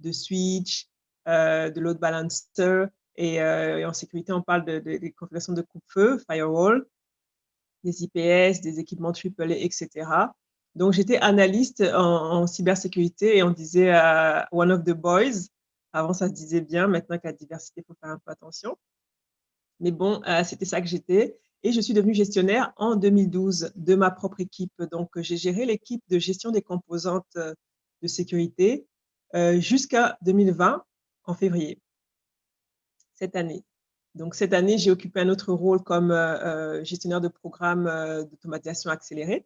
de switch, de load balancer, et en sécurité, on parle des configurations de coupe-feu, firewall, des IPS, des équipements AAA, etc. Donc, j'étais analyste en cybersécurité et on disait one of the boys. Avant, ça se disait bien. Maintenant, avec la diversité, il faut faire un peu attention. Mais bon, c'était ça que j'étais. Et je suis devenue gestionnaire en 2012 de ma propre équipe. Donc, j'ai géré l'équipe de gestion des composantes de sécurité jusqu'à 2020, en février, cette année. Donc, cette année, j'ai occupé un autre rôle comme gestionnaire de programme d'automatisation accélérée.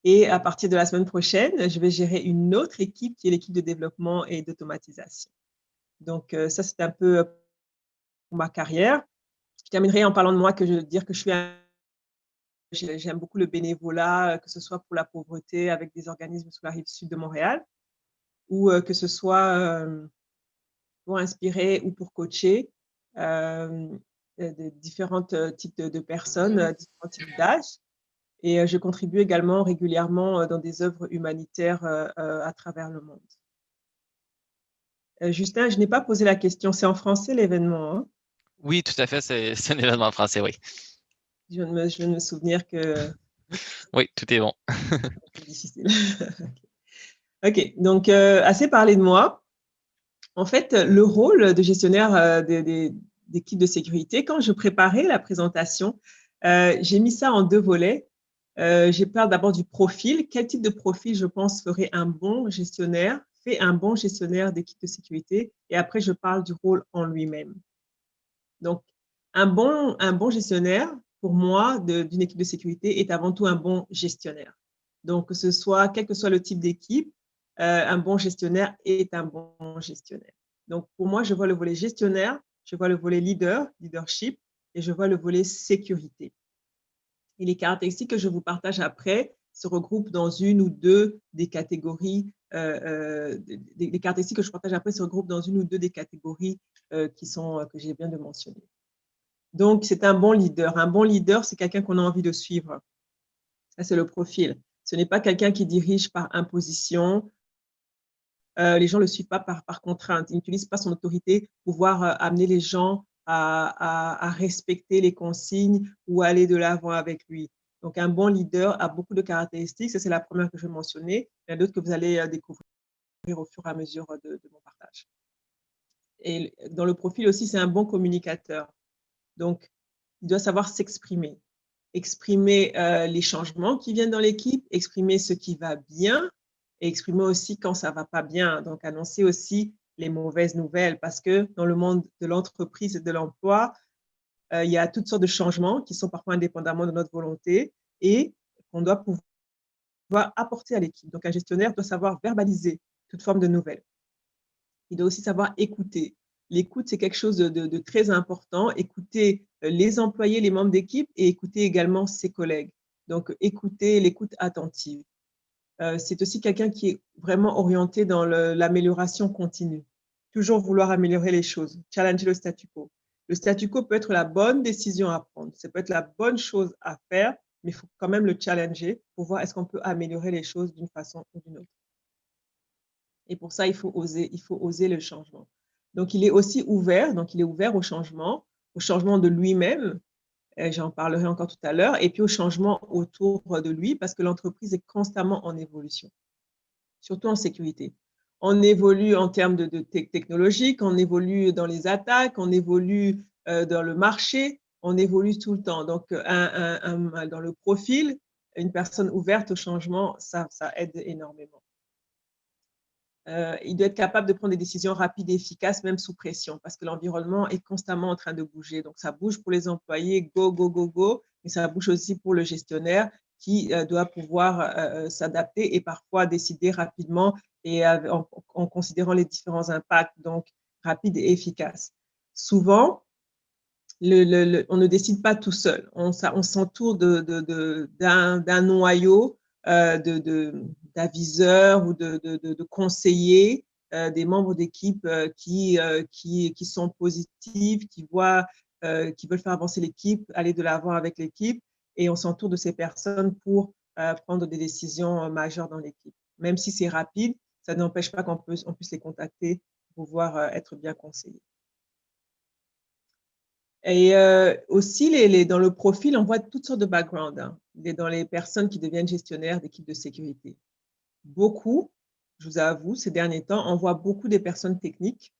Et à partir de la semaine prochaine, je vais gérer une autre équipe qui est l'équipe de développement et d'automatisation. Donc, ça, c'est un peu pour ma carrière. Je terminerai en parlant de moi, que je veux dire que j'aime beaucoup le bénévolat, que ce soit pour la pauvreté avec des organismes sur la rive sud de Montréal, ou que ce soit pour inspirer ou pour coacher de différents types de personnes, différents types d'âges. Et je contribue également régulièrement dans des œuvres humanitaires à travers le monde. Justin, je n'ai pas posé la question. C'est en français l'événement, hein? Oui, tout à fait. C'est un événement français, oui. Je viens de me souvenir que Oui, tout est bon. c'est difficile. OK, donc assez parlé de moi. En fait, le rôle de gestionnaire d'équipe de sécurité, quand je préparais la présentation, j'ai mis ça en 2 volets. J'ai parlé d'abord du profil. Quel type de profil, je pense, ferait un bon gestionnaire, fait un bon gestionnaire d'équipe de sécurité? Et après, je parle du rôle en lui-même. Donc, un bon gestionnaire, pour moi, d'une équipe de sécurité, est avant tout un bon gestionnaire. Donc, que ce soit, quel que soit le type d'équipe, un bon gestionnaire est un bon gestionnaire. Donc, pour moi, je vois le volet gestionnaire, je vois le volet leadership, et je vois le volet sécurité. Et les caractéristiques que je vous partage après se regroupent dans une ou deux des catégories. Les caractéristiques que je partage après se regroupent dans une ou deux des catégories que j'ai bien de mentionner. Donc, c'est un bon leader. Un bon leader, c'est quelqu'un qu'on a envie de suivre. Ça, c'est le profil. Ce n'est pas quelqu'un qui dirige par imposition. Les gens ne le suivent pas par contrainte. Il n'utilise pas son autorité pour pouvoir amener les gens à respecter les consignes ou à aller de l'avant avec lui. Donc, un bon leader a beaucoup de caractéristiques. Ça, c'est la première que je vais mentionner. Il y en a d'autres que vous allez découvrir au fur et à mesure de mon partage. Et dans le profil aussi, c'est un bon communicateur. Donc, il doit savoir s'exprimer. Exprimer les changements qui viennent dans l'équipe, exprimer ce qui va bien et exprimer aussi quand ça ne va pas bien. Donc, annoncer aussi les mauvaises nouvelles parce que dans le monde de l'entreprise et de l'emploi, il y a toutes sortes de changements qui sont parfois indépendamment de notre volonté et qu'on doit pouvoir apporter à l'équipe. Donc, un gestionnaire doit savoir verbaliser toute forme de nouvelles. Il doit aussi savoir écouter. L'écoute, c'est quelque chose de très important. Écouter les employés, les membres d'équipe et écouter également ses collègues. Donc, écouter, l'écoute attentive. C'est aussi quelqu'un qui est vraiment orienté dans l'amélioration continue. Toujours vouloir améliorer les choses, challenger le statu quo. Le statu quo peut être la bonne décision à prendre, ça peut être la bonne chose à faire, mais il faut quand même le challenger pour voir est-ce qu'on peut améliorer les choses d'une façon ou d'une autre. Et pour ça, il faut oser le changement. Donc, il est aussi ouvert, donc il est ouvert au changement de lui-même, j'en parlerai encore tout à l'heure, et puis au changement autour de lui, parce que l'entreprise est constamment en évolution, surtout en sécurité. On évolue en termes de technologique, on évolue dans les attaques, on évolue dans le marché, on évolue tout le temps. Donc, dans le profil, une personne ouverte au changement, ça aide énormément. Il doit être capable de prendre des décisions rapides et efficaces, même sous pression, parce que l'environnement est constamment en train de bouger. Donc, ça bouge pour les employés, go, go, go, go, mais ça bouge aussi pour le gestionnaire qui doit pouvoir s'adapter et parfois décider rapidement et en considérant les différents impacts, donc rapide et efficace. Souvent, on ne décide pas tout seul. On s'entoure d'un noyau d'aviseurs ou de conseillers, des membres d'équipe qui sont positifs, qui veulent faire avancer l'équipe, aller de l'avant avec l'équipe, et on s'entoure de ces personnes pour prendre des décisions majeures dans l'équipe. Même si c'est rapide, ça n'empêche pas qu'on puisse les contacter pour pouvoir être bien conseillés. Et aussi, dans le profil, on voit toutes sortes de backgrounds hein, dans les personnes qui deviennent gestionnaires d'équipes de sécurité. Beaucoup, je vous avoue, ces derniers temps, on voit beaucoup des personnes techniques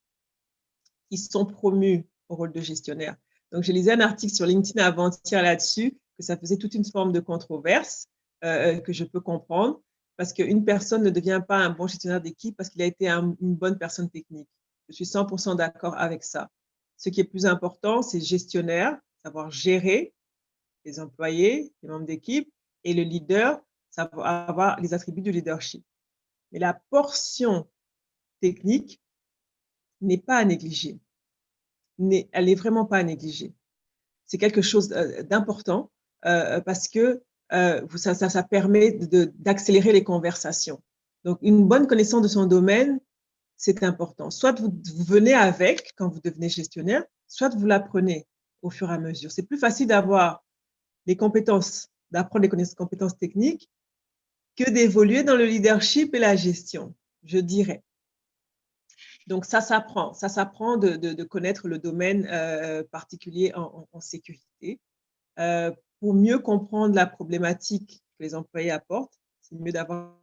qui sont promues au rôle de gestionnaire. Donc, j'ai lisé un article sur LinkedIn avant-hier là-dessus, que ça faisait toute une forme de controverse que je peux comprendre, parce qu'une personne ne devient pas un bon gestionnaire d'équipe parce qu'il a été une bonne personne technique. Je suis 100% d'accord avec ça. Ce qui est plus important, c'est gestionnaire, savoir gérer les employés, les membres d'équipe, et le leader, savoir avoir les attributs du leadership. Mais la portion technique n'est pas à négliger. Elle n'est vraiment pas à négliger. C'est quelque chose d'important parce que ça permet d'accélérer les conversations. Donc, une bonne connaissance de son domaine, c'est important. Soit vous venez avec quand vous devenez gestionnaire, soit vous l'apprenez au fur et à mesure. C'est plus facile d'avoir les compétences, d'apprendre les compétences techniques que d'évoluer dans le leadership et la gestion, je dirais. Donc, ça s'apprend de connaître le domaine particulier en sécurité. Pour mieux comprendre la problématique que les employés apportent, c'est mieux d'avoir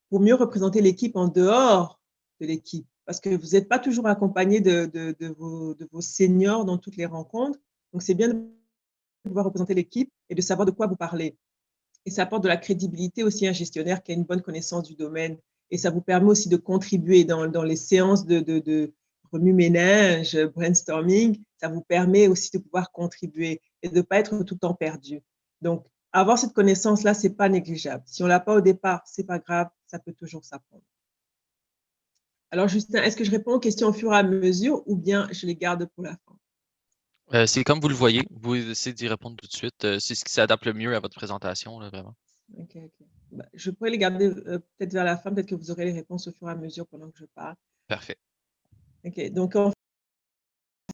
pour mieux représenter l'équipe en dehors de l'équipe, parce que vous n'êtes pas toujours accompagné de vos seniors dans toutes les rencontres. Donc, c'est bien de pouvoir représenter l'équipe et de savoir de quoi vous parlez. Et ça apporte de la crédibilité aussi à un gestionnaire qui a une bonne connaissance du domaine. Et ça vous permet aussi de contribuer dans les séances de remue-ménage, brainstorming. Ça vous permet aussi de pouvoir contribuer et de ne pas être tout le temps perdu. Donc, avoir cette connaissance-là, ce n'est pas négligeable. Si on ne l'a pas au départ, ce n'est pas grave, ça peut toujours s'apprendre. Alors, Justin, est-ce que je réponds aux questions au fur et à mesure ou bien je les garde pour la fin? C'est comme vous le voyez. Vous pouvez essayer d'y répondre tout de suite. C'est ce qui s'adapte le mieux à votre présentation, là, vraiment. Ok. Bah, je pourrais les garder peut-être vers la fin, peut-être que vous aurez les réponses au fur et à mesure pendant que je parle. Parfait. Ok, donc en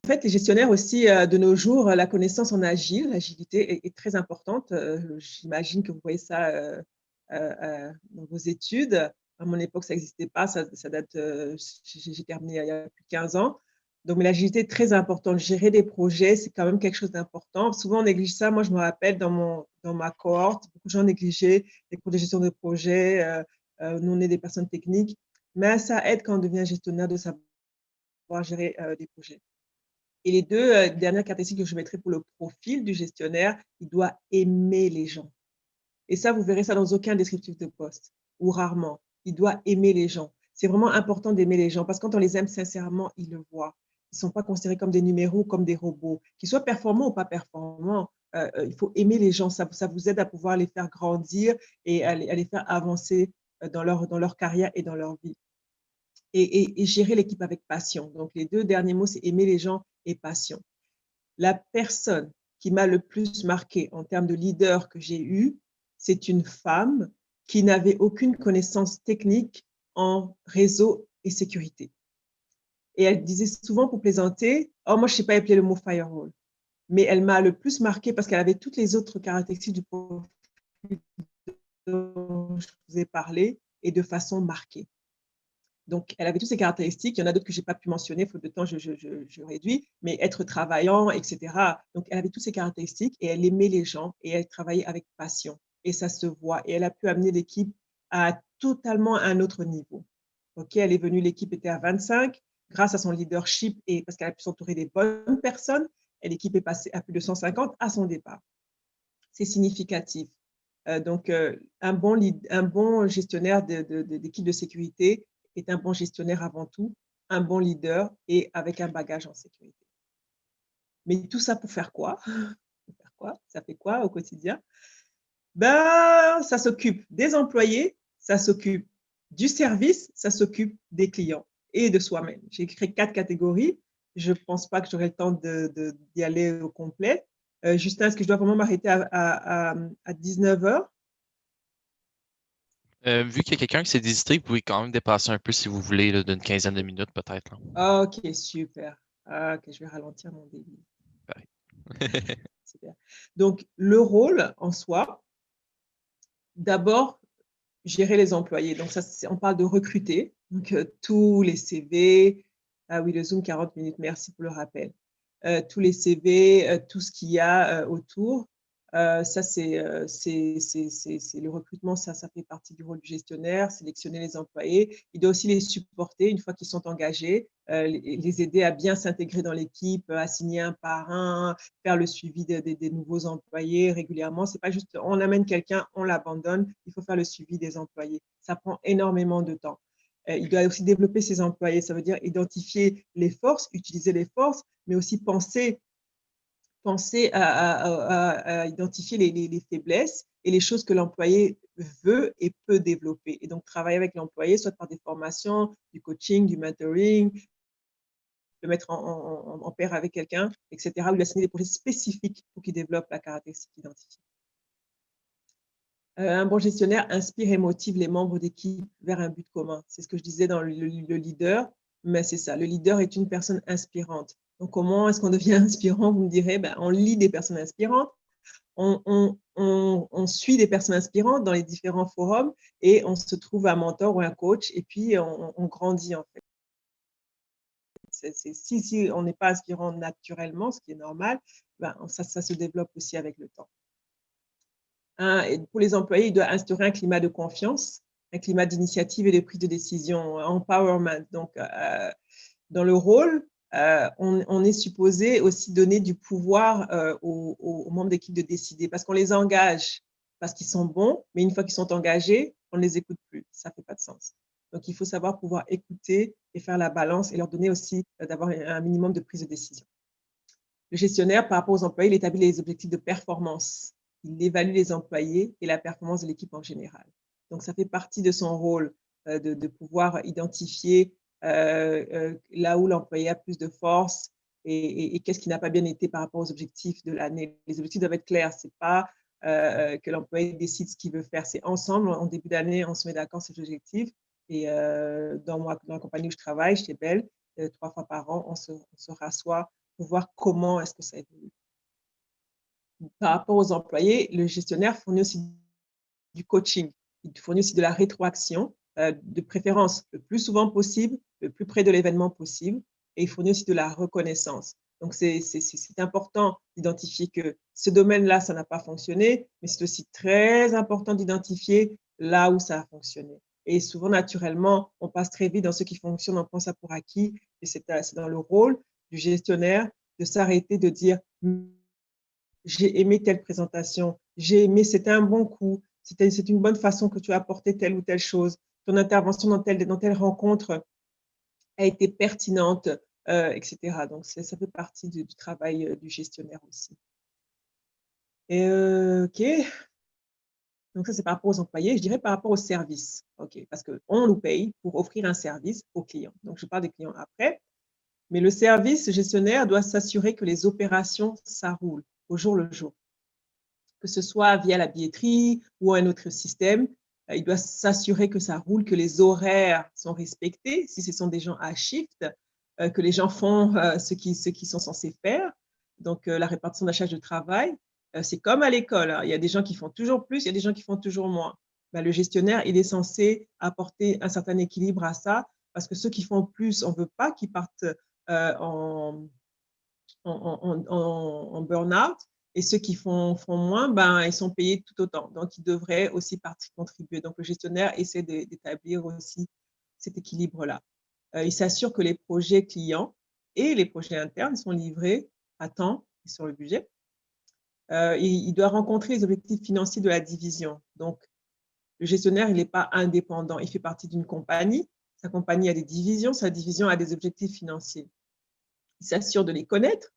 fait, les gestionnaires aussi, de nos jours, la connaissance en agile, l'agilité est très importante. J'imagine que vous voyez ça dans vos études. À mon époque, ça n'existait pas, ça date, j'ai terminé il y a plus de 15 ans. Donc, mais l'agilité est très importante. Gérer des projets, c'est quand même quelque chose d'important. Souvent, on néglige ça. Moi, je me rappelle dans ma cohorte, beaucoup de gens négligeaient les cours de gestion de projet. Nous, on est des personnes techniques, mais ça aide quand on devient gestionnaire de savoir gérer des projets. Et les deux dernières caractéristiques que je mettrai pour le profil du gestionnaire, il doit aimer les gens. Et ça, vous verrez ça dans aucun descriptif de poste, ou rarement. Il doit aimer les gens. C'est vraiment important d'aimer les gens parce que quand on les aime sincèrement, ils le voient. Ils ne sont pas considérés comme des numéros, comme des robots. Qu'ils soient performants ou pas performants, il faut aimer les gens. Ça vous aide à pouvoir les faire grandir et à les faire avancer dans leur carrière et dans leur vie. Et gérer l'équipe avec passion. Donc, les deux derniers mots, c'est aimer les gens et passion. La personne qui m'a le plus marqué en termes de leader que j'ai eu, c'est une femme qui n'avait aucune connaissance technique en réseau et sécurité. Et elle disait souvent pour plaisanter, « Oh, moi, je ne sais pas appeler le mot firewall. » Mais elle m'a le plus marqué parce qu'elle avait toutes les autres caractéristiques du profil dont je vous ai parlé et de façon marquée. Donc, elle avait toutes ces caractéristiques. Il y en a d'autres que je n'ai pas pu mentionner, faute de temps, je réduis, mais être travaillant, etc. Donc, elle avait toutes ces caractéristiques et elle aimait les gens et elle travaillait avec passion. Et ça se voit. Et elle a pu amener l'équipe à totalement un autre niveau. OK, elle est venue, l'équipe était à 25. Grâce à son leadership et parce qu'elle a pu s'entourer des bonnes personnes, l'équipe est passée à plus de 150 à son départ. C'est significatif. Donc, un bon gestionnaire d'équipe de sécurité est un bon gestionnaire avant tout, un bon leader et avec un bagage en sécurité. Mais tout ça pour faire quoi? Pour faire quoi? Ça fait quoi au quotidien? Ben, ça s'occupe des employés, ça s'occupe du service, ça s'occupe des clients et de soi-même. J'ai créé 4 catégories. Je ne pense pas que j'aurai le temps d'y aller au complet. Justin, est-ce que je dois vraiment m'arrêter à 19 heures? Vu qu'il y a quelqu'un qui s'est désisté, vous pouvez quand même dépasser un peu si vous voulez, là, d'une quinzaine de minutes peut-être. OK, super. OK, je vais ralentir mon débit. Super. Donc, le rôle en soi, d'abord, gérer les employés. Donc, ça, on parle de recruter. Donc, tous les CV. Ah oui, le Zoom, 40 minutes. Merci pour le rappel. Tous les CV, tout ce qu'il y a autour. Ça, c'est le recrutement. Ça fait partie du rôle du gestionnaire, sélectionner les employés. Il doit aussi les supporter une fois qu'ils sont engagés, les aider à bien s'intégrer dans l'équipe, assigner un par un, faire le suivi des nouveaux employés régulièrement. Ce n'est pas juste on amène quelqu'un, on l'abandonne. Il faut faire le suivi des employés. Ça prend énormément de temps. Il doit aussi développer ses employés. Ça veut dire identifier les forces, utiliser les forces, mais aussi penser à identifier les faiblesses et les choses que l'employé veut et peut développer. Et donc, travailler avec l'employé, soit par des formations, du coaching, du mentoring, le mettre en pair avec quelqu'un, etc., ou lui assigner des projets spécifiques pour qu'il développe la caractéristique identifiée. Un bon gestionnaire inspire et motive les membres d'équipe vers un but commun. C'est ce que je disais dans le leader, mais c'est ça. Le leader est une personne inspirante. Donc, comment est-ce qu'on devient inspirant? Vous me direz, on lit des personnes inspirantes, on suit des personnes inspirantes dans les différents forums et on se trouve un mentor ou un coach et puis on grandit en fait. Si on n'est pas inspirant naturellement, ce qui est normal, ça se développe aussi avec le temps. Et pour les employés, il doit instaurer un climat de confiance, un climat d'initiative et de prise de décision, empowerment. Donc, dans le rôle, on est supposé aussi donner du pouvoir aux membres d'équipe de décider parce qu'on les engage, parce qu'ils sont bons, mais une fois qu'ils sont engagés, on ne les écoute plus. Ça ne fait pas de sens. Donc, il faut savoir pouvoir écouter et faire la balance et leur donner aussi d'avoir un minimum de prise de décision. Le gestionnaire, par rapport aux employés, il établit les objectifs de performance. Il évalue les employés et la performance de l'équipe en général. Donc, ça fait partie de son rôle de pouvoir identifier là où l'employé a plus de force et qu'est-ce qui n'a pas bien été par rapport aux objectifs de l'année. Les objectifs doivent être clairs. Ce n'est pas que l'employé décide ce qu'il veut faire. C'est ensemble, en début d'année, on se met d'accord sur les objectifs. Et dans la compagnie où je travaille, chez Bell, 3 fois par an, on se rassoit pour voir comment est-ce que ça évolue. Par rapport aux employés, le gestionnaire fournit aussi du coaching. Il fournit aussi de la rétroaction, de préférence le plus souvent possible, le plus près de l'événement possible, et il fournit aussi de la reconnaissance. Donc, c'est important d'identifier que ce domaine-là, ça n'a pas fonctionné, mais c'est aussi très important d'identifier là où ça a fonctionné. Et souvent, naturellement, on passe très vite dans ce qui fonctionne, on prend ça pour acquis, et c'est dans le rôle du gestionnaire de s'arrêter, de dire j'ai aimé telle présentation, j'ai aimé, c'était un bon coup, c'est une bonne façon que tu as apporté telle ou telle chose, ton intervention dans telle rencontre a été pertinente, etc. Donc, ça fait partie du travail du gestionnaire aussi. Et, OK. Donc, ça, c'est par rapport aux employés. Je dirais par rapport aux services. OK. Parce qu'on nous paye pour offrir un service aux clients. Donc, je parle des clients après. Mais le service gestionnaire doit s'assurer que les opérations, ça roule au jour le jour. Que ce soit via la billetterie ou un autre système, il doit s'assurer que ça roule, que les horaires sont respectés, si ce sont des gens à shift, que les gens font ce qu'ils sont censés faire. Donc, la répartition de la charge de travail, c'est comme à l'école. Hein. Il y a des gens qui font toujours plus, il y a des gens qui font toujours moins. Le gestionnaire, il est censé apporter un certain équilibre à ça, parce que ceux qui font plus, on ne veut pas qu'ils partent en burn-out. Et ceux qui font moins, ils sont payés tout autant. Donc, ils devraient aussi contribuer. Donc, le gestionnaire essaie d'établir aussi cet équilibre-là. Il s'assure que les projets clients et les projets internes sont livrés à temps et sur le budget. Il doit rencontrer les objectifs financiers de la division. Donc, le gestionnaire, il n'est pas indépendant. Il fait partie d'une compagnie. Sa compagnie a des divisions. Sa division a des objectifs financiers. Il s'assure de les connaître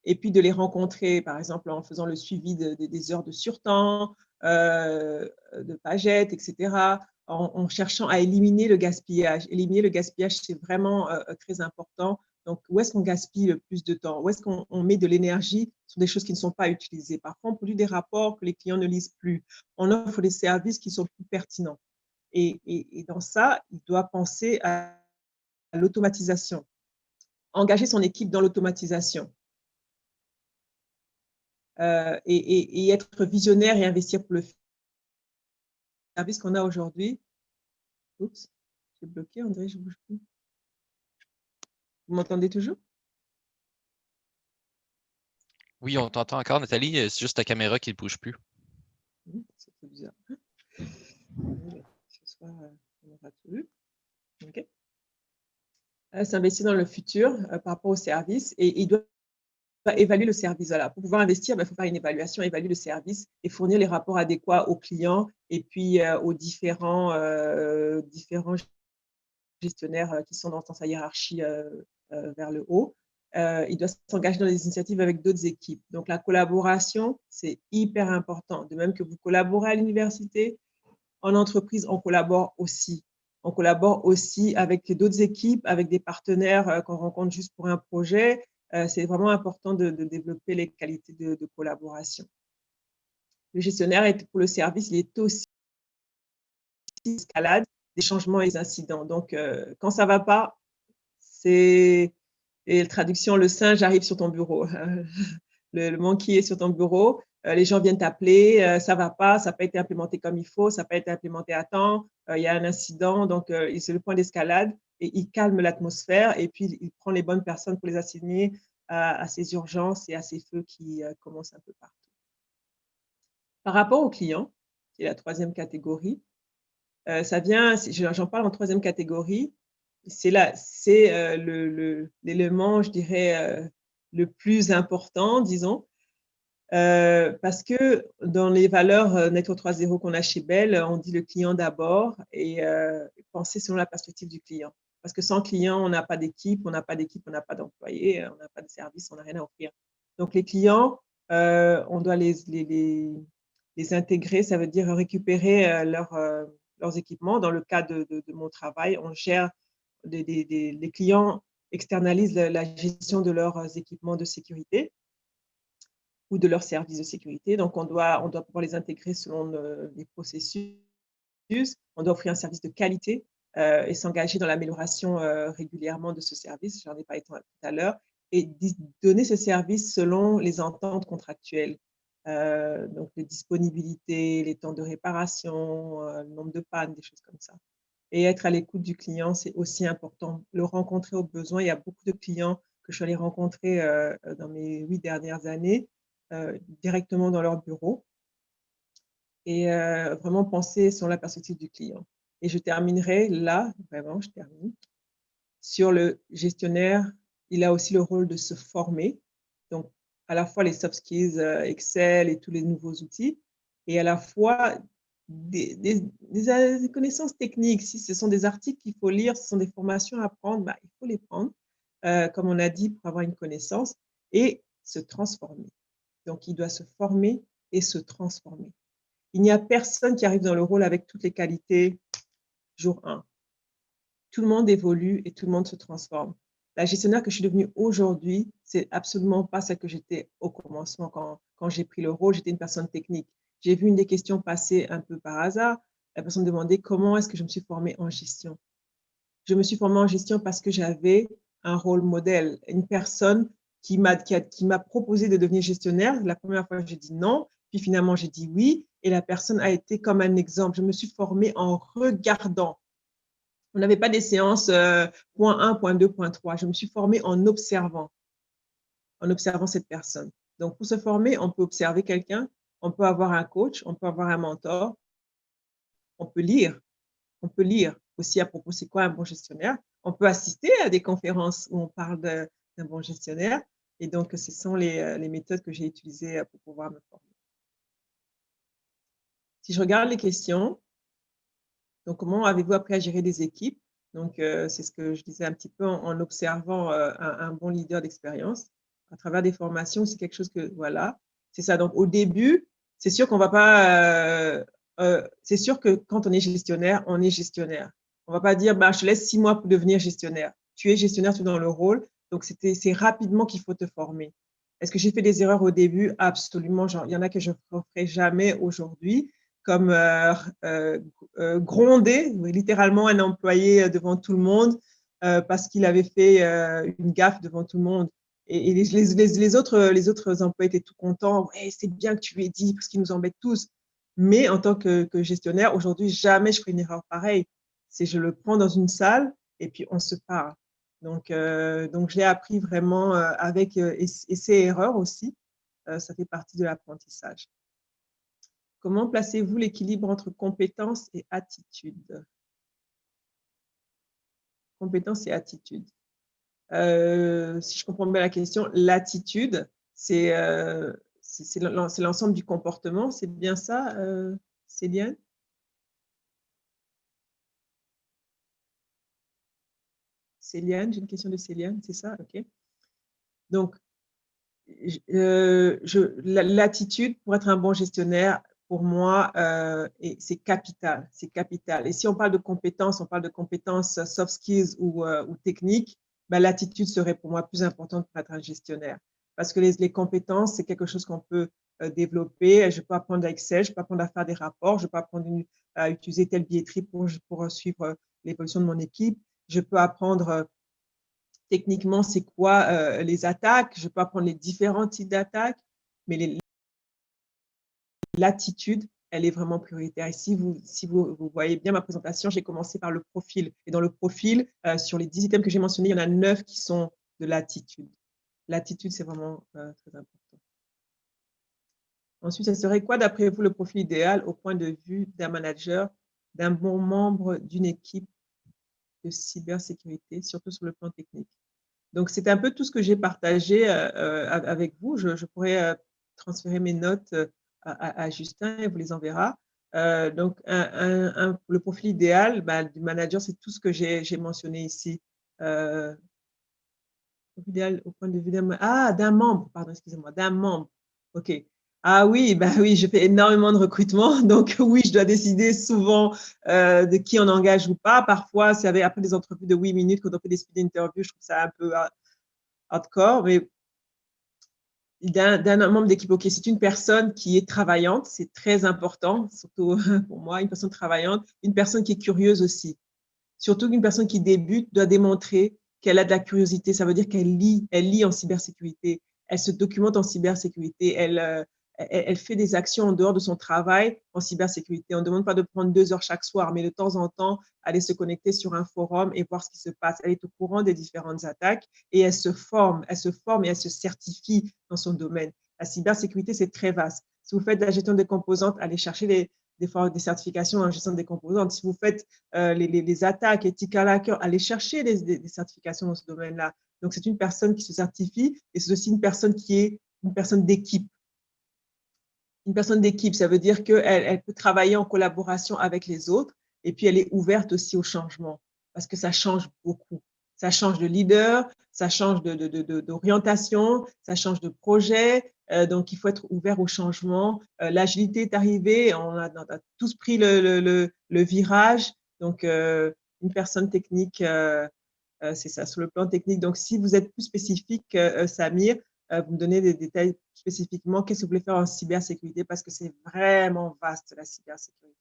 et puis de les rencontrer, par exemple, en faisant le suivi des heures de surtemps, de pagettes, etc., en cherchant à éliminer le gaspillage. Éliminer le gaspillage, c'est vraiment très important. Donc, où est-ce qu'on gaspille le plus de temps? Où est-ce qu'on met de l'énergie sur des choses qui ne sont pas utilisées? Parfois, on produit des rapports que les clients ne lisent plus. On offre des services qui sont plus pertinents. Et dans ça, il doit penser à l'automatisation. Engager son équipe dans l'automatisation. Et être visionnaire et investir pour le services qu'on a aujourd'hui. Oups, j'ai bloqué, André, je ne bouge plus. Vous m'entendez toujours? Oui, on t'entend encore, Nathalie. C'est juste ta caméra qui ne bouge plus. C'est bizarre. Ce soir, on aura tout vu. OK. S'investir dans le futur par rapport au service et il doit évaluer le service. Voilà. Pour pouvoir investir, il faut faire une évaluation, évaluer le service et fournir les rapports adéquats aux clients et puis aux différents gestionnaires qui sont dans sa hiérarchie vers le haut. Il doit s'engager dans des initiatives avec d'autres équipes. Donc, la collaboration, c'est hyper important. De même que vous collaborez à l'université, en entreprise, on collabore aussi. On collabore aussi avec d'autres équipes, avec des partenaires qu'on rencontre juste pour un projet. C'est vraiment important de développer les qualités de collaboration. Le gestionnaire, pour le service, il est aussi escalade des changements et des incidents. Donc, quand ça ne va pas, c'est, et la traduction, le singe arrive sur ton bureau. Le monkey est sur ton bureau, les gens viennent t'appeler, ça ne va pas, ça n'a pas été implémenté comme il faut, ça n'a pas été implémenté à temps, il y a un incident, donc c'est le point d'escalade et il calme l'atmosphère et puis il prend les bonnes personnes pour les assigner à ces urgences et à ces feux qui commencent un peu partout. Par rapport aux clients, qui est la troisième catégorie, j'en parle en troisième catégorie, c'est l'élément, je dirais, le plus important, disons, parce que dans les valeurs Network 3.0 qu'on a chez Bell, on dit le client d'abord et penser selon la perspective du client. Parce que sans client, on n'a pas d'équipe, on n'a pas d'employés, on n'a pas de service, on n'a rien à offrir. Donc, les clients, on doit les intégrer, ça veut dire récupérer leurs équipements. Dans le cas de mon travail, on gère les clients externalisent la gestion de leurs équipements de sécurité ou de leurs services de sécurité. Donc, on doit pouvoir les intégrer selon les processus. On doit offrir un service de qualité et s'engager dans l'amélioration régulièrement de ce service, j'en ai parlé tout à l'heure, et donner ce service selon les ententes contractuelles. Donc, les disponibilités, les temps de réparation, le nombre de pannes, des choses comme ça. Et être à l'écoute du client, c'est aussi important. Le rencontrer au besoin. Il y a beaucoup de clients que je suis allée rencontrer dans mes 8 dernières années directement dans leur bureau et vraiment penser sur la perspective du client. Et je terminerai là, vraiment, je termine, sur le gestionnaire. Il a aussi le rôle de se former. Donc, à la fois les soft skills, Excel et tous les nouveaux outils, et à la fois des connaissances techniques. Si ce sont des articles qu'il faut lire, ce sont des formations à prendre, il faut les prendre, comme on a dit, pour avoir une connaissance et se transformer. Donc, il doit se former et se transformer. Il n'y a personne qui arrive dans le rôle avec toutes les qualités jour 1. Tout le monde évolue et tout le monde se transforme. La gestionnaire que je suis devenue aujourd'hui, c'est absolument pas celle que j'étais au commencement quand j'ai pris le rôle. J'étais une personne technique. J'ai vu une des questions passer un peu par hasard. La personne me demandait comment est-ce que je me suis formée en gestion. Je me suis formée en gestion parce que j'avais un rôle modèle, une personne qui m'a proposé de devenir gestionnaire. La première fois, j'ai dit non, puis finalement, j'ai dit oui, et la personne a été comme un exemple. Je me suis formée en regardant. On n'avait pas des séances point 1, point 2, point 3. Je me suis formée en observant cette personne. Donc, pour se former, on peut observer quelqu'un, on peut avoir un coach, on peut avoir un mentor, on peut lire aussi à propos c'est quoi un bon gestionnaire. On peut assister à des conférences où on parle d'un bon gestionnaire. Et donc, ce sont les méthodes que j'ai utilisées pour pouvoir me former. Si je regarde les questions, donc comment avez-vous appris à gérer des équipes? Donc, c'est ce que je disais un petit peu en observant un bon leader d'expérience. À travers des formations, c'est quelque chose que, voilà, c'est ça. Donc, au début, c'est sûr qu'on ne va pas… c'est sûr que quand on est gestionnaire, on est gestionnaire. On ne va pas dire, je te laisse 6 mois pour devenir gestionnaire. Tu es gestionnaire, tu es dans le rôle. Donc, c'est rapidement qu'il faut te former. Est-ce que j'ai fait des erreurs au début? Absolument. Genre, il y en a que je ne ferai jamais aujourd'hui, comme gronder littéralement un employé devant tout le monde parce qu'il avait fait une gaffe devant tout le monde. Et les autres employés étaient tout contents. Ouais, c'est bien que tu lui aies dit parce qu'ils nous embêtent tous. Mais en tant que gestionnaire, aujourd'hui, jamais je ferai une erreur pareille. C'est je le prends dans une salle et puis on se parle. Donc je l'ai appris vraiment avec essais et erreurs aussi. Ça fait partie de l'apprentissage. Comment placez-vous l'équilibre entre compétences et attitude? Compétences et attitude. Si je comprends bien la question, l'attitude, c'est l'ensemble du comportement, c'est bien ça, Céliane? Céliane, j'ai une question de Céliane, c'est ça? OK. Donc, l'attitude pour être un bon gestionnaire, pour moi, c'est capital, c'est capital. Et si on parle de compétences, on parle de compétences soft skills ou techniques, bah, l'attitude serait pour moi plus importante pour être un gestionnaire. Parce que les compétences, c'est quelque chose qu'on peut développer. Je peux apprendre à Excel, je peux apprendre à faire des rapports, je peux apprendre à utiliser telle billetterie pour suivre l'évolution de mon équipe. Je peux apprendre techniquement, c'est quoi les attaques. Je peux apprendre les différents types d'attaques, mais l'attitude, elle est vraiment prioritaire. Et si vous voyez bien ma présentation, j'ai commencé par le profil. Et dans le profil, sur les 10 items que j'ai mentionnés, il y en a 9 qui sont de l'attitude. L'attitude, c'est vraiment très important. Ensuite, ça serait quoi, d'après vous, le profil idéal au point de vue d'un manager, d'un bon membre d'une équipe de cybersécurité, surtout sur le plan technique? Donc, c'est un peu tout ce que j'ai partagé avec vous. Je pourrais transférer mes notes à Justin et vous les enverra. Donc, le profil idéal du manager, c'est tout ce que j'ai mentionné ici. Profil idéal au point de vue d'un membre, pardon, excusez-moi, d'un membre. OK. Ah oui, oui, je fais énormément de recrutement. Donc, oui, je dois décider souvent de qui on engage ou pas. Parfois, c'est après des entrevues de 8 minutes, quand on fait des speed interviews, je trouve ça un peu hardcore, mais d'un membre d'équipe, ok, c'est une personne qui est travaillante, c'est très important, surtout pour moi, une personne travaillante, une personne qui est curieuse aussi. Surtout qu'une personne qui débute doit démontrer qu'elle a de la curiosité. Ça veut dire qu'elle lit en cybersécurité, elle se documente en cybersécurité, elle fait des actions en dehors de son travail en cybersécurité. On ne demande pas de prendre 2 heures chaque soir, mais de temps en temps, aller se connecter sur un forum et voir ce qui se passe. Elle est au courant des différentes attaques et elle se forme et elle se certifie dans son domaine. La cybersécurité, c'est très vaste. Si vous faites de la gestion des composantes, allez chercher des certifications en gestion des composantes. Si vous faites les attaques, ethical hacker, allez chercher des certifications dans ce domaine-là. Donc, c'est une personne qui se certifie et c'est aussi une personne qui est une personne d'équipe. Une personne d'équipe, ça veut dire qu'elle peut travailler en collaboration avec les autres et puis elle est ouverte aussi au changement parce que ça change beaucoup. Ça change de leader, ça change d'orientation, ça change de projet. Donc, il faut être ouvert au changement. L'agilité est arrivée, on a tous pris le virage. Donc, une personne technique, c'est ça, sur le plan technique. Donc, si vous êtes plus spécifique, Samir, vous me donnez des détails spécifiquement. Qu'est-ce que vous voulez faire en cybersécurité? Parce que c'est vraiment vaste, la cybersécurité.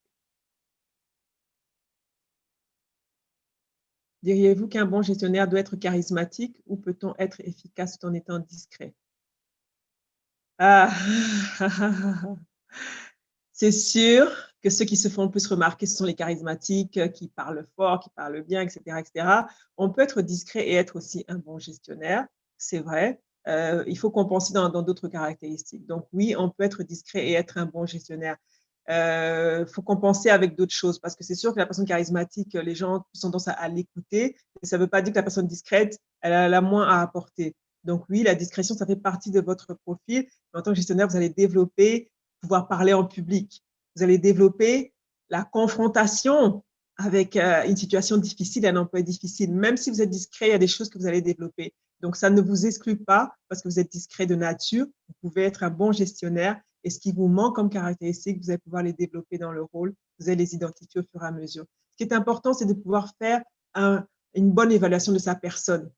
Diriez-vous qu'un bon gestionnaire doit être charismatique ou peut-on être efficace tout en étant discret? Ah, c'est sûr que ceux qui se font le plus remarquer, ce sont les charismatiques, qui parlent fort, qui parlent bien, etc., etc. On peut être discret et être aussi un bon gestionnaire, c'est vrai. Il faut compenser dans d'autres caractéristiques. Donc oui, on peut être discret et être un bon gestionnaire. Il faut compenser avec d'autres choses parce que c'est sûr que la personne charismatique, les gens ont tendance à l'écouter, mais ça ne veut pas dire que la personne discrète, elle a moins à apporter. Donc oui, la discrétion, ça fait partie de votre profil. Mais en tant que gestionnaire, vous allez développer pouvoir parler en public. Vous allez développer la confrontation avec une situation difficile, un emploi difficile. Même si vous êtes discret, il y a des choses que vous allez développer. Donc, ça ne vous exclut pas parce que vous êtes discret de nature. Vous pouvez être un bon gestionnaire et ce qui vous manque comme caractéristique, vous allez pouvoir les développer dans le rôle. Vous allez les identifier au fur et à mesure. Ce qui est important, c'est de pouvoir faire une bonne évaluation de sa personne,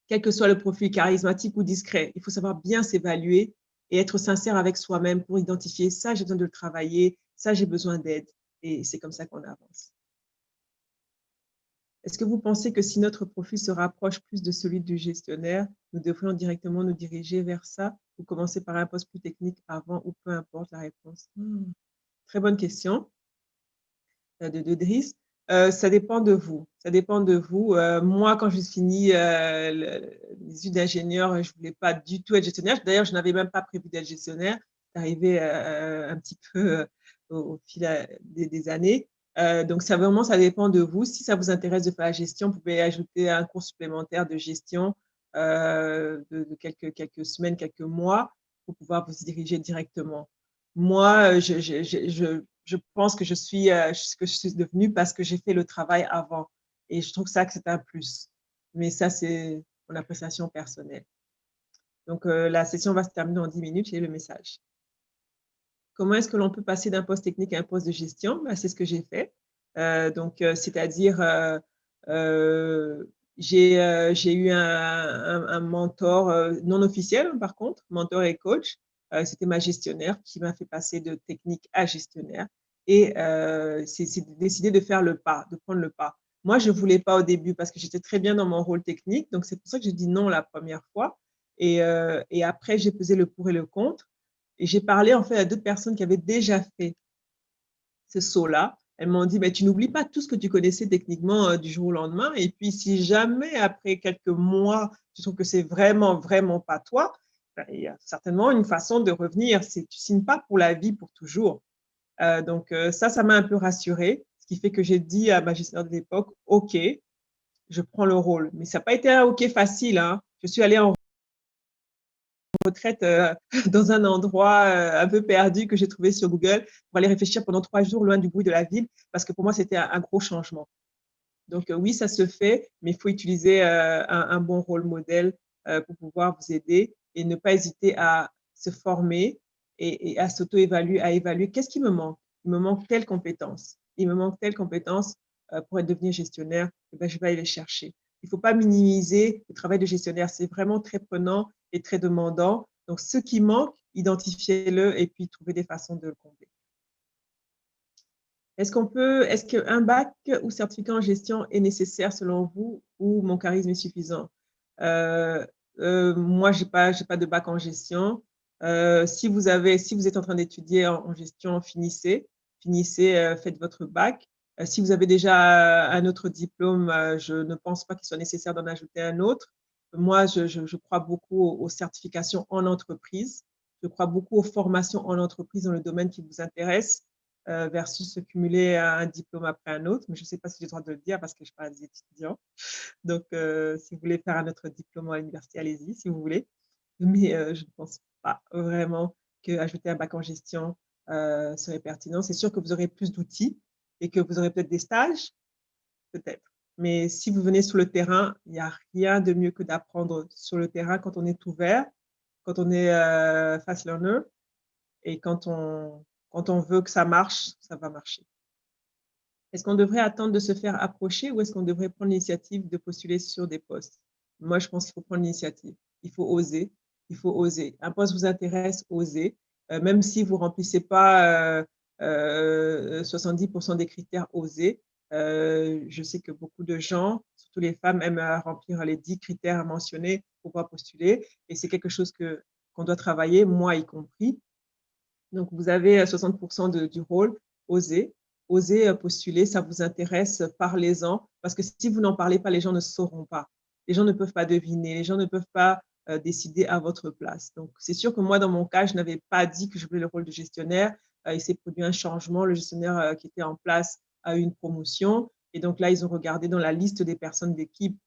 quel que soit le profil charismatique ou discret. Il faut savoir bien s'évaluer et être sincère avec soi-même pour identifier ça, j'ai besoin de le travailler, ça, j'ai besoin d'aide. Et c'est comme ça qu'on avance. Est-ce que vous pensez que si notre profil se rapproche plus de celui du gestionnaire, nous devrions directement nous diriger vers ça ou commencer par un poste plus technique avant ou peu importe la réponse? très bonne question de Driss. Ça dépend de vous. Ça dépend de vous. Moi, quand j'ai fini les études d'ingénieur, je ne voulais pas du tout être gestionnaire. D'ailleurs, je n'avais même pas prévu d'être gestionnaire. C'est arrivé un petit peu au fil des années. Donc, ça vraiment, ça dépend de vous. Si ça vous intéresse de faire la gestion, vous pouvez ajouter un cours supplémentaire de gestion de quelques semaines, quelques mois pour pouvoir vous y diriger directement. Moi, je pense que je suis ce que je suis devenue parce que j'ai fait le travail avant. Et je trouve ça que c'est un plus. Mais ça, c'est mon appréciation personnelle. Donc, la session va se terminer dans 10 minutes. J'ai le message. Comment est-ce que l'on peut passer d'un poste technique à un poste de gestion? Ben, c'est ce que j'ai fait. C'est-à-dire, j'ai eu un mentor non officiel, par contre, mentor et coach. C'était ma gestionnaire qui m'a fait passer de technique à gestionnaire. Et c'est décidé de faire le pas, de prendre le pas. Moi, je ne voulais pas au début parce que j'étais très bien dans mon rôle technique. Donc, c'est pour ça que j'ai dit non la première fois. Et après, j'ai pesé le pour et le contre. Et j'ai parlé en fait à d'autres personnes qui avaient déjà fait ce saut-là. Elles m'ont dit, mais tu n'oublies pas tout ce que tu connaissais techniquement du jour au lendemain. Et puis, si jamais, après quelques mois, tu trouves que c'est vraiment, vraiment pas toi, ben, il y a certainement une façon de revenir. Tu ne signes pas pour la vie, pour toujours. Donc, ça m'a un peu rassurée. Ce qui fait que j'ai dit à ma gestionnaire de l'époque, OK, je prends le rôle. Mais ça n'a pas été un OK facile, hein. Je suis allée en retraite dans un endroit un peu perdu que j'ai trouvé sur Google pour aller réfléchir pendant 3 jours loin du bruit de la ville parce que pour moi, c'était un gros changement. Donc, oui, ça se fait, mais il faut utiliser un bon rôle modèle pour pouvoir vous aider et ne pas hésiter à se former et à s'auto-évaluer, à évaluer qu'est-ce qui me manque. Il me manque telle compétence. Il me manque telle compétence pour être devenu gestionnaire. Eh ben, je vais aller les chercher. Il ne faut pas minimiser le travail de gestionnaire. C'est vraiment très prenant et très demandant. Donc, ce qui manque, identifiez-le et puis trouvez des façons de le combler. Est-ce qu'un bac ou certificat en gestion est nécessaire selon vous ou mon charisme est suffisant? Moi, j'ai pas de bac en gestion. Si vous êtes en train d'étudier en gestion, finissez, faites votre bac. Si vous avez déjà un autre diplôme, je ne pense pas qu'il soit nécessaire d'en ajouter un autre. Moi, je crois beaucoup aux certifications en entreprise. Je crois beaucoup aux formations en entreprise dans le domaine qui vous intéresse versus cumuler un diplôme après un autre. Mais je ne sais pas si j'ai le droit de le dire parce que je parle des étudiants. Donc, si vous voulez faire un autre diplôme à l'université, allez-y si vous voulez. Mais je ne pense pas vraiment qu'ajouter un bac en gestion serait pertinent. C'est sûr que vous aurez plus d'outils et que vous aurez peut-être des stages, peut-être. Mais si vous venez sur le terrain, il n'y a rien de mieux que d'apprendre sur le terrain quand on est ouvert, quand on est fast learner et quand on veut que ça marche, ça va marcher. Est-ce qu'on devrait attendre de se faire approcher ou est-ce qu'on devrait prendre l'initiative de postuler sur des postes? Moi, je pense qu'il faut prendre l'initiative. Il faut oser. Il faut oser. Un poste vous intéresse, osez. Même si vous ne remplissez pas 70% des critères, osez. Je sais que beaucoup de gens, surtout les femmes, aiment remplir les 10 critères à mentionner pour pouvoir postuler. Et c'est quelque chose qu'on doit travailler, moi y compris. Donc, vous avez 60% du rôle, osez. Osez postuler, ça vous intéresse, parlez-en. Parce que si vous n'en parlez pas, les gens ne sauront pas. Les gens ne peuvent pas deviner, les gens ne peuvent pas décider à votre place. Donc, c'est sûr que moi, dans mon cas, je n'avais pas dit que je voulais le rôle de gestionnaire. Il s'est produit un changement. Le gestionnaire qui était en place a eu une promotion. Et donc là, ils ont regardé dans la liste des personnes d'équipe.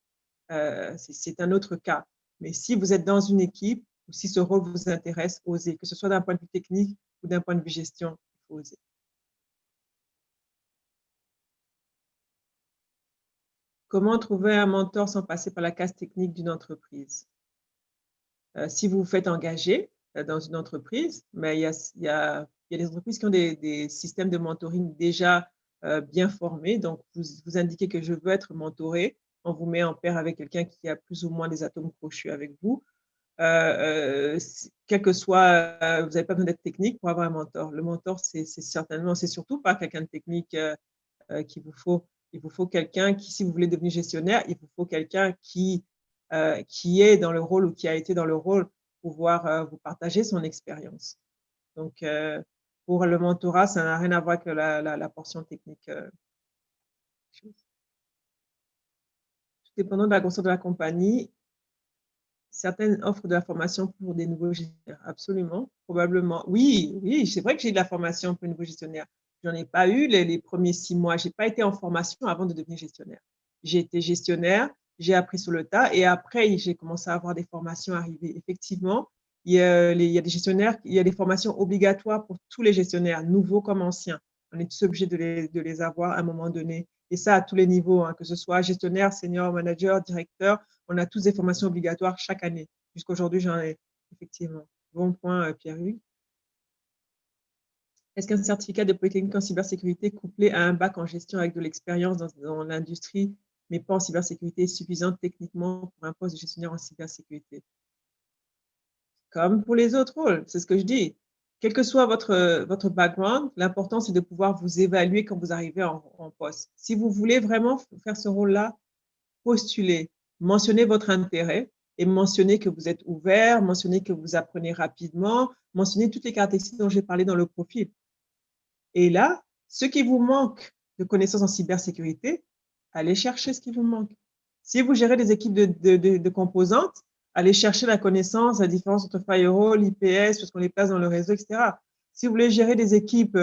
C'est un autre cas. Mais si vous êtes dans une équipe, ou si ce rôle vous intéresse, osez. Que ce soit d'un point de vue technique ou d'un point de vue gestion, il faut oser. Comment trouver un mentor sans passer par la case technique d'une entreprise? Si vous vous faites engager dans une entreprise, mais il y a des entreprises qui ont des systèmes de mentoring déjà bien formés. Donc, vous indiquez que je veux être mentoré. On vous met en pair avec quelqu'un qui a plus ou moins des atomes crochus avec vous. Quel que soit, vous n'avez pas besoin d'être technique pour avoir un mentor. Le mentor, c'est surtout pas quelqu'un de technique qu'il vous faut. Il vous faut quelqu'un qui, si vous voulez devenir gestionnaire, il vous faut quelqu'un qui est dans le rôle ou qui a été dans le rôle pour pouvoir vous partager son expérience. Donc, Pour le mentorat, ça n'a rien à voir avec la portion technique. Tout dépendant de la grosseur de la compagnie, certaines offrent de la formation pour des nouveaux gestionnaires. Absolument, probablement. Oui, oui, c'est vrai que j'ai de la formation pour les nouveaux gestionnaires. Je n'en ai pas eu les premiers 6 mois. Je n'ai pas été en formation avant de devenir gestionnaire. J'ai été gestionnaire, j'ai appris sur le tas et après, j'ai commencé à avoir des formations arrivées. Effectivement, il y a des gestionnaires, il y a des formations obligatoires pour tous les gestionnaires, nouveaux comme anciens. On est tous obligés de les avoir à un moment donné. Et ça, à tous les niveaux, hein, que ce soit gestionnaire, senior, manager, directeur, on a tous des formations obligatoires chaque année. Jusqu'aujourd'hui, j'en ai, effectivement. Bon point, Pierre-Hugues. Est-ce qu'un certificat de polytechnique en cybersécurité couplé à un bac en gestion avec de l'expérience dans l'industrie, mais pas en cybersécurité, est suffisant techniquement pour un poste de gestionnaire en cybersécurité? Comme pour les autres rôles, c'est ce que je dis. Quel que soit votre background, l'important, c'est de pouvoir vous évaluer quand vous arrivez en poste. Si vous voulez vraiment faire ce rôle-là, postulez, mentionnez votre intérêt et mentionnez que vous êtes ouvert, mentionnez que vous apprenez rapidement, mentionnez toutes les caractéristiques dont j'ai parlé dans le profil. Et là, ce qui vous manque de connaissances en cybersécurité, allez chercher ce qui vous manque. Si vous gérez des équipes de composantes, allez chercher la connaissance, la différence entre firewall, IPS, parce qu'on les place dans le réseau, etc. Si vous voulez gérer des équipes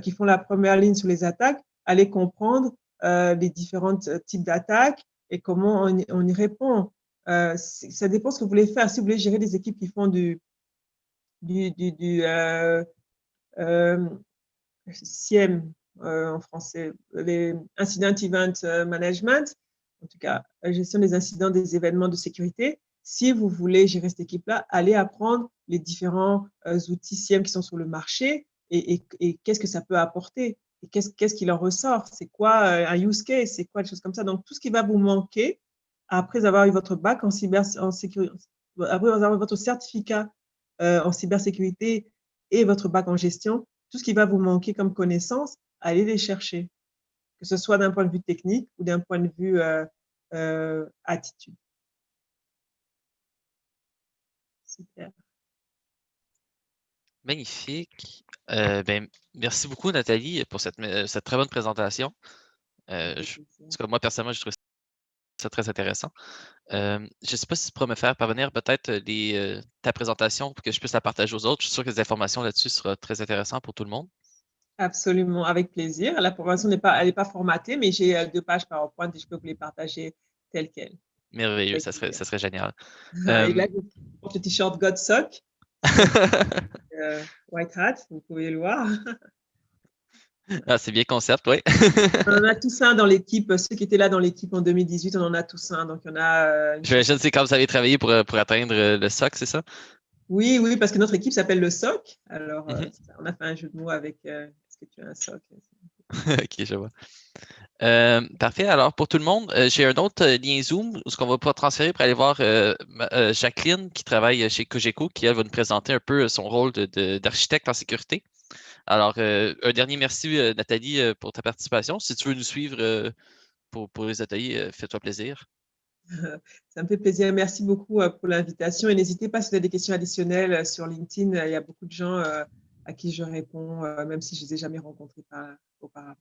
qui font la première ligne sur les attaques, allez comprendre les différents types d'attaques et comment on y répond. Ça dépend de ce que vous voulez faire. Si vous voulez gérer des équipes qui font du CIEM en français, les Incident Event Management, en tout cas, la gestion des incidents, des événements de sécurité. Si vous voulez gérer cette équipe-là, allez apprendre les différents outils CIEM qui sont sur le marché et qu'est-ce que ça peut apporter et qu'est-ce qu'il en ressort. C'est quoi un use case, c'est quoi des choses comme ça. Donc, tout ce qui va vous manquer après avoir eu votre bac en cybersécurité, après avoir eu votre certificat en cybersécurité et votre bac en gestion, tout ce qui va vous manquer comme connaissance, allez les chercher, que ce soit d'un point de vue technique ou d'un point de vue attitude. Super. Magnifique. Merci beaucoup, Nathalie, pour cette très bonne présentation. En tout cas, moi, personnellement, je trouve ça très intéressant. Je ne sais pas si tu pourrais me faire parvenir peut-être ta présentation pour que je puisse la partager aux autres. Je suis sûr que les informations là-dessus seront très intéressantes pour tout le monde. Absolument, avec plaisir. La formation n'est pas formatée, mais j'ai 2 pages PowerPoint et je peux vous les partager telles quelles. Merveilleux, ça serait génial. Et là, je porte le t-shirt GodSock, White Hat, vous pouvez le voir. Ah, c'est bien concept, oui. On en a tous un dans l'équipe, ceux qui étaient là dans l'équipe en 2018, on en a tous un. Donc, il y en a. J'imagine que c'est quand vous avez travaillé pour atteindre le SOC, c'est ça? Oui, oui, parce que notre équipe s'appelle le SOC. Alors, on a fait un jeu de mots avec est-ce que tu as un SOC? OK, je vois. Parfait. Alors, pour tout le monde, j'ai un autre lien Zoom où ce qu'on va pouvoir transférer pour aller voir Jacqueline qui travaille chez Cogeco, qui elle va nous présenter un peu son rôle d'architecte en sécurité. Alors, un dernier merci, Nathalie, pour ta participation. Si tu veux nous suivre pour les ateliers, fais-toi plaisir. Ça me fait plaisir. Merci beaucoup pour l'invitation. Et n'hésitez pas si vous avez des questions additionnelles sur LinkedIn. Il y a beaucoup de gens à qui je réponds, même si je ne les ai jamais rencontrés auparavant.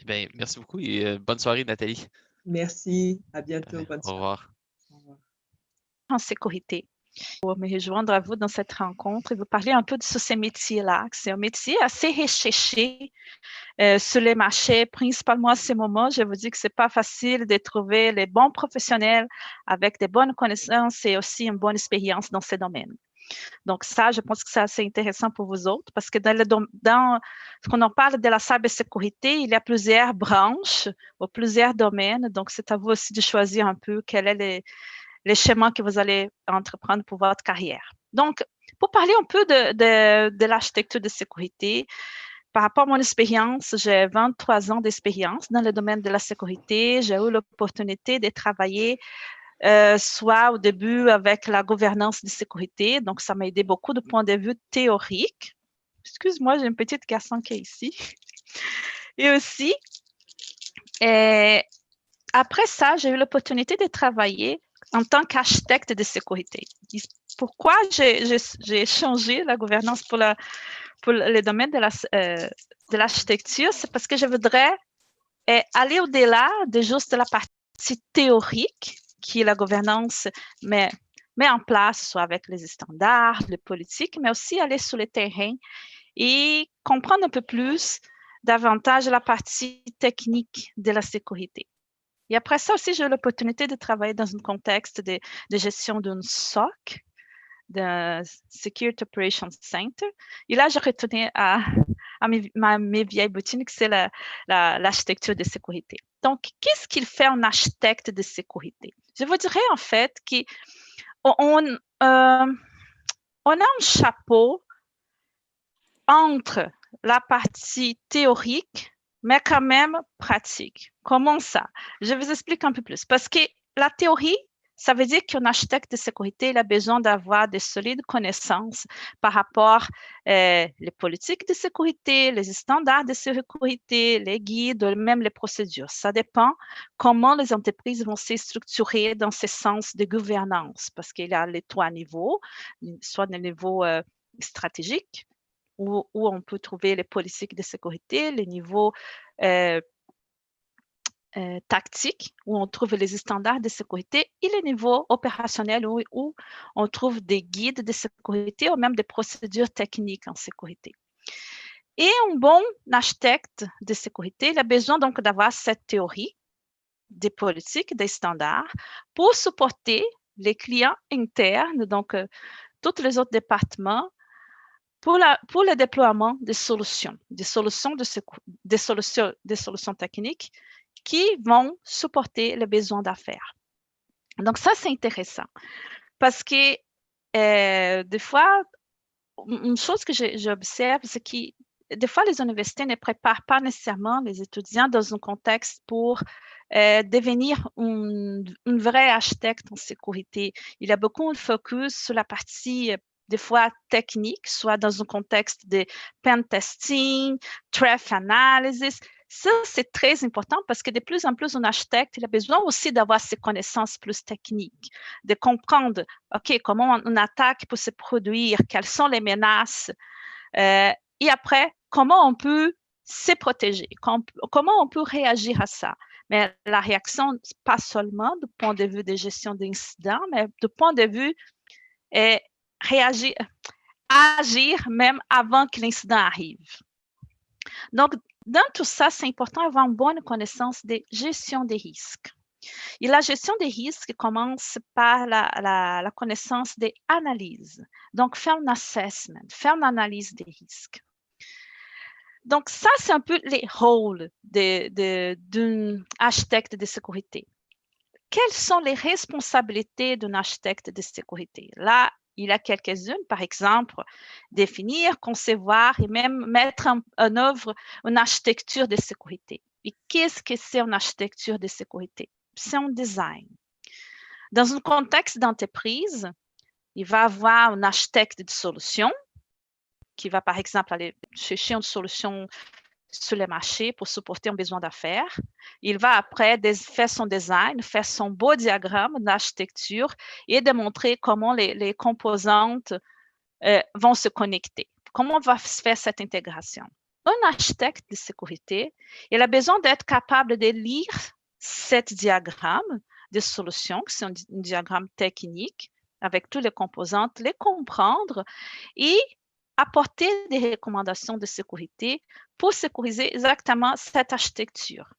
Bien, merci beaucoup et bonne soirée, Nathalie. Merci. À bientôt. Bonne Au soirée. revoir. Au revoir. En sécurité. Pour me rejoindre à vous dans cette rencontre et vous parler un peu de ce métier-là. C'est un métier assez recherché sur les marchés, principalement à ce moment. Je vous dis que ce n'est pas facile de trouver les bons professionnels avec des bonnes connaissances et aussi une bonne expérience dans ces domaines. Donc ça, je pense que c'est assez intéressant pour vous autres parce que quand on parle de la cybersécurité, il y a plusieurs branches ou plusieurs domaines. Donc, c'est à vous aussi de choisir un peu quel est les schémas que vous allez entreprendre pour votre carrière. Donc, pour parler un peu de l'architecture de sécurité, par rapport à mon expérience, j'ai 23 ans d'expérience dans le domaine de la sécurité. J'ai eu l'opportunité de travailler soit au début avec la gouvernance de sécurité. Donc, ça m'a aidé beaucoup de point de vue théorique. Excuse-moi, j'ai une petite garçon qui est ici. Et aussi, après ça, j'ai eu l'opportunité de travailler en tant qu'architecte de sécurité. Pourquoi j'ai changé la gouvernance pour le domaine de l'architecture? C'est parce que je voudrais aller au-delà de juste la partie théorique qui la gouvernance met en place, soit avec les standards, les politiques, mais aussi aller sur le terrain et comprendre un peu plus davantage la partie technique de la sécurité. Et après ça aussi, j'ai eu l'opportunité de travailler dans un contexte de gestion d'un SOC, de Security Operations Center. Et là, j'ai retourné à mes vieilles bottines, c'est l'architecture de sécurité. Donc, qu'est-ce qu'il fait un architecte de sécurité? Je vous dirais en fait qu'on a un chapeau entre la partie théorique, mais quand même pratique. Comment ça? Je vous explique un peu plus. Parce que la théorie, ça veut dire qu'un architecte de sécurité il a besoin d'avoir de solides connaissances par rapport les politiques de sécurité, les standards de sécurité, les guides, même les procédures. Ça dépend comment les entreprises vont se structurer dans ce sens de gouvernance, parce qu'il y a les trois niveaux, soit le niveau stratégique, où on peut trouver les politiques de sécurité, les niveaux tactiques, où on trouve les standards de sécurité, et les niveaux opérationnels, où on trouve des guides de sécurité ou même des procédures techniques en sécurité. Et un bon architecte de sécurité, il a besoin donc d'avoir cette théorie des politiques, des standards, pour supporter les clients internes, donc tous les autres départements, pour le déploiement des solutions techniques qui vont supporter les besoins d'affaires. Donc, ça, c'est intéressant parce que des fois, une chose que j'observe, c'est que des fois, les universités ne préparent pas nécessairement les étudiants dans un contexte pour devenir un vrai architecte en sécurité. Il y a beaucoup de focus sur la partie des fois technique, soit dans un contexte de pen testing, threat analysis. Ça, c'est très important parce que de plus en plus, un architecte, il a besoin aussi d'avoir ces connaissances plus techniques, de comprendre, OK, comment une attaque peut se produire, quelles sont les menaces, et après, comment on peut se protéger, comment on peut réagir à ça. Mais la réaction, pas seulement du point de vue de gestion d'incidents, mais du point de vue agir même avant que l'incident arrive. Donc, dans tout ça, c'est important d'avoir une bonne connaissance de gestion des risques. Et la gestion des risques commence par la connaissance des analyses. Donc, faire un assessment, faire une analyse des risques. Donc, ça, c'est un peu les rôles d'un architecte de sécurité. Quelles sont les responsabilités d'un architecte de sécurité? Là, il y a quelques-unes, par exemple, définir, concevoir et même mettre en œuvre une architecture de sécurité. Et qu'est-ce que c'est une architecture de sécurité? C'est un design. Dans un contexte d'entreprise, il va y avoir un architecte de solution qui va, par exemple, aller chercher une solution sur le marché pour supporter un besoin d'affaires. Il va après faire son design, faire son beau diagramme d'architecture et démontrer comment les composantes vont se connecter. Comment va se faire cette intégration? Un architecte de sécurité, il a besoin d'être capable de lire ce diagramme de solution, c'est un diagramme technique avec toutes les composantes, les comprendre et apporter des recommandations de sécurité pour sécuriser exactement cette architecture.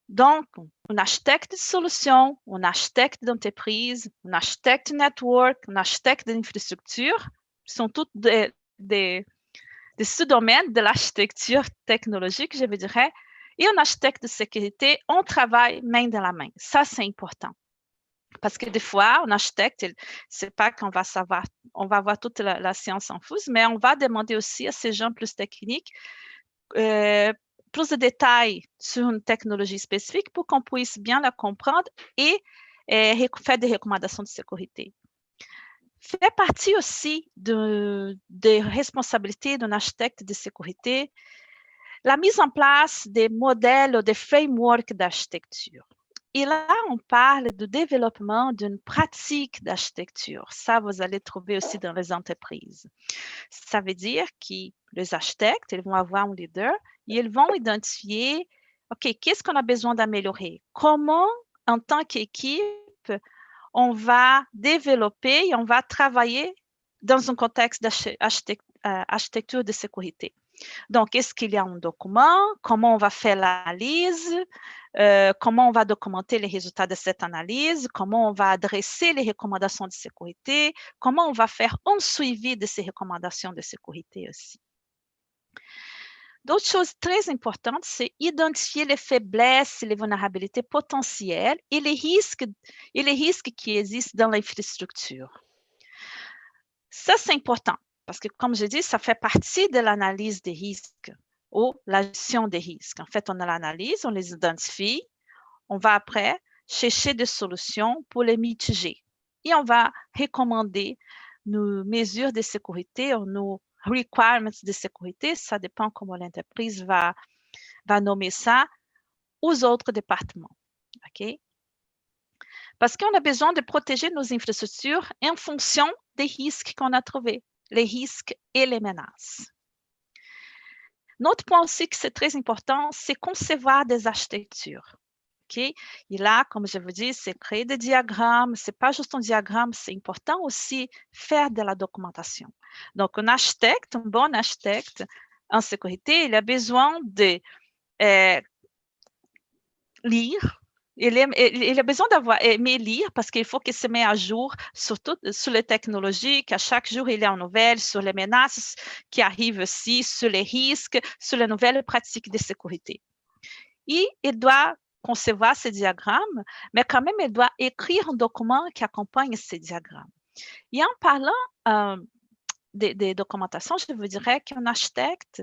Donc, un architecte de solution, un architecte d'entreprise, un architecte network, un architecte d'infrastructure sont tous des sous-domaines de l'architecture technologique, je vous dirais. Et un architecte de sécurité, on travaille main dans la main. Ça, c'est important. Parce que des fois, un architecte, c'est pas qu'on va savoir, on va avoir toute la science infuse, mais on va demander aussi à ces gens plus techniques plus de détails sur une technologie spécifique pour qu'on puisse bien la comprendre et faire des recommandations de sécurité. Fait partie aussi des responsabilités d'un architecte de sécurité la mise en place des modèles ou des frameworks d'architecture. Et là, on parle du développement d'une pratique d'architecture. Ça, vous allez trouver aussi dans les entreprises. Ça veut dire que les architectes, ils vont avoir un leader et ils vont identifier, OK, qu'est-ce qu'on a besoin d'améliorer? Comment, en tant qu'équipe, on va développer et on va travailler dans un contexte d'architecture de sécurité. Donc, est-ce qu'il y a un document? Comment on va faire l'analyse? Comment on va documenter les résultats de cette analyse? Comment on va adresser les recommandations de sécurité? Comment on va faire un suivi de ces recommandations de sécurité aussi? D'autres choses très importantes, c'est identifier les faiblesses et les vulnérabilités potentielles et les risques qui existent dans l'infrastructure. Ça, c'est important parce que, comme je dis, ça fait partie de l'analyse des risques ou la gestion des risques. En fait, on a l'analyse, on les identifie, on va après chercher des solutions pour les mitiger et on va recommander nos mesures de sécurité ou nos requirements de sécurité, ça dépend comment l'entreprise va nommer ça, aux autres départements. OK? Parce qu'on a besoin de protéger nos infrastructures en fonction des risques qu'on a trouvés, les risques et les menaces. Notre point aussi que c'est très important, c'est concevoir des architectures. Okay? Et là, comme je vous dis, c'est créer des diagrammes. Ce n'est pas juste un diagramme, c'est important aussi faire de la documentation. Donc, un architecte, un bon architecte en sécurité, il a besoin de lire. Il a besoin d'avoir aimé lire parce qu'il faut qu'il se mette à jour, surtout sur les technologies, qu'à chaque jour, il y a une nouvelle sur les menaces qui arrivent aussi, sur les risques, sur les nouvelles pratiques de sécurité. Et il doit concevoir ces diagrammes, mais quand même, il doit écrire un document qui accompagne ces diagrammes. Et en parlant des documentations, je vous dirais qu'un architecte,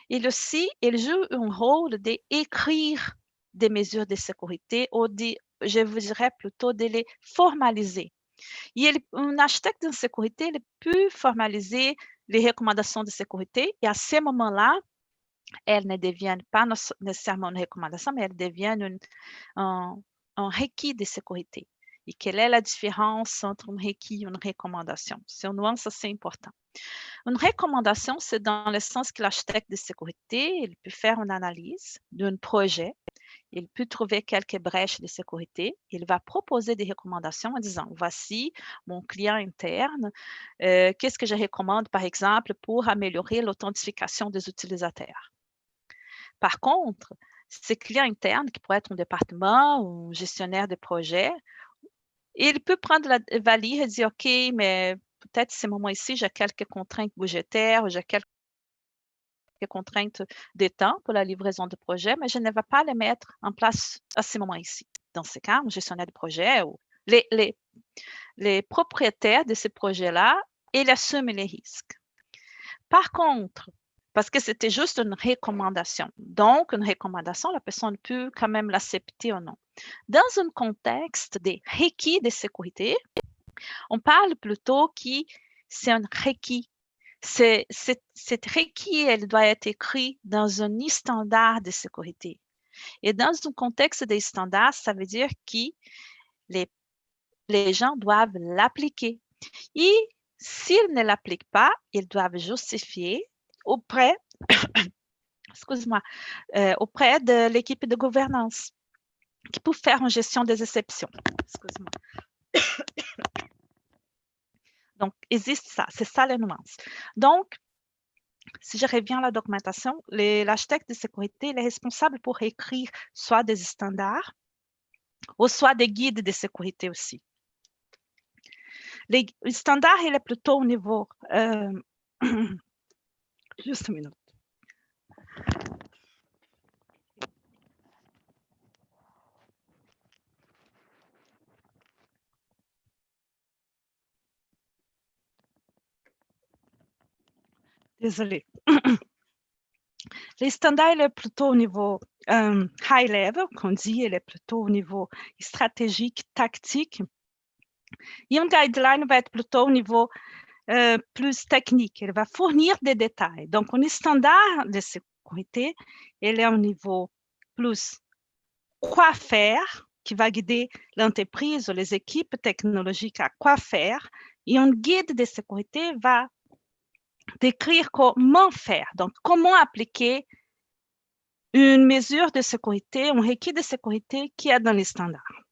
il joue un rôle d'écrire des mesures de sécurité ou je vous dirais plutôt de les formaliser. Et un architecte de sécurité, il peut formaliser les recommandations de sécurité et à ce moment-là, elles ne deviennent pas nécessairement une recommandation, mais elles deviennent un requis de sécurité. Et quelle est la différence entre un requis et une recommandation? C'est une nuance assez importante. Une recommandation, c'est dans le sens que l'architecte de sécurité, il peut faire une analyse d'un projet, il peut trouver quelques brèches de sécurité, il va proposer des recommandations en disant, voici mon client interne, qu'est-ce que je recommande, par exemple, pour améliorer l'authentification des utilisateurs. Par contre, ces clients internes, qui pourraient être un département ou un gestionnaire de projet, il peut prendre la valise et dire, OK, mais peut-être ce moment ici, j'ai quelques contraintes budgétaires, j'ai quelques contraintes de temps pour la livraison de projet, mais je ne vais pas les mettre en place à ce moment ici. Dans ce cas, un gestionnaire de projet ou les propriétaires de ces projets-là, ils assument les risques. Par contre, parce que c'était juste une recommandation. Donc, une recommandation, la personne peut quand même l'accepter ou non. Dans un contexte des requis de sécurité, on parle plutôt que c'est un requis. Cette requis, elle doit être écrit dans un standard de sécurité. Et dans un contexte des standards, ça veut dire que les gens doivent l'appliquer. Et s'ils ne l'appliquent pas, ils doivent justifier auprès auprès de l'équipe de gouvernance qui peut faire une gestion des exceptions. Donc, existe ça, c'est ça les nuances. Donc, si je reviens à la documentation, l'architecte de sécurité il est responsable pour écrire soit des standards ou soit des guides de sécurité aussi. Les standards, il est plutôt au niveau... juste une minute. Désolée. Les standards, il est plutôt au niveau high level, qu'on dit, il est plutôt au niveau stratégique, tactique. Et un guideline va être plutôt au niveau plus technique. Il va fournir des détails. Donc, un standard de sécurité, il est au niveau plus quoi faire, qui va guider l'entreprise ou les équipes technologiques à quoi faire. Et un guide de sécurité va décrire comment faire, donc comment appliquer une mesure de sécurité, un requis de sécurité qui est dans les standards.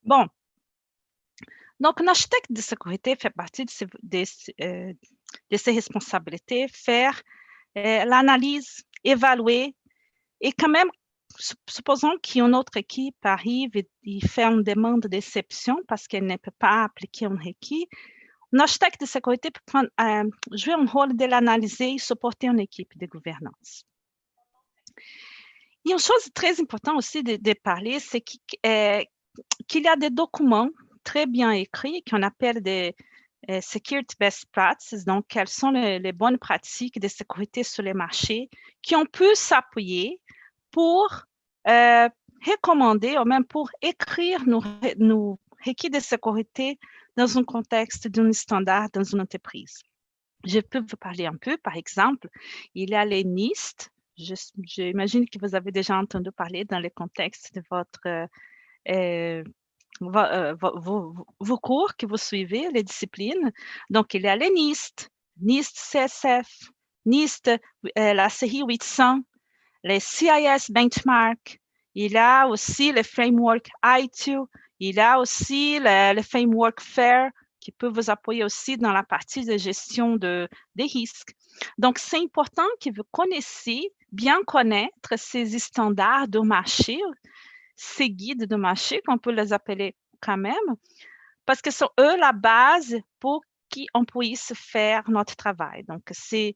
Bon, donc un architecte de sécurité fait partie de ses responsabilités, faire l'analyse, évaluer, et quand même, supposons qu'une autre équipe arrive et fait une demande d'exception parce qu'elle ne peut pas appliquer un requis. Un architecte de sécurité peut jouer un rôle de l'analyser et supporter une équipe de gouvernance. Et une chose très importante aussi de parler, c'est qu'il y a des documents très bien écrits qu'on appelle des Security Best Practices, donc quelles sont les bonnes pratiques de sécurité sur les marchés qui ont pu s'appuyer pour recommander ou même pour écrire nos requis de sécurité dans un contexte d'un standard dans une entreprise. Je peux vous parler un peu, par exemple, il y a les NIST. J'imagine que vous avez déjà entendu parler dans le contexte de vos cours que vous suivez, les disciplines. Donc, il y a les NIST, NIST CSF, NIST, la série 800, les CIS Benchmark, il y a aussi le framework I2, il y a aussi le framework FAIR qui peut vous appuyer aussi dans la partie de gestion des risques. Donc, c'est important que vous connaissiez, bien connaître ces standards de marché, ces guides de marché, qu'on peut les appeler quand même, parce que sont eux la base pour qu'on puisse faire notre travail. Donc, ces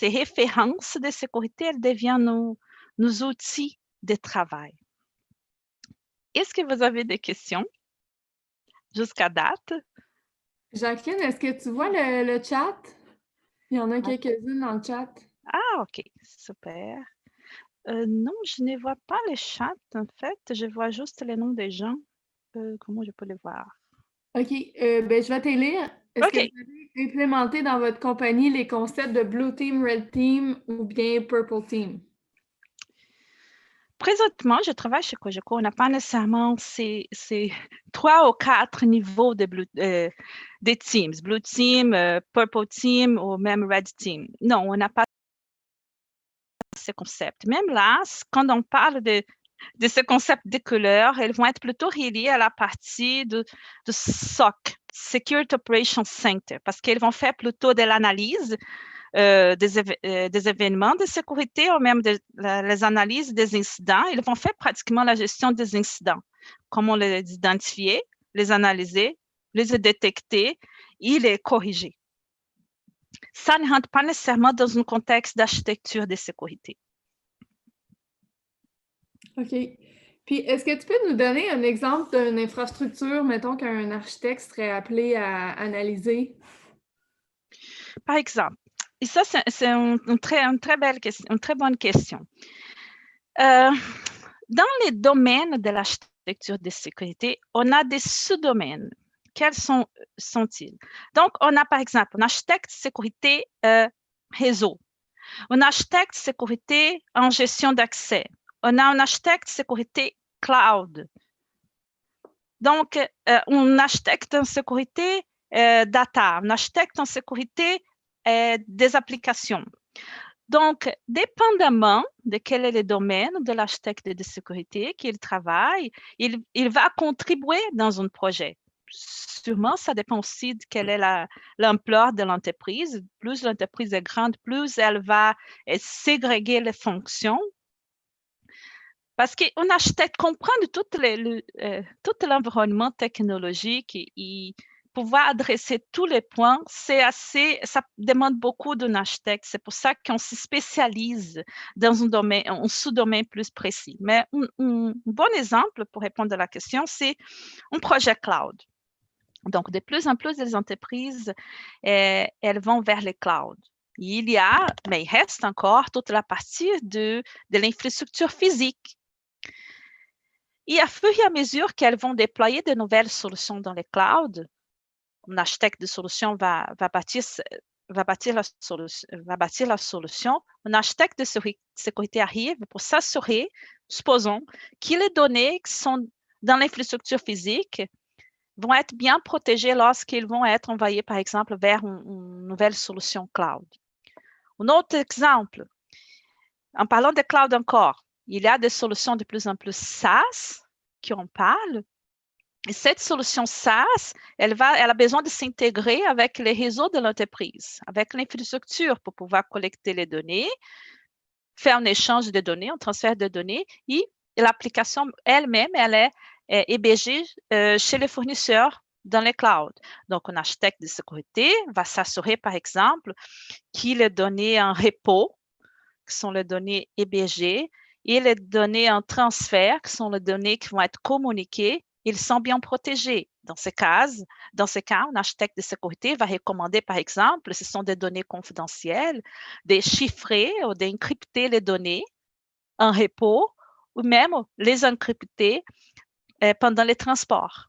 références de sécurité, elles deviennent nos outils de travail. Est-ce que vous avez des questions jusqu'à date? Jacqueline, est-ce que tu vois le chat? Il y en a quelques-unes dans le chat. Ah, OK, super. Non, je ne vois pas le chat, en fait. Je vois juste les noms des gens. Comment je peux les voir? OK, ben, je vais te lire. Est-ce que vous avez implémenté dans votre compagnie les concepts de Blue Team, Red Team ou bien Purple Team? Présentement, je travaille chez Cogeco. On n'a pas nécessairement ces 3 ou 4 niveaux des teams. Blue Team, Purple Team ou même Red Team. Non, on n'a pas ces concepts. Même là, quand on parle de ces concepts de couleurs, elles vont être plutôt reliées à la partie de SOC, Security Operations Center, parce qu'elles vont faire plutôt de l'analyse des événements de sécurité ou même les analyses des incidents. Ils vont faire pratiquement la gestion des incidents, comment les identifier, les analyser, les détecter et les corriger. Ça ne rentre pas nécessairement dans un contexte d'architecture de sécurité. OK. Puis, est-ce que tu peux nous donner un exemple d'une infrastructure, mettons, qu'un architecte serait appelé à analyser? Par exemple, et ça, c'est une très bonne question. Dans les domaines de l'architecture de sécurité, on a des sous-domaines. Quels sont-ils? Donc, on a par exemple un architecte sécurité réseau, un architecte sécurité en gestion d'accès, on a un architecte sécurité cloud. Donc, un architecte en sécurité data, un architecte en sécurité des applications. Donc, dépendamment de quel est le domaine de l'architecte de sécurité qu'il travaille, il va contribuer dans un projet. Sûrement, ça dépend aussi de quelle est l'ampleur de l'entreprise. Plus l'entreprise est grande, plus elle va ségréguer les fonctions. Parce qu'un architecte comprend tout l'environnement technologique et pouvoir adresser tous les points, ça demande beaucoup d'un architecte. C'est pour ça qu'on se spécialise dans un sous-domaine plus précis. Mais un bon exemple pour répondre à la question, c'est un projet cloud. Donc, de plus en plus, les entreprises, elles vont vers le cloud. Mais il reste encore toute la partie de l'infrastructure physique. Et à fur et à mesure qu'elles vont déployer de nouvelles solutions dans les clouds, un architecte de solution va bâtir va bâtir la solution, un architecte de sécurité arrive pour s'assurer, supposons, que les données qui sont dans l'infrastructure physique vont être bien protégées lorsqu'ils vont être envoyés, par exemple, vers une nouvelle solution cloud. Un autre exemple, en parlant de cloud encore, il y a des solutions de plus en plus SaaS qui en parlent. Et cette solution SaaS, elle a besoin de s'intégrer avec les réseaux de l'entreprise, avec l'infrastructure pour pouvoir collecter les données, faire un échange de données, un transfert de données, et l'application elle-même, elle est hébergée chez les fournisseurs dans les clouds. Donc, un architecte de sécurité va s'assurer, par exemple, que les données en repos, qui sont les données hébergées, et les données en transfert, qui sont les données qui vont être communiquées, ils sont bien protégés. Dans ce cas, un architecte de sécurité va recommander, par exemple, ce sont des données confidentielles, de chiffrer ou d'encrypter les données en repos ou même les encrypter pendant les transports.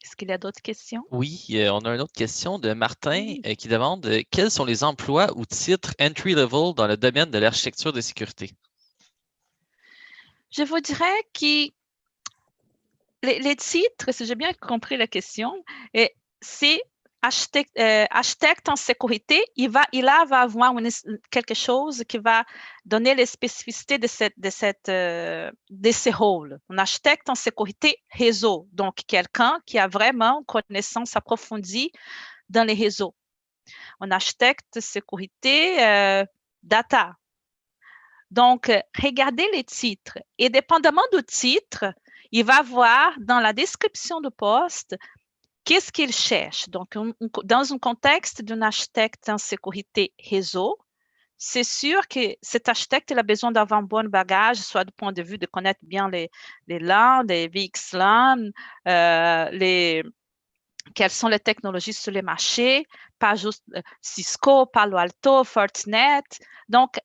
Est-ce qu'il y a d'autres questions? Oui, on a une autre question de Martin qui demande quels sont les emplois ou titres entry-level dans le domaine de l'architecture de sécurité? Je vous dirais que les titres, si j'ai bien compris la question, c'est architecte en sécurité, il va avoir quelque chose qui va donner les spécificités de ces rôles. Un architecte en sécurité réseau, donc quelqu'un qui a vraiment une connaissance approfondie dans les réseaux. Un architecte sécurité data. Donc, regardez les titres et dépendamment du titre, il va voir dans la description du poste qu'est-ce qu'il cherche. Donc, dans un contexte d'un architecte en sécurité réseau, c'est sûr que cet architecte a besoin d'avoir un bon bagage, soit du point de vue de connaître bien les LAN, les VXLAN, quelles sont les technologies sur le marché, pas juste Cisco, Palo Alto, Fortinet. Donc,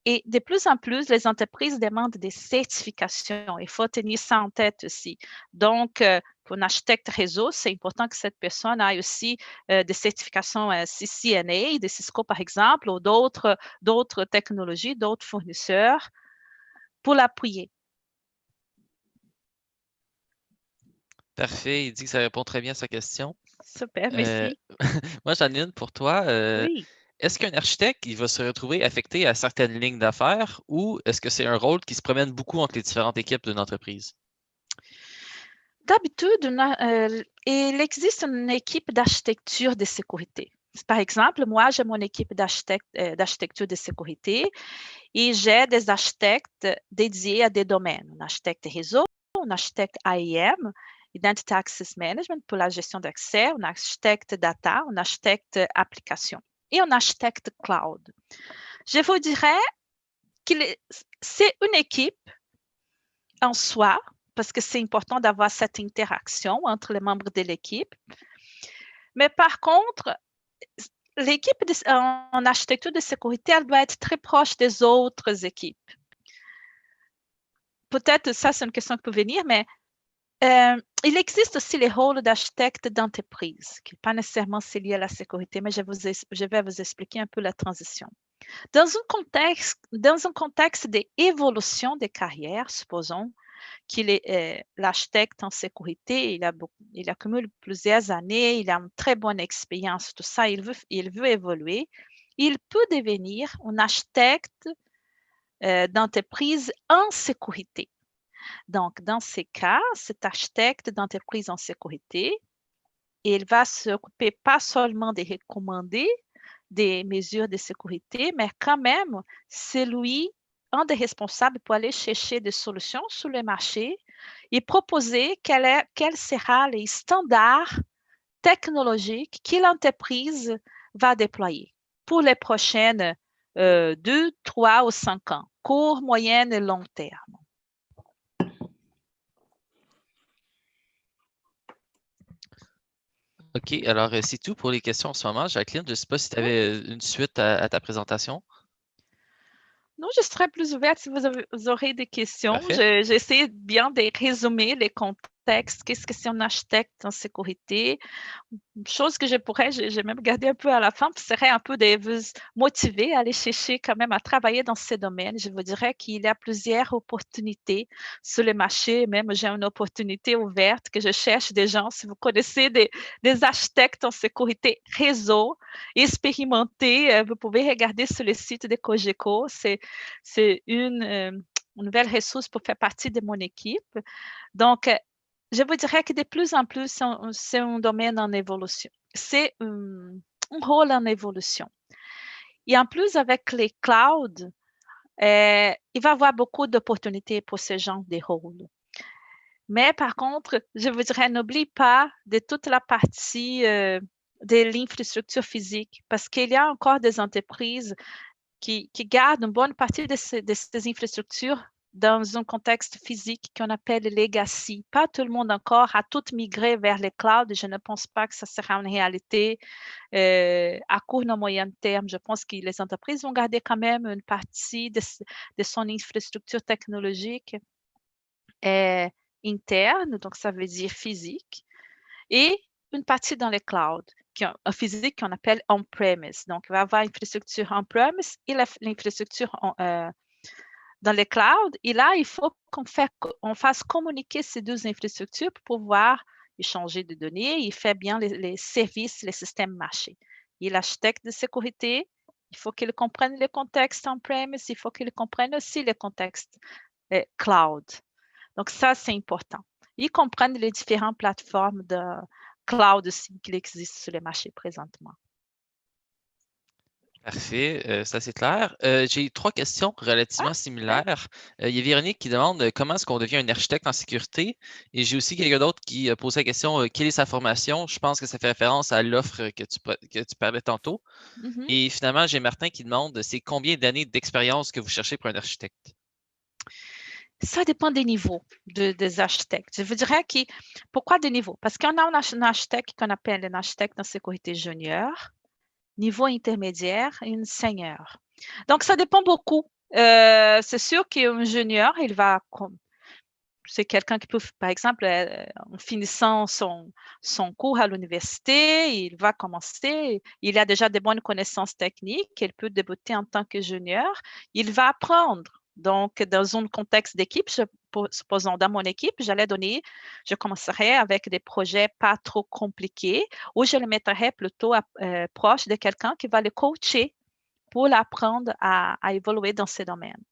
et de plus en plus, les entreprises demandent des certifications. Il faut tenir ça en tête aussi. Donc, pour un architecte réseau, c'est important que cette personne ait aussi des certifications CCNA, de Cisco par exemple, ou d'autres technologies, d'autres fournisseurs pour l'appuyer. Parfait, il dit que ça répond très bien à sa question. Super, merci. Moi, j'en ai une pour toi. Oui. Est-ce qu'un architecte il va se retrouver affecté à certaines lignes d'affaires ou est-ce que c'est un rôle qui se promène beaucoup entre les différentes équipes d'une entreprise? D'habitude, il existe une équipe d'architecture de sécurité. Par exemple, moi, j'ai mon équipe d'architecture de sécurité et j'ai des architectes dédiés à des domaines. Un architecte réseau, un architecte AIM, Identity Access Management pour la gestion d'accès, un architecte data, un architecte application et un architecte cloud. Je vous dirais que c'est une équipe en soi, parce que c'est important d'avoir cette interaction entre les membres de l'équipe. Mais par contre, l'équipe en architecture de sécurité, elle doit être très proche des autres équipes. Peut-être ça, c'est une question qui peut venir, mais il existe aussi les rôles d'architecte d'entreprise, qui n'est pas nécessairement lié à la sécurité, mais je vais vous expliquer un peu la transition. Dans un contexte d'évolution des carrières, supposons qu'il est l'architecte en sécurité, il accumule plusieurs années, il a une très bonne expérience, tout ça, il veut évoluer. Il peut devenir un architecte d'entreprise en sécurité. Donc, dans ces cas, cet architecte d'entreprise en sécurité, il va s'occuper pas seulement de recommander des mesures de sécurité, mais quand même, c'est lui un des responsables pour aller chercher des solutions sur le marché et proposer quel sera les standards technologiques que l'entreprise va déployer pour les prochaines 2, 3 ou 5 ans, court, moyen et long terme. OK, alors c'est tout pour les questions en ce moment. Jacqueline, je ne sais pas si tu avais une suite à ta présentation. Non, je serai plus ouverte si vous aurez des questions. J'essaie bien de résumer les contextes contexte, qu'est-ce que c'est un architecte en sécurité. Une chose que j'ai même gardé un peu à la fin, serait un peu de vous motiver à aller chercher quand même à travailler dans ces domaines. Je vous dirais qu'il y a plusieurs opportunités sur le marché. Même j'ai une opportunité ouverte que je cherche des gens. Si vous connaissez des architectes en sécurité réseau, expérimentés, vous pouvez regarder sur le site de Cogeco. C'est une nouvelle ressource pour faire partie de mon équipe. Donc, je vous dirais que de plus en plus, c'est un domaine en évolution. C'est un rôle en évolution. Et en plus, avec les clouds, il va y avoir beaucoup d'opportunités pour ce genre de rôle. Mais par contre, je vous dirais, n'oublie pas de toute la partie de l'infrastructure physique, parce qu'il y a encore des entreprises qui gardent une bonne partie de ces infrastructures dans un contexte physique qu'on appelle legacy. Pas tout le monde encore a tout migré vers les clouds. Je ne pense pas que ça sera une réalité à court ou moyen terme. Je pense que les entreprises vont garder quand même une partie de son infrastructure technologique interne, donc ça veut dire physique, et une partie dans les clouds, physique qu'on appelle on-premise. Donc, il va y avoir l'infrastructure on-premise et l'infrastructure dans les clouds. Et là, il faut qu'on fasse communiquer ces deux infrastructures pour pouvoir échanger des données et faire bien les services, les systèmes marchés. Et l'architecte de sécurité, il faut qu'il comprenne le contexte on-premise, il faut qu'il comprenne aussi le contexte cloud. Donc, ça, c'est important. Ils comprennent les différentes plateformes de cloud aussi qui existent sur le marché présentement. Parfait, ça c'est clair. J'ai 3 questions relativement similaires. Il y a Véronique qui demande comment est-ce qu'on devient un architecte en sécurité? Et j'ai aussi quelqu'un d'autre qui pose la question quelle est sa formation? Je pense que ça fait référence à l'offre que tu parlais tantôt. Et finalement, j'ai Martin qui demande c'est combien d'années d'expérience que vous cherchez pour un architecte? Ça dépend des niveaux des architectes. Je vous dirais pourquoi des niveaux? Parce qu'on a un architecte qu'on appelle un architecte en sécurité junior, niveau intermédiaire et un senior. Donc, ça dépend beaucoup. C'est sûr qu'un junior, c'est quelqu'un qui peut, par exemple, en finissant son cours à l'université, il va commencer, il a déjà de bonnes connaissances techniques, il peut débuter en tant que junior, il va apprendre. Donc, dans un contexte d'équipe, supposons dans mon équipe, je commencerai avec des projets pas trop compliqués ou je le mettrai plutôt proche de quelqu'un qui va le coacher pour l'apprendre à évoluer dans ces domaines.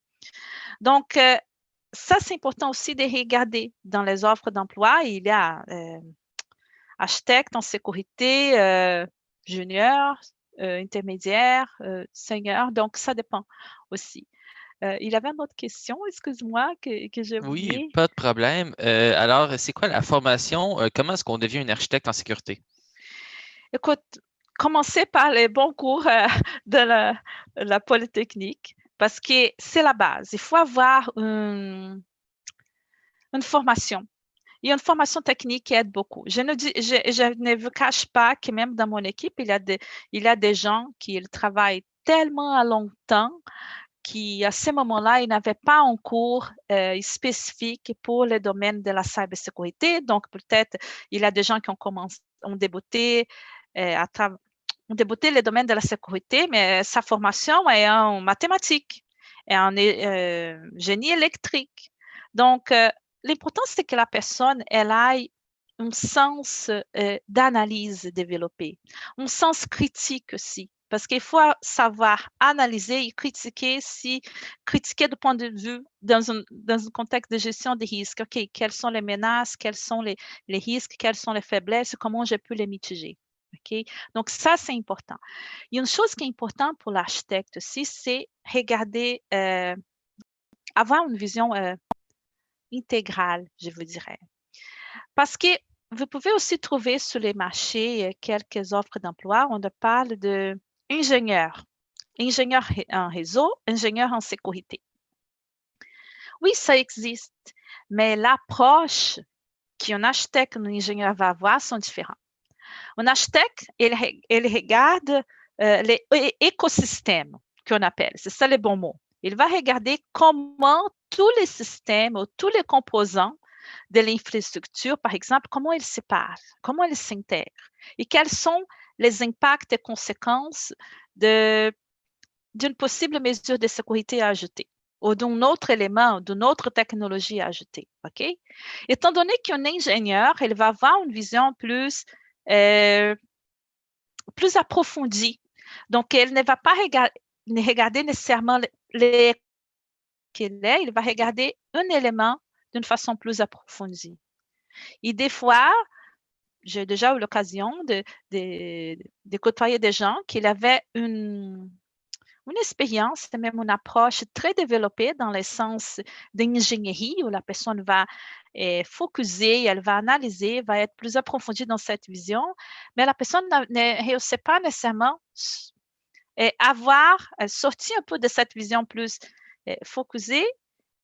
Donc, ça, c'est important aussi de regarder dans les offres d'emploi. Il y a architecte en sécurité, junior, intermédiaire, senior. Donc, ça dépend aussi. Il avait une autre question, excuse-moi, que j'ai oubliée. Oui, pas de problème. Alors, c'est quoi la formation? Comment est-ce qu'on devient un architecte en sécurité? Écoute, commencez par les bons cours de la Polytechnique parce que c'est la base. Il faut avoir une formation. Il y a une formation technique qui aide beaucoup. Je ne vous cache pas que même dans mon équipe, il y a des gens qui travaillent tellement à longtemps qu'à ce moment-là, ils n'avaient pas un cours spécifique pour le domaine de la cybersécurité. Donc, peut-être, il y a des gens qui ont débuté le domaine de la sécurité, mais sa formation est en mathématiques et en génie électrique. Donc, l'important, c'est que la personne, elle ait un sens d'analyse développé, un sens critique aussi, parce qu'il faut savoir analyser et critiquer du point de vue dans un contexte de gestion des risques. OK, quelles sont les menaces, quels sont les risques, quelles sont les faiblesses, comment je peux les mitiger. OK? Donc, ça, c'est important. Il y a une chose qui est importante pour l'architecte aussi, c'est regarder, avoir une vision intégrale, je vous dirais. Parce que vous pouvez aussi trouver sur les marchés quelques offres d'emploi où on parle d'ingénieur en réseau, ingénieur en sécurité. Oui, ça existe, mais l'approche qu'un architecte ou un ingénieur va avoir sont différentes. Un architecte, il regarde l'écosystème qu'on appelle, c'est ça le bon mot. Il va regarder comment tous les systèmes ou tous les composants de l'infrastructure, par exemple, comment ils se parlent, comment ils s'intègrent et quels sont les impacts et conséquences d'une possible mesure de sécurité à ajouter ou d'un autre élément, d'une autre technologie à ajouter. OK? Étant donné qu'un ingénieur, il va avoir une vision plus approfondie. Donc, elle ne va pas regarder nécessairement qu'il est, il va regarder un élément d'une façon plus approfondie. Et des fois, j'ai déjà eu l'occasion de côtoyer des gens qui avaient une expérience, même une approche très développée dans le sens d'ingénierie, où la personne va focuser, elle va analyser, va être plus approfondie dans cette vision, mais la personne ne réussit pas nécessairement sortir un peu de cette vision plus focusée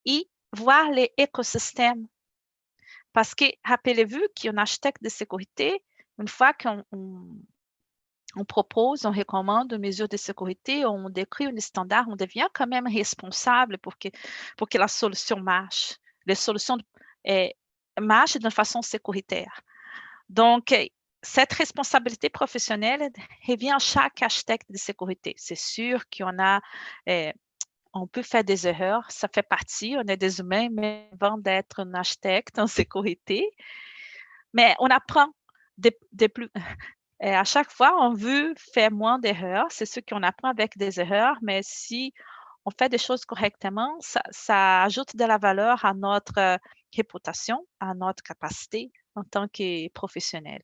et voir les écosystèmes. Parce que, rappelez-vous qu'un architecte de sécurité, une fois qu'on propose, on recommande une mesure de sécurité, on décrit un standard, on devient quand même responsable pour que la solution marche. Les solutions marchent d'une façon sécuritaire. Donc, cette responsabilité professionnelle revient à chaque architecte de sécurité. C'est sûr qu'on a on peut faire des erreurs, ça fait partie, on est des humains, mais avant d'être un architecte en sécurité, mais on apprend de plus. Et à chaque fois, on veut faire moins d'erreurs. C'est ce qu'on apprend avec des erreurs, mais si on fait des choses correctement, ça ajoute de la valeur à notre réputation, à notre capacité en tant que professionnel.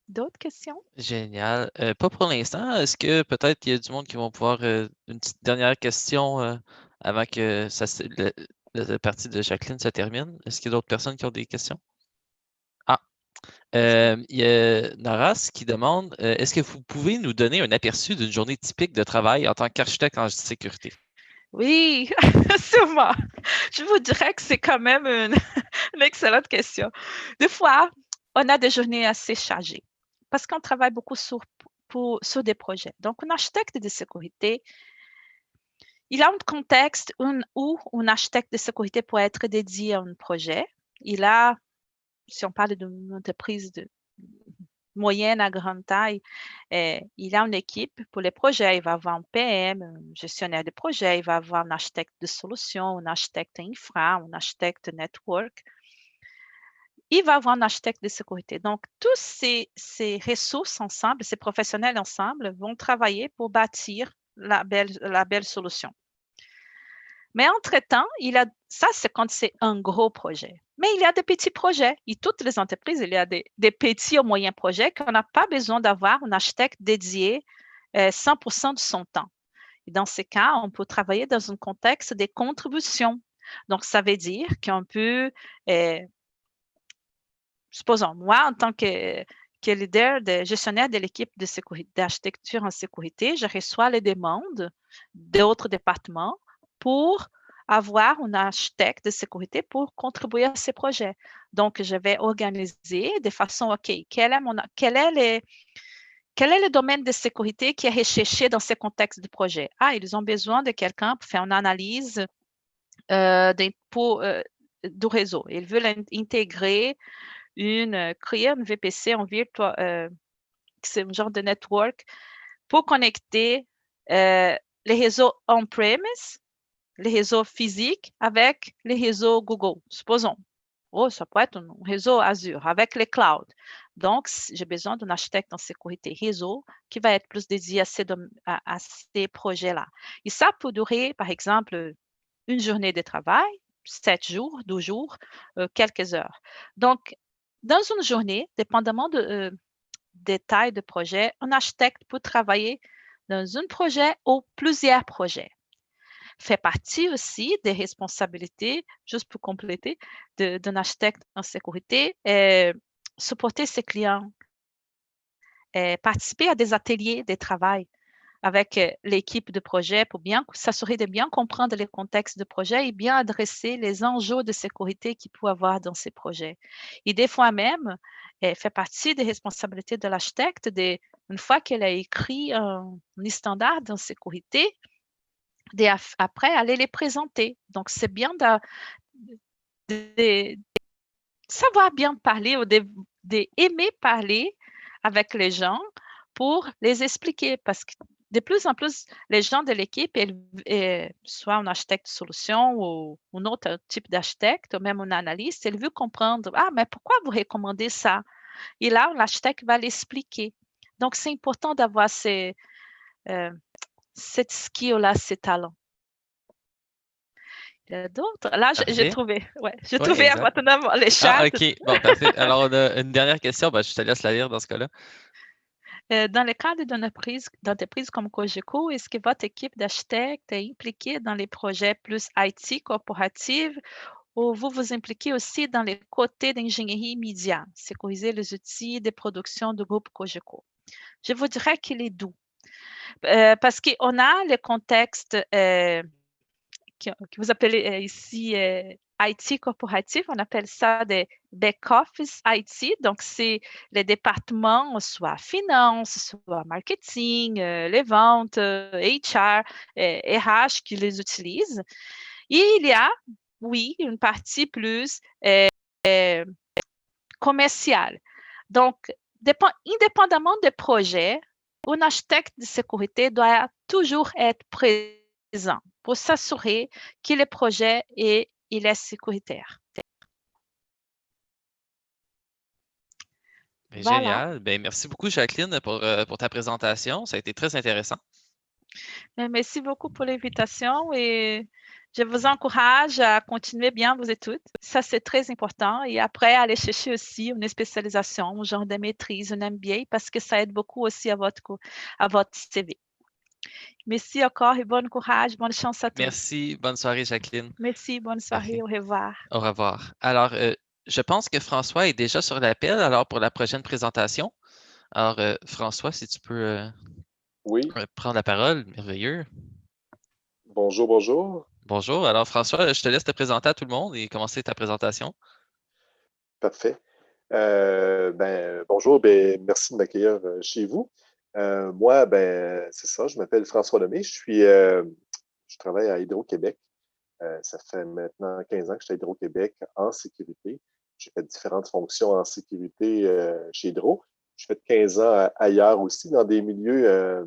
D'autres questions? Génial. Pas pour l'instant. Est-ce que peut-être qu'il y a du monde qui vont pouvoir une petite dernière question avant que la partie de Jacqueline se termine? Est-ce qu'il y a d'autres personnes qui ont des questions? Ah, il y a Naras qui demande est-ce que vous pouvez nous donner un aperçu d'une journée typique de travail en tant qu'architecte en sécurité? Oui, sûrement. Je vous dirais que c'est quand même une excellente question. Des fois, on a des journées assez chargées parce qu'on travaille beaucoup sur des projets. Donc, un architecte de sécurité, il a un contexte où un architecte de sécurité peut être dédié à un projet. Il a, si on parle d'une entreprise de moyenne à grande taille, il a une équipe pour les projets. Il va avoir un PM, un gestionnaire de projet, il va avoir un architecte de solution, un architecte infra, un architecte network. Il va avoir un architecte de sécurité. Donc, tous ces ressources ensemble, ces professionnels ensemble vont travailler pour bâtir la belle solution. Mais entre-temps, ça, c'est quand c'est un gros projet. Mais il y a des petits projets. Et toutes les entreprises, il y a des petits ou moyens projets qu'on n'a pas besoin d'avoir un architecte dédié 100% de son temps. Et dans ces cas, on peut travailler dans un contexte des contributions. Donc, ça veut dire qu'on peut, supposons, moi, en tant que leader, gestionnaire de l'équipe d'architecture en sécurité, je reçois les demandes d'autres départements pour avoir un architecte de sécurité pour contribuer à ces projets. Donc, je vais organiser de façon, OK, quel est le domaine de sécurité qui est recherché dans ces contextes de projet? Ah, ils ont besoin de quelqu'un pour faire une analyse du réseau. Ils veulent intégrer créer un VPC en virtual, c'est un genre de network pour connecter les réseaux on-premise, les réseaux physiques avec les réseaux Google, supposons. Oh, ça peut être un réseau Azure avec les clouds. Donc, j'ai besoin d'un architecte en sécurité réseau qui va être plus dédié à ces projets-là. Et ça peut durer, par exemple, une journée de travail, 7 jours, 12 jours, quelques heures. Donc, dans une journée, dépendamment des tailles de projet, un architecte peut travailler dans un projet ou plusieurs projets. Fait partie aussi des responsabilités, juste pour compléter, d'un architecte en sécurité, supporter ses clients, participer à des ateliers de travail avec l'équipe de projet pour bien s'assurer de bien comprendre les contextes de projet et bien adresser les enjeux de sécurité qu'il peut avoir dans ces projets. Et des fois même, fait partie des responsabilités de l'architecte, une fois qu'elle a écrit un standard en sécurité, après, aller les présenter. Donc, c'est bien de savoir bien parler ou d'aimer parler avec les gens pour les expliquer parce que de plus en plus, les gens de l'équipe, soit un architecte de solution ou un autre type d'architecte, ou même un analyste, ils veulent comprendre, ah, mais pourquoi vous recommandez ça? Et là, l'architecte va l'expliquer. Donc, c'est important d'avoir cette skill-là, ces talents. Il y a d'autres. Là, j'ai Parfait. trouvé, j'ai Oui, trouvé exact. maintenant les Ah, chats. OK. Bon, parfait. Alors, on a une dernière question. Ben, je te laisse la lire dans ce cas-là. Dans le cadre d'entreprise comme Cogeco, est-ce que votre équipe d'architectes est impliquée dans les projets plus IT corporatifs ou vous vous impliquez aussi dans les côtés d'ingénierie média, sécuriser les outils de production du groupe Cogeco? Je vous dirais qu'il est doux. Parce qu'on a le contexte que vous appelez ici IT corporatif, on appelle ça des back-office IT. Donc, c'est les départements, soit finance, soit marketing, les ventes, HR, RH qui les utilisent. Et il y a, oui, une partie plus commerciale. Donc, indépendamment des projets, un architecte de sécurité doit toujours être présent pour s'assurer que le projet il est sécuritaire. Voilà. Génial. Ben, merci beaucoup, Jacqueline, pour ta présentation. Ça a été très intéressant. Merci beaucoup pour l'invitation et je vous encourage à continuer bien vos études. Ça, c'est très important. Et après, aller chercher aussi une spécialisation, un genre de maîtrise, un MBA, parce que ça aide beaucoup aussi à votre CV. Merci encore et bon courage, bonne chance à tous. Merci. Bonne soirée, Jacqueline. Merci, bonne soirée. Au revoir. Au revoir. Alors, je pense que François est déjà sur l'appel alors pour la prochaine présentation. Alors, François, si tu peux prendre la parole, merveilleux. Bonjour, bonjour. Bonjour. Alors, François, je te laisse te présenter à tout le monde et commencer ta présentation. Parfait. Bonjour, merci de m'accueillir chez vous. Moi, c'est ça, je m'appelle François Lemay, je travaille à Hydro-Québec. Ça fait maintenant 15 ans que je suis à Hydro-Québec en sécurité. J'ai fait différentes fonctions en sécurité chez Hydro. J'ai fait 15 ans ailleurs aussi, dans des milieux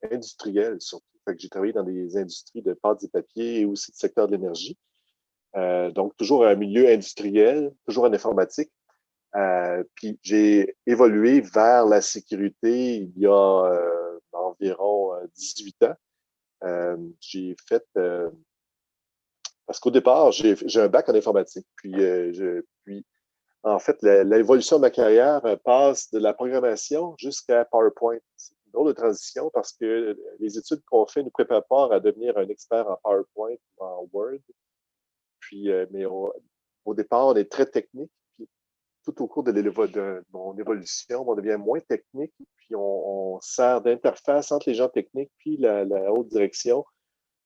industriels surtout. Fait que j'ai travaillé dans des industries de pâtes et papiers et aussi du secteur de l'énergie. Donc, toujours un milieu industriel, toujours en informatique. Puis j'ai évolué vers la sécurité il y a environ 18 ans. J'ai fait parce qu'au départ, j'ai un bac en informatique, puis en fait, l'évolution de ma carrière passe de la programmation jusqu'à PowerPoint. C'est une drôle de transition parce que les études qu'on fait nous préparent pas à devenir un expert en PowerPoint ou en Word. Puis, mais au départ, on est très technique. Puis, tout au cours de mon évolution, on devient moins technique. Puis, on sert d'interface entre les gens techniques puis la haute direction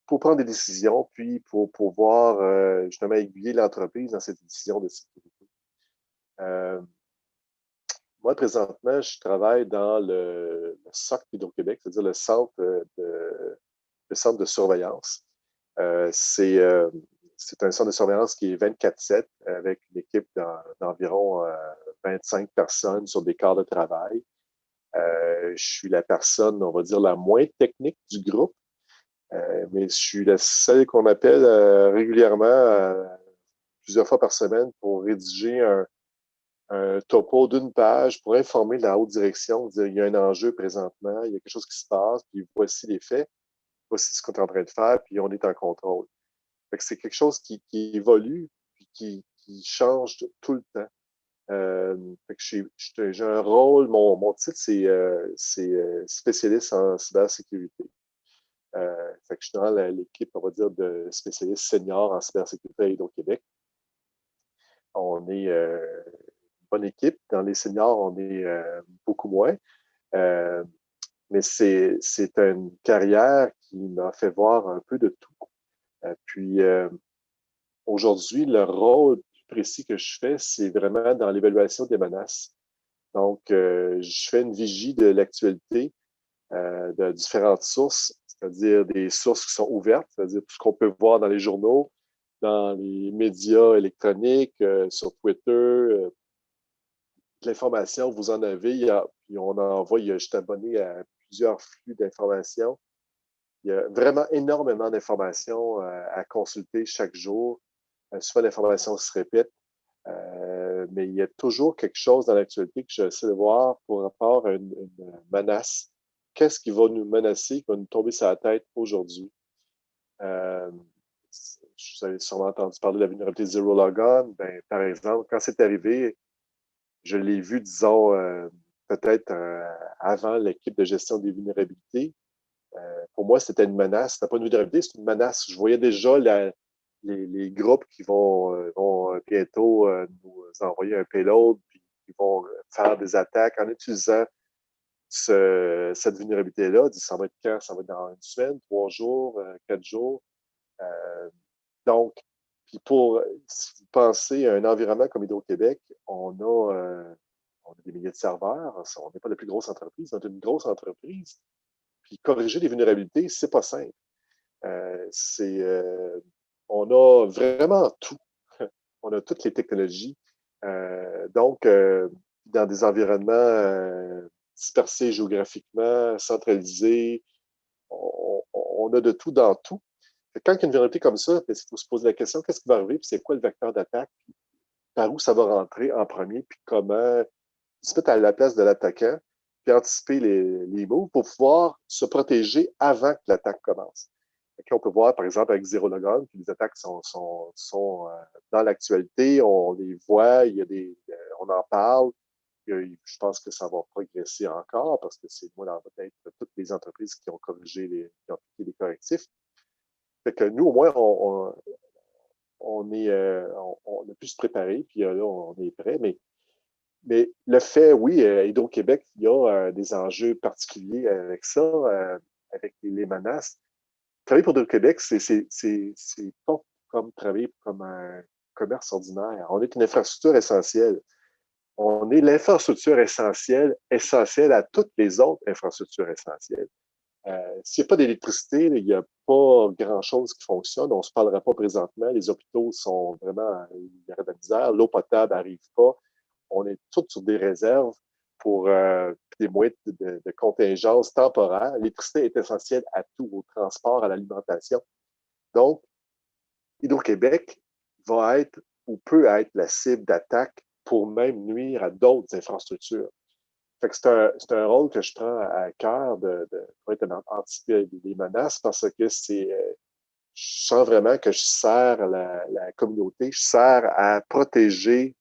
pour prendre des décisions, puis pour pouvoir justement aiguiller l'entreprise dans cette décision de sécurité. Moi, présentement, je travaille dans le SOC d'Hydro-Québec, c'est-à-dire le centre de surveillance. C'est un centre de surveillance qui est 24/7 avec une équipe d'environ 25 personnes sur des quarts de travail. Je suis la personne, on va dire, la moins technique du groupe, mais je suis celle qu'on appelle régulièrement plusieurs fois par semaine pour rédiger un topo d'une page pour informer la haute direction, dire il y a un enjeu présentement, il y a quelque chose qui se passe, puis voici les faits, voici ce qu'on est en train de faire, puis on est en contrôle. Fait que c'est quelque chose qui évolue, puis qui change tout le temps. Fait que j'ai un rôle, mon titre, c'est spécialiste en cybersécurité. Fait que je suis dans l'équipe, on va dire, de spécialistes seniors en cybersécurité à Hydro-Québec. On est une bonne équipe. Dans les seniors, on est beaucoup moins. Mais c'est une carrière qui m'a fait voir un peu de tout. Puis aujourd'hui, le rôle plus précis que je fais, c'est vraiment dans l'évaluation des menaces. Donc, je fais une vigie de l'actualité de différentes sources, c'est-à-dire des sources qui sont ouvertes, c'est-à-dire tout ce qu'on peut voir dans les journaux, dans les médias électroniques, sur Twitter, de l'information, vous en avez, puis on envoie, je suis abonné à plusieurs flux d'informations. Il y a vraiment énormément d'informations à consulter chaque jour. Souvent, l'information se répète, mais il y a toujours quelque chose dans l'actualité que j'essaie de voir pour rapport à une menace. Qu'est-ce qui va nous menacer, qui va nous tomber sur la tête aujourd'hui? Vous avez sûrement entendu parler de la vulnérabilité Zero Logon. Ben, par exemple, quand c'est arrivé, je l'ai vu, disons, peut-être avant l'équipe de gestion des vulnérabilités. Pour moi, c'était une menace. C'était pas une vulnérabilité, c'est une menace. Je voyais déjà les groupes qui vont bientôt nous envoyer un payload, puis qui vont faire des attaques en utilisant cette vulnérabilité-là. Ça va être quand? Ça va être dans une semaine, 3 jours, 4 jours. Donc, puis si vous pensez à un environnement comme Hydro-Québec, on a des milliers de serveurs. On n'est pas la plus grosse entreprise, on est une grosse entreprise. Puis corriger les vulnérabilités, c'est pas simple. On a vraiment tout. On a toutes les technologies. Donc, dans des environnements dispersés géographiquement, centralisés, on a de tout dans tout. Quand il y a une vulnérabilité comme ça, il faut se poser la question, qu'est-ce qui va arriver, puis c'est quoi le vecteur d'attaque, par où ça va rentrer en premier, puis comment se mettre à la place de l'attaquant, puis anticiper les moves pour pouvoir se protéger avant que l'attaque commence. On peut voir, par exemple, avec Zero Logon, que les attaques sont dans l'actualité, on les voit, on en parle. Je pense que ça va progresser encore parce que c'est moi dans ma tête toutes les entreprises qui ont corrigé, qui ont appliqué les correctifs. Fait que nous, au moins, on a pu se préparer, puis là, on est prêt. Mais le fait, oui, Hydro-Québec, il y a des enjeux particuliers avec ça, avec les menaces. Travailler pour Hydro-Québec, c'est pas comme travailler comme un commerce ordinaire. On est une infrastructure essentielle. On est l'infrastructure essentielle à toutes les autres infrastructures essentielles. S'il n'y a pas d'électricité, il n'y a pas grand-chose qui fonctionne. On ne se parlera pas présentement. Les hôpitaux sont vraiment, il y a de la misère. L'eau potable n'arrive pas. On est tous sur des réserves pour des moyens de contingence temporaire. L'électricité est essentielle à tout, au transport, à l'alimentation. Donc, Hydro-Québec va être ou peut être la cible d'attaque pour même nuire à d'autres infrastructures. Fait que c'est un rôle que je prends à cœur pour anticiper les menaces parce que je sens vraiment que je sers la communauté, je sers à protéger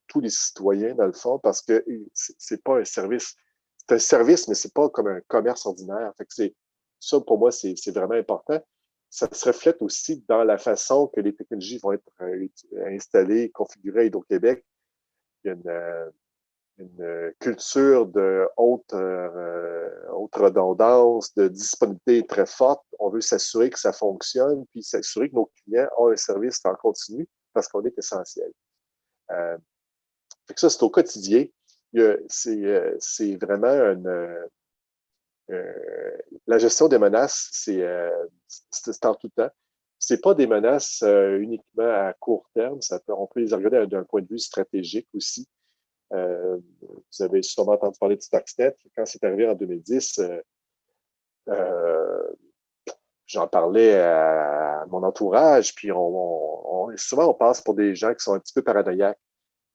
tous les citoyens, dans le fond, parce que c'est pas un service. C'est un service, mais c'est pas comme un commerce ordinaire. Fait que ça, pour moi, c'est vraiment important. Ça se reflète aussi dans la façon que les technologies vont être installées, configurées à Hydro-Québec. Il y a une culture de haute redondance, de disponibilité très forte. On veut s'assurer que ça fonctionne, puis s'assurer que nos clients ont un service en continu parce qu'on est essentiel. Fait que ça, c'est au quotidien. C'est vraiment la gestion des menaces, c'est en tout temps. C'est pas des menaces uniquement à court terme. On peut les regarder d'un point de vue stratégique aussi. Vous avez sûrement entendu parler de Stuxnet. Quand c'est arrivé en 2010, j'en parlais à mon entourage, puis souvent on passe pour des gens qui sont un petit peu paranoïaques.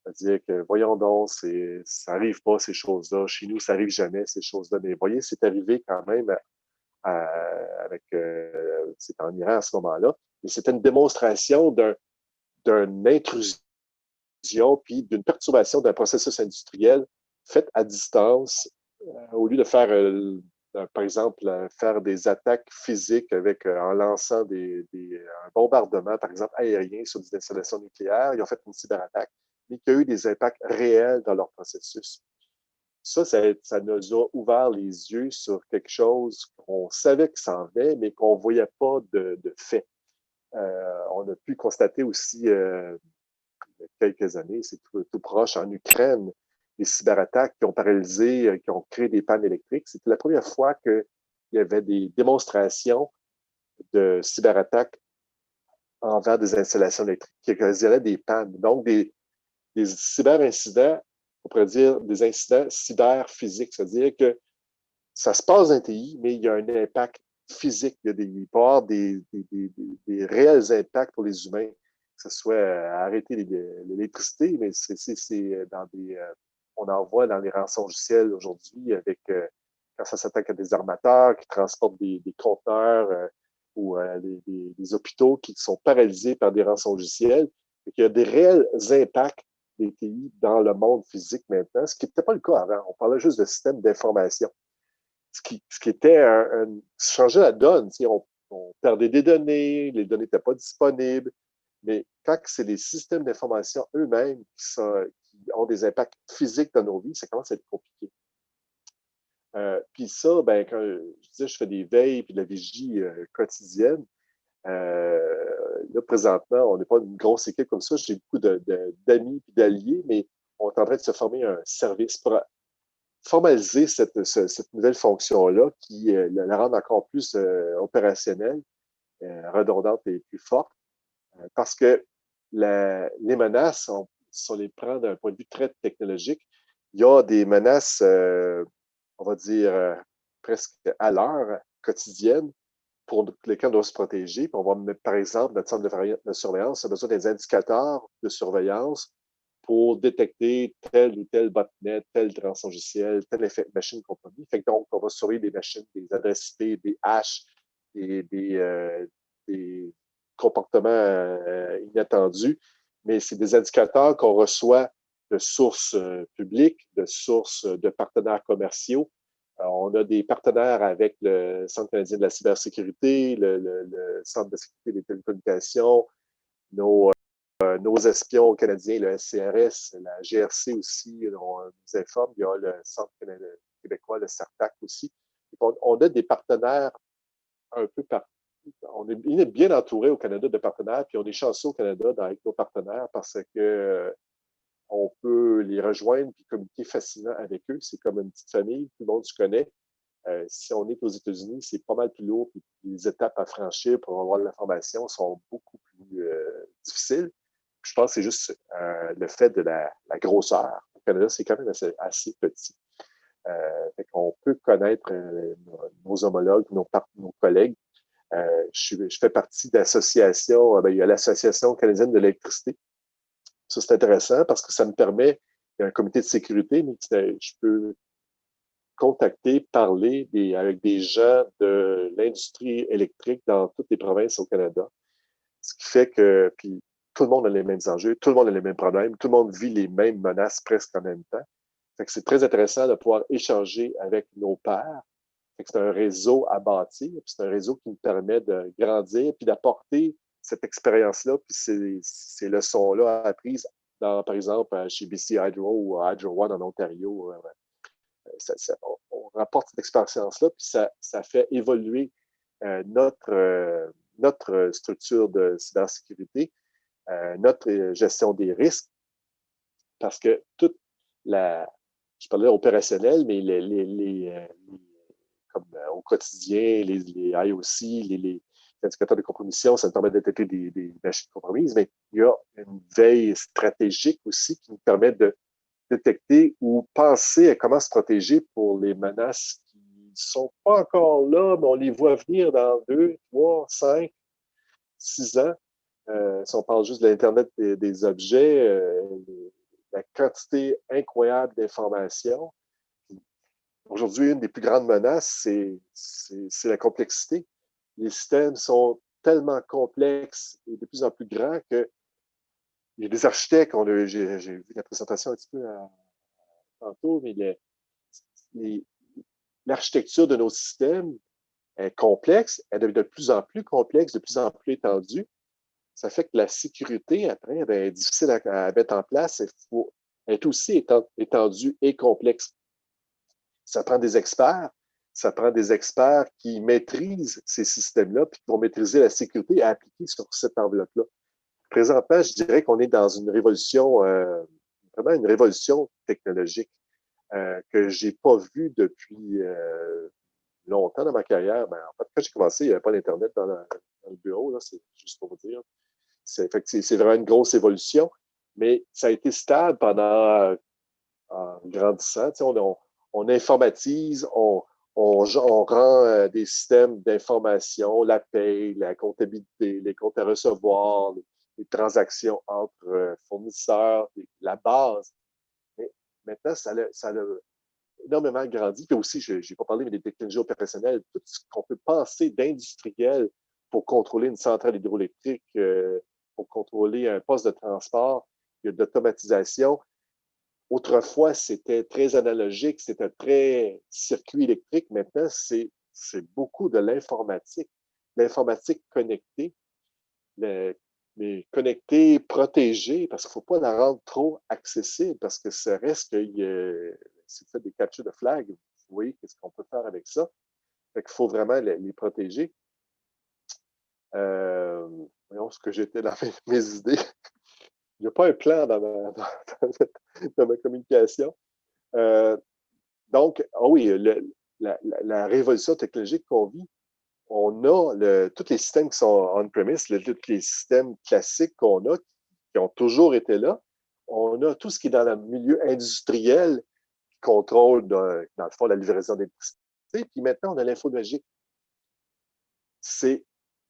C'est-à-dire que, voyons donc, ça n'arrive pas, ces choses-là. Chez nous, ça n'arrive jamais, ces choses-là. Mais voyez, c'est arrivé quand même c'est en Iran à ce moment-là. Et c'était une démonstration d'une intrusion puis d'une perturbation d'un processus industriel fait à distance, au lieu de faire, par exemple, faire des attaques physiques en lançant un bombardement, par exemple, aérien sur des installations nucléaires. Ils ont fait une cyberattaque, mais qui a eu des impacts réels dans leur processus. Ça nous a ouvert les yeux sur quelque chose qu'on savait que ça en venait, mais qu'on ne voyait pas de fait. On a pu constater aussi il y a quelques années, c'est tout proche, en Ukraine, les cyberattaques qui ont paralysé, qui ont créé des pannes électriques. C'était la première fois qu'il il y avait des démonstrations de cyberattaques envers des installations électriques qui occasionnaient des pannes. Donc, des cyberincidents, on pourrait dire des incidents cyberphysiques, c'est-à-dire que ça se passe dans un TI, mais il y a un impact physique. Il peut y avoir des réels impacts pour les humains, que ce soit arrêter l'électricité, mais c'est dans on en voit dans les rançongiciels aujourd'hui avec quand ça s'attaque à des armateurs qui transportent des conteneurs ou des hôpitaux qui sont paralysés par des rançongiciels. Il y a des réels impacts des TI dans le monde physique maintenant, ce qui n'était pas le cas avant. On parlait juste de système d'information. Ce qui était changer la donne. On perdait des données, les données n'étaient pas disponibles. Mais quand c'est les systèmes d'information eux-mêmes qui ont des impacts physiques dans nos vies, ça commence à être compliqué. Puis ça, quand je disais, je fais des veilles et de la vigie quotidienne. Là, présentement, on n'est pas une grosse équipe comme ça. J'ai beaucoup d'amis et d'alliés, mais on est en train de se former un service pour formaliser cette nouvelle fonction-là qui la rend encore plus opérationnelle, redondante et plus forte. Parce que les menaces, si on les prend d'un point de vue très technologique, il y a des menaces, on va dire, presque à l'heure, quotidienne, pour lesquelles on doit se protéger. Puis on va mettre, par exemple, notre centre de surveillance a besoin des indicateurs de surveillance pour détecter tel ou tel botnet, tel rançongiciel, telle machine compromise. Fait que donc, on va surveiller des machines, des adresses IP, des hashes, des comportements inattendus. Mais c'est des indicateurs qu'on reçoit de sources publiques, de sources de partenaires commerciaux. On a des partenaires avec le Centre canadien de la cybersécurité, le Centre de sécurité des télécommunications, nos espions canadiens, le SCRS, la GRC aussi, on nous informe. Il y a le Centre québécois, le CERTAC aussi. On a des partenaires un peu partout. On est bien entouré au Canada de partenaires, puis on est chanceux au Canada avec nos partenaires parce que on peut les rejoindre et communiquer facilement avec eux. C'est comme une petite famille, tout le monde se connaît. Si on est aux États-Unis, c'est pas mal plus lourd, puis les étapes à franchir pour avoir de l'information sont beaucoup plus difficiles. Je pense que c'est juste le fait de la grosseur. Au Canada, c'est quand même assez petit. Fait qu'on peut connaître nos homologues, nos collègues. Je fais partie d'associations. Il y a l'Association canadienne de l'électricité. Ça, c'est intéressant parce que ça me permet, il y a un comité de sécurité, mais je peux contacter, parler avec des gens de l'industrie électrique dans toutes les provinces au Canada. Ce qui fait que puis, tout le monde a les mêmes enjeux, tout le monde a les mêmes problèmes, tout le monde vit les mêmes menaces presque en même temps. Fait que c'est très intéressant de pouvoir échanger avec nos pairs. Fait que c'est un réseau à bâtir, puis c'est un réseau qui me permet de grandir puis d'apporter cette expérience-là, puis ces leçons-là apprises, par exemple, chez BC Hydro ou Hydro One en Ontario. On rapporte cette expérience-là, puis ça fait évoluer notre structure de cybersécurité, notre gestion des risques, parce que je parlais opérationnel, mais comme au quotidien, les IOC, les indicateurs de compromission, ça nous permet de détecter des machines compromises, mais il y a une veille stratégique aussi qui nous permet de détecter ou penser à comment se protéger pour les menaces qui ne sont pas encore là, mais on les voit venir dans 2, 3, 5, 6 ans. Si on parle juste de l'Internet des objets, la quantité incroyable d'informations. Aujourd'hui, une des plus grandes menaces, c'est la complexité. Les systèmes sont tellement complexes et de plus en plus grands que il y a des architectes, j'ai vu la présentation un petit peu tantôt, mais l'architecture de nos systèmes est complexe, elle devient de plus en plus complexe, de plus en plus étendue. Ça fait que la sécurité, après, est difficile à mettre en place. Elle est aussi étendue et complexe. Ça prend des experts. Ça prend des experts qui maîtrisent ces systèmes-là puis qui vont maîtriser la sécurité à appliquer sur cette enveloppe-là. Présentement, je dirais qu'on est dans une révolution, vraiment une révolution technologique que j'ai pas vue depuis longtemps dans ma carrière. Ben, en fait, quand j'ai commencé, il n'y avait pas d'Internet dans le bureau, là, c'est juste pour vous dire. C'est vraiment une grosse évolution, mais ça a été stable pendant en grandissant. On informatise, on rend des systèmes d'information, la paye, la comptabilité, les comptes à recevoir, les transactions entre fournisseurs, la base. Mais maintenant, ça a énormément grandi. Puis aussi, je n'ai pas parlé, mais des technologies opérationnelles, tout ce qu'on peut penser d'industriel pour contrôler une centrale hydroélectrique, pour contrôler un poste de transport, il y a de l'automatisation. Autrefois, c'était très analogique, c'était très circuit électrique. Maintenant, c'est beaucoup de l'informatique connectée, mais connectée, protégée, parce qu'il ne faut pas la rendre trop accessible, parce que ça reste que c'est fait des captures de flag. Vous voyez qu'est-ce qu'on peut faire avec ça. Fait qu'il faut vraiment les protéger. Voyons ce que j'étais dans mes idées. Il n'y a pas un plan dans ma communication. Donc, oui, la révolution technologique qu'on vit, on a tous les systèmes qui sont on-premise, tous les systèmes classiques qu'on a, qui ont toujours été là. On a tout ce qui est dans le milieu industriel qui contrôle, dans le fond, la livraison d'électricité. Puis maintenant, on a l'infonuagique. C'est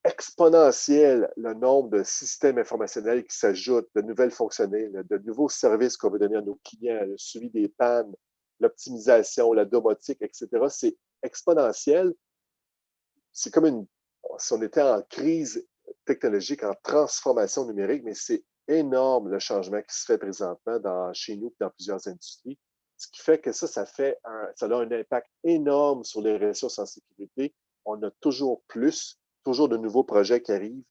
exponentiel le nombre de systèmes informationnels qui s'ajoutent, de nouvelles fonctionnalités, de nouveaux services qu'on veut donner à nos clients, le suivi des pannes, l'optimisation, la domotique, etc. C'est exponentiel. C'est comme si on était en crise technologique, en transformation numérique, mais c'est énorme le changement qui se fait présentement chez nous et dans plusieurs industries. Ce qui fait que ça a un impact énorme sur les ressources en sécurité. On a toujours de nouveaux projets qui arrivent,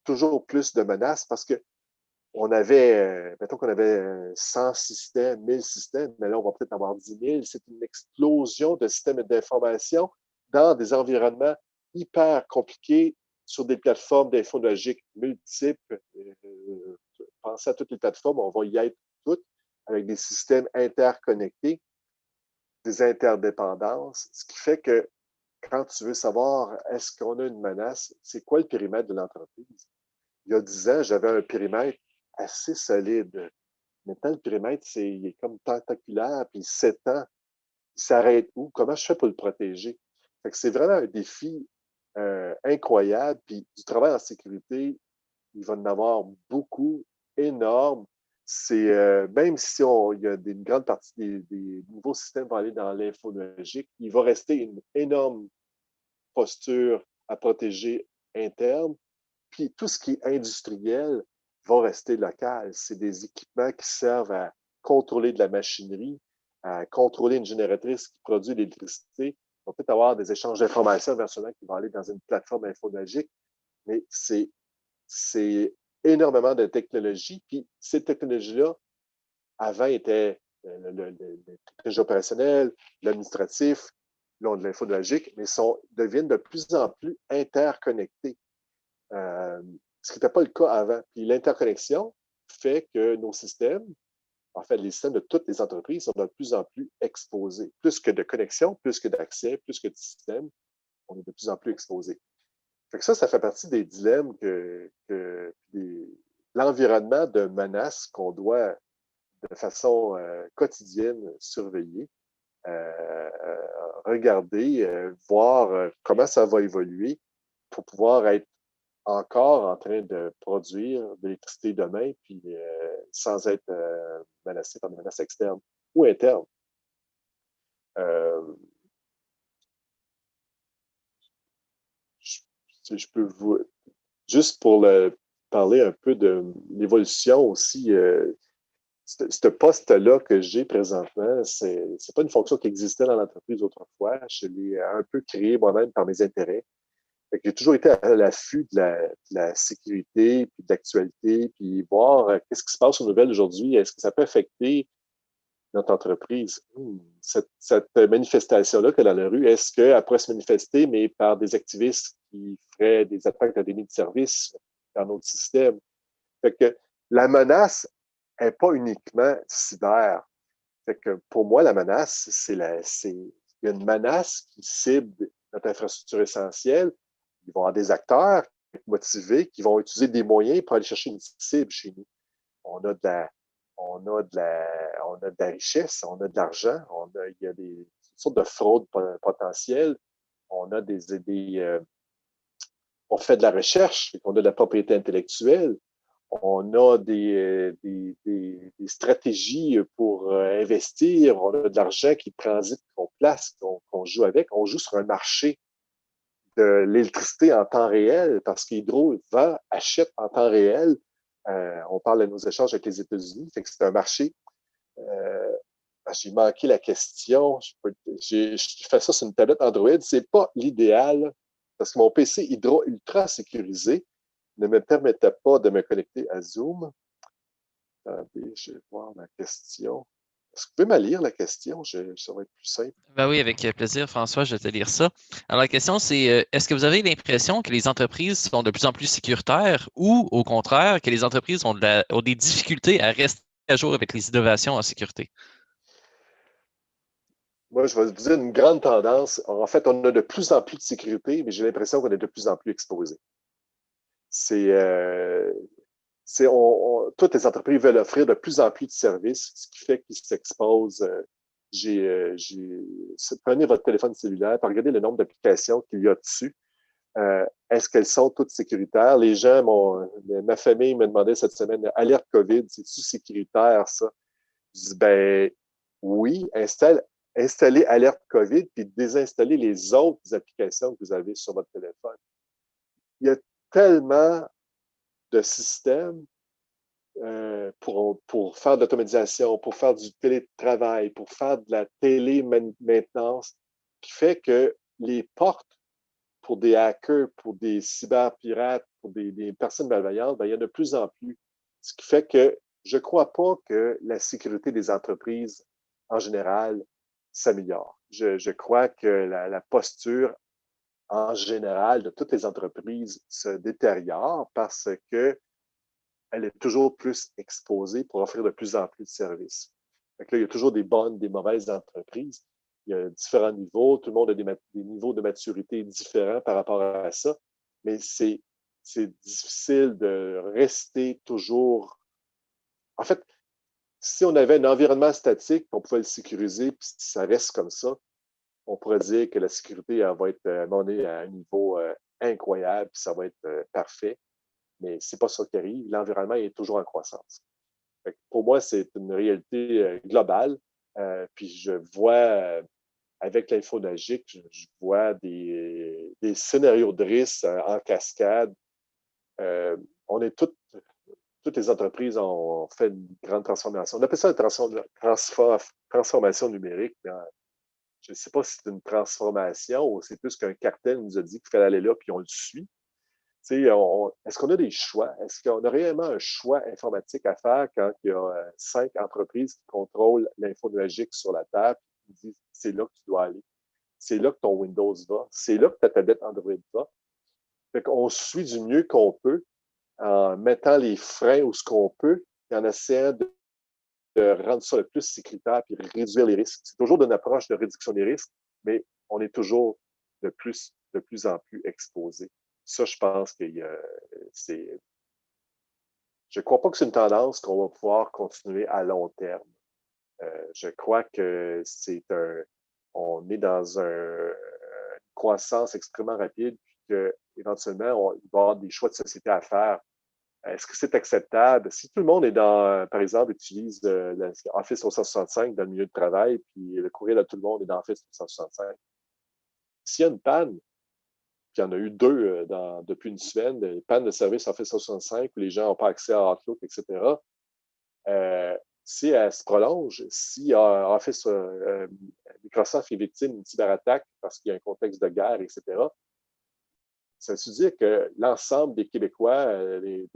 toujours plus de menaces parce que mettons qu'on avait 100 systèmes, 1000 systèmes, mais là, on va peut-être avoir 10 000. C'est une explosion de systèmes d'information dans des environnements hyper compliqués sur des plateformes d'infonuagique multiples. Pensez à toutes les plateformes, on va y être toutes avec des systèmes interconnectés, des interdépendances, ce qui fait que quand tu veux savoir est-ce qu'on a une menace, c'est quoi le périmètre de l'entreprise? Il y a 10 ans, j'avais un périmètre assez solide. Maintenant, le périmètre, il est comme tentaculaire, puis il s'étend. Il s'arrête où? Comment je fais pour le protéger? Fait que c'est vraiment un défi incroyable. Puis du travail en sécurité, il va en avoir beaucoup, énorme. Même si il y a une grande partie des nouveaux systèmes vont aller dans l'infonuagique, il va rester une énorme posture à protéger interne. Puis tout ce qui est industriel va rester local. C'est des équipements qui servent à contrôler de la machinerie, à contrôler une génératrice qui produit de l'électricité. On peut avoir des échanges d'informations éventuellement qui vont aller dans une plateforme infonuagique, mais c'est énormément de technologies. Puis ces technologies-là, avant, étaient le technologie opérationnelle, l'administratif, de l'infonuagique, mais deviennent de plus en plus interconnectés. Ce qui n'était pas le cas avant. Puis l'interconnexion fait que nos systèmes, en fait, les systèmes de toutes les entreprises sont de plus en plus exposés. Plus que de connexion, plus que d'accès, plus que de systèmes, on est de plus en plus exposés. Fait que ça fait partie des dilemmes l'environnement de menaces qu'on doit de façon quotidienne surveiller, regarder, voir comment ça va évoluer pour pouvoir être encore en train de produire de l'électricité demain, puis sans être menacé par des menaces externes ou internes. Je peux juste pour parler un peu de l'évolution aussi, ce poste-là que j'ai présentement, c'est pas une fonction qui existait dans l'entreprise autrefois. Je l'ai un peu créée moi-même par mes intérêts. J'ai toujours été à l'affût de la sécurité, puis de l'actualité, puis voir qu'est-ce qui se passe aux nouvelles aujourd'hui. Est-ce que ça peut affecter notre entreprise? Cette manifestation-là que dans la rue, est-ce qu'elle pourrait se manifester, mais par des activistes qui feraient des attaques à des nids de service dans notre système? Fait que la menace n'est pas uniquement cyber. Fait que pour moi, la menace, il y a une menace qui cible notre infrastructure essentielle. Ils vont avoir des acteurs motivés qui vont utiliser des moyens pour aller chercher une cible chez nous. On a de la richesse, on a de l'argent, il y a toutes sortes de fraudes potentielles. On fait de la recherche, on a de la propriété intellectuelle. On a des stratégies pour investir. On a de l'argent qui transite, qu'on place, qu'on joue avec. On joue sur un marché de l'électricité en temps réel parce qu'Hydro achète en temps réel. On parle de nos échanges avec les États-Unis. Fait que c'est un marché. J'ai manqué la question. Je fais ça sur une tablette Android. C'est pas l'idéal parce que mon PC Hydro ultra sécurisé ne me permettait pas de me connecter à Zoom. Attendez, je vais voir la question. Est-ce que vous pouvez me lire la question? Ça va être plus simple. Ben oui, avec plaisir, François, je vais te lire ça. Alors, la question, c'est est-ce que vous avez l'impression que les entreprises sont de plus en plus sécuritaires ou, au contraire, que les entreprises ont des difficultés à rester à jour avec les innovations en sécurité? Moi, je vais vous dire une grande tendance. En fait, on a de plus en plus de sécurité, mais j'ai l'impression qu'on est de plus en plus exposé. Toutes les entreprises veulent offrir de plus en plus de services, ce qui fait qu'ils s'exposent. Prenez votre téléphone cellulaire, regardez le nombre d'applications qu'il y a dessus. Est-ce qu'elles sont toutes sécuritaires? Les gens, ma famille me demandait cette semaine, alerte COVID, c'est-tu sécuritaire, ça? Je dis, ben oui, installez alerte COVID, puis désinstallez les autres applications que vous avez sur votre téléphone. Il y a tellement de systèmes pour faire de l'automatisation, pour faire du télétravail, pour faire de la télé-maintenance, qui fait que les portes pour des hackers, pour des cyberpirates, pour des personnes malveillantes, ben, il y en a de plus en plus. Ce qui fait que je ne crois pas que la sécurité des entreprises, en général, s'améliore. Je crois que la posture, en général, de toutes les entreprises se détériore parce que elle est toujours plus exposée pour offrir de plus en plus de services. Fait que là, il y a toujours des bonnes, des mauvaises entreprises. Il y a différents niveaux. Tout le monde a des niveaux de maturité différents par rapport à ça. Mais c'est difficile de rester toujours. En fait, si on avait un environnement statique, on pouvait le sécuriser, puis si ça reste comme ça, on pourrait dire que la sécurité elle va être menée à un niveau incroyable, puis ça va être parfait. Mais c'est pas ça qui arrive. L'environnement est toujours en croissance. Pour moi, c'est une réalité globale. Puis je vois, avec l'infonagique, je vois des scénarios de risque en cascade. On est toutes les entreprises ont fait une grande transformation. On appelle ça la transformation numérique. Je ne sais pas si c'est une transformation ou c'est plus qu'un cartel nous a dit qu'il fallait aller là, puis on le suit. Est-ce qu'on a des choix? Est-ce qu'on a réellement un choix informatique à faire quand il y a 5 entreprises qui contrôlent l'info nuagique sur la table et qui disent c'est là que tu dois aller, c'est là que ton Windows va, c'est là que ta tablette Android va. Fait qu'on suit du mieux qu'on peut en mettant les freins où ce qu'on peut et en essayant de rendre ça le plus sécuritaire et réduire les risques. C'est toujours une approche de réduction des risques, mais on est toujours de plus en plus exposé. Ça, je pense que c'est. Je ne crois pas que c'est une tendance qu'on va pouvoir continuer à long terme. Je crois que on est dans une croissance extrêmement rapide, puis qu'éventuellement, il va y avoir des choix de société à faire. Est-ce que c'est acceptable? Si tout le monde est par exemple, utilise Office 365 dans le milieu de travail, puis le courriel de tout le monde est dans Office 365, s'il y a une panne, puis il y en a eu 2 depuis une semaine, des pannes de service Office 365 où les gens n'ont pas accès à Outlook, etc. Si elle se prolonge, si Microsoft est victime d'une cyberattaque parce qu'il y a un contexte de guerre, etc., ça veut dire que l'ensemble des Québécois, des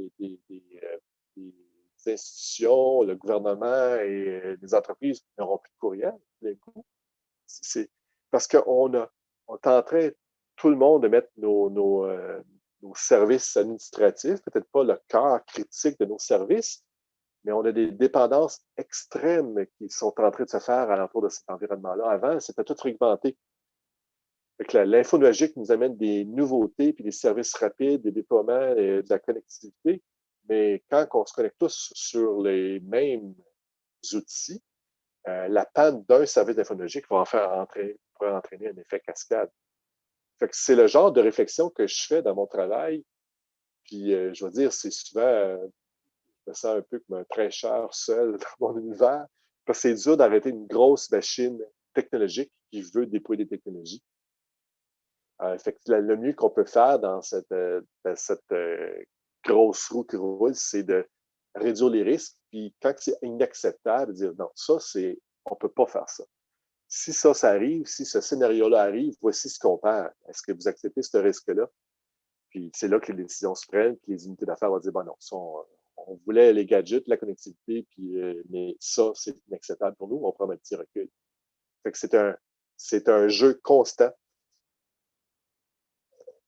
institutions, le gouvernement et les entreprises n'auront plus de courriel d'un coup. C'est parce qu'on est en train, tout le monde, de mettre nos services administratifs, peut-être pas le cœur critique de nos services, mais on a des dépendances extrêmes qui sont en train de se faire alentour de cet environnement-là. Avant, c'était tout fragmenté. L'info nuagique nous amène des nouveautés, puis des services rapides, des déploiements, de la connectivité. Mais quand on se connecte tous sur les mêmes outils, la panne d'un service d'infonuagique pourrait entraîner un effet cascade. Fait que c'est le genre de réflexion que je fais dans mon travail. Puis, je veux dire, c'est souvent, je me sens un peu comme un prêcheur seul dans mon univers, parce que c'est dur d'arrêter une grosse machine technologique qui veut déployer des technologies. Fait que le mieux qu'on peut faire dans cette grosse roue qui roule, c'est de réduire les risques. Puis quand c'est inacceptable, de dire non, on ne peut pas faire ça. Si ça arrive, si ce scénario-là arrive, voici ce qu'on perd. Est-ce que vous acceptez ce risque-là? Puis c'est là que les décisions se prennent, puis les unités d'affaires vont dire, bon non, on voulait les gadgets, la connectivité, puis, mais ça, c'est inacceptable pour nous, on prend un petit recul. Fait que c'est un jeu constant.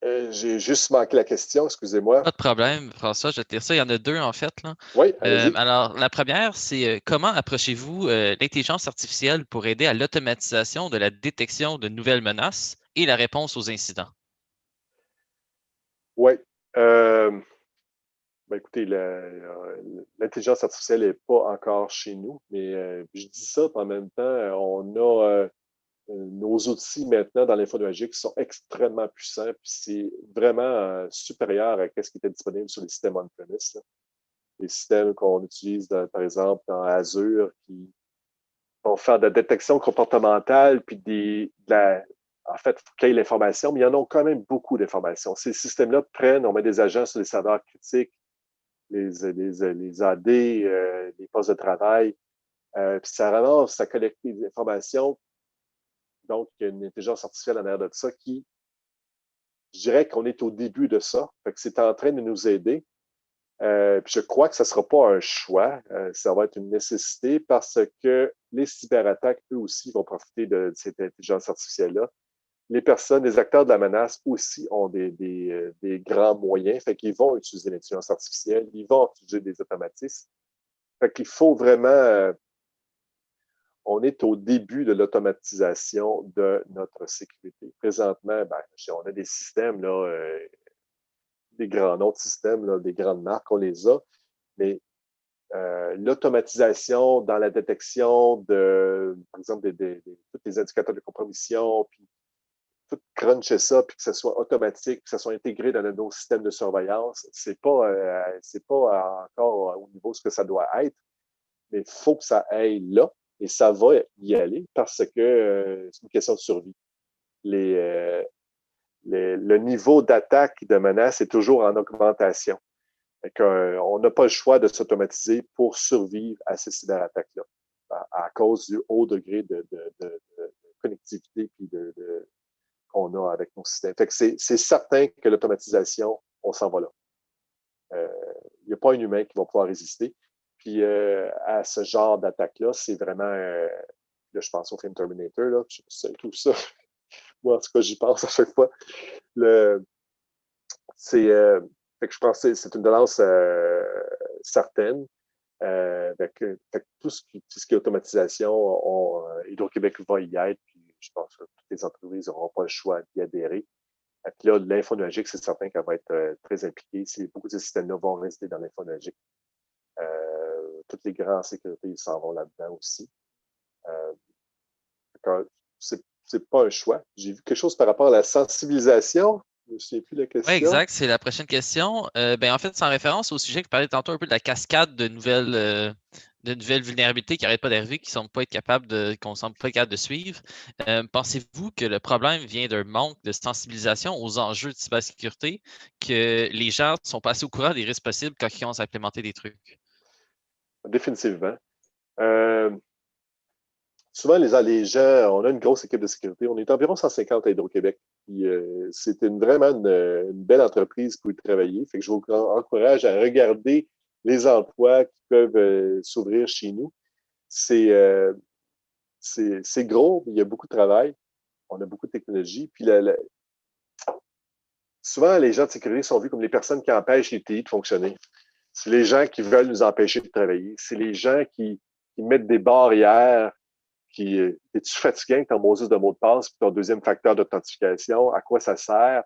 J'ai juste manqué la question, excusez-moi. Pas de problème, François, je vais te lire ça. Il y en a deux, en fait, là. Oui, allez-y. Alors, la première, c'est comment approchez-vous l'intelligence artificielle pour aider à l'automatisation de la détection de nouvelles menaces et la réponse aux incidents? Oui. Écoutez, l'intelligence artificielle n'est pas encore chez nous, mais je dis ça, en même temps, on a nos outils maintenant dans l'infonuagique sont extrêmement puissants, puis c'est vraiment supérieur à ce qui était disponible sur les systèmes on-premise. Les systèmes qu'on utilise, par exemple, dans Azure, qui vont faire de la détection comportementale, puis en fait, il faut qu'il y ait l'information, mais il y en a quand même beaucoup d'informations. Ces systèmes-là on met des agents sur les serveurs critiques, les AD, les postes de travail, puis ça ramasse, ça collecte des informations. Donc, il y a une intelligence artificielle en arrière de ça qui, je dirais qu'on est au début de ça. Fait que c'est en train de nous aider. Puis je crois que ça ne sera pas un choix, ça va être une nécessité parce que les cyberattaques, eux aussi, vont profiter de cette intelligence artificielle-là. Les personnes, les acteurs de la menace aussi ont des grands moyens, fait qu'ils vont utiliser l'intelligence artificielle, ils vont utiliser des automatismes. Fait qu'il faut vraiment on est au début de l'automatisation de notre sécurité. Présentement, on a des systèmes, là, des grands noms de systèmes, là, des grandes marques, on les a, mais l'automatisation dans la détection de, par exemple, tous les indicateurs de compromission, puis tout cruncher ça, puis que ce soit automatique, que ce soit intégré dans nos systèmes de surveillance, c'est pas encore au niveau de ce que ça doit être, mais il faut que ça aille là. Et ça va y aller parce que c'est une question de survie. Le niveau d'attaque et de menace est toujours en augmentation. On n'a pas le choix de s'automatiser pour survivre à ces cyberattaques-là à cause du haut degré de connectivité puis qu'on a avec nos systèmes. Fait que c'est certain que l'automatisation, on s'en va là. Il n'y a pas un humain qui va pouvoir résister. Puis à ce genre d'attaque-là, c'est vraiment, là, je pense au film Terminator, là, je trouve ça, moi en tout cas j'y pense à chaque fois. Fait que je pense que c'est une tendance certaine. Fait que tout ce qui est automatisation, Hydro-Québec va y être, puis je pense que toutes les entreprises n'auront pas le choix d'y adhérer. Puis là, l'infonuagique, c'est certain qu'elle va être très impliquée. Beaucoup de ces systèmes-là vont rester dans l'infonuagique. Toutes les grandes sécurités, ils s'en vont là-dedans aussi. C'est pas un choix. J'ai vu quelque chose par rapport à la sensibilisation. Je ne me souviens plus de la question. Oui, exact. C'est la prochaine question. En fait, c'est en référence au sujet que je parlais tantôt un peu de la cascade de nouvelles vulnérabilités qui n'arrêtent pas d'arriver, qu'on ne semble pas capable de suivre. Pensez-vous que le problème vient d'un manque de sensibilisation aux enjeux de cybersécurité, que les gens sont pas assez au courant des risques possibles quand ils commencent à implémenter des trucs? Définitivement. Souvent, les gens, on a une grosse équipe de sécurité. On est environ 150 à Hydro-Québec. C'est vraiment une belle entreprise pour y travailler. Fait que je vous encourage à regarder les emplois qui peuvent s'ouvrir chez nous. C'est gros, mais il y a beaucoup de travail. On a beaucoup de technologie. Puis souvent, les gens de sécurité sont vus comme les personnes qui empêchent les TI de fonctionner. C'est les gens qui veulent nous empêcher de travailler. C'est les gens qui mettent des barrières, Es-tu fatigué avec ton Moses de mot de passe puis ton deuxième facteur d'authentification? À quoi ça sert?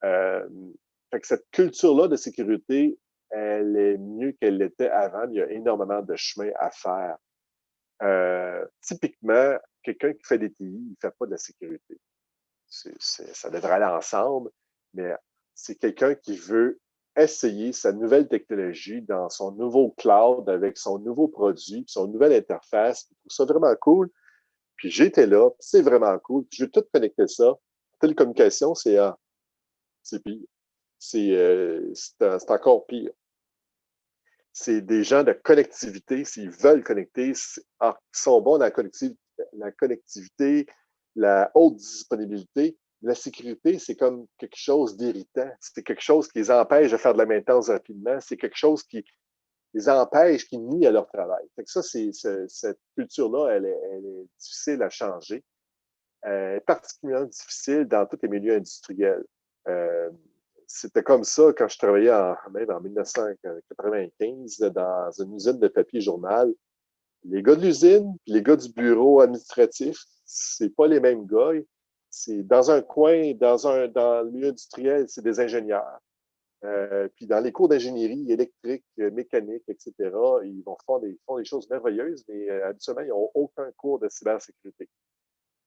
Fait que cette culture-là de sécurité, elle est mieux qu'elle l'était avant. Il y a énormément de chemin à faire. Typiquement, quelqu'un qui fait des TI, il ne fait pas de la sécurité. Ça devrait aller ensemble, mais c'est quelqu'un qui veut essayer sa nouvelle technologie dans son nouveau cloud avec son nouveau produit, son nouvelle interface. Je trouve ça vraiment cool. Puis j'étais là, c'est vraiment cool. Puis je veux tout connecter ça. Télécommunication, c'est pire. C'est encore pire. C'est des gens de connectivité, s'ils veulent connecter, ils sont bons dans la connectivité, la haute disponibilité. La sécurité, c'est comme quelque chose d'irritant. C'est quelque chose qui les empêche de faire de la maintenance rapidement. C'est quelque chose qui les empêche, qui nuit à leur travail. Fait que ça, cette culture-là, elle est difficile à changer. Elle est particulièrement difficile dans tous les milieux industriels. C'était comme ça quand je travaillais même en 1995 dans une usine de papier journal. Les gars de l'usine et les gars du bureau administratif, c'est pas les mêmes gars. C'est dans un coin, dans le milieu industriel, c'est des ingénieurs. Puis dans les cours d'ingénierie électrique, mécanique, etc., ils font des choses merveilleuses, mais habituellement, ils n'ont aucun cours de cybersécurité.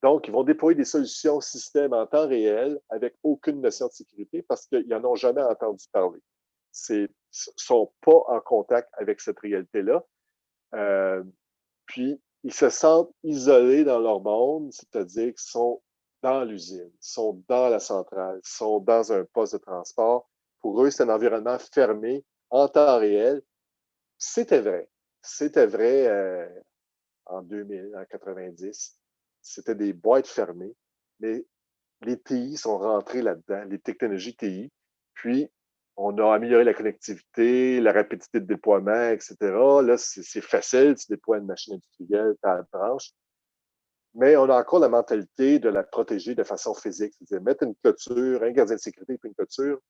Donc, ils vont déployer des solutions système en temps réel avec aucune notion de sécurité parce qu'ils n'en ont jamais entendu parler. Ils ne sont pas en contact avec cette réalité-là. Puis, ils se sentent isolés dans leur monde, c'est-à-dire qu'ils sont dans l'usine, sont dans la centrale, sont dans un poste de transport. Pour eux, c'est un environnement fermé, en temps réel. C'était vrai. C'était vrai en 2000, en 90. C'était des boîtes fermées, mais les TI sont rentrés là-dedans, les technologies TI. Puis, on a amélioré la connectivité, la rapidité de déploiement, etc. Là, c'est facile, tu déploies une machine industrielle, tu as la branche. Mais on a encore la mentalité de la protéger de façon physique. C'est-à-dire mettre une clôture, un gardien de sécurité, puis une clôture,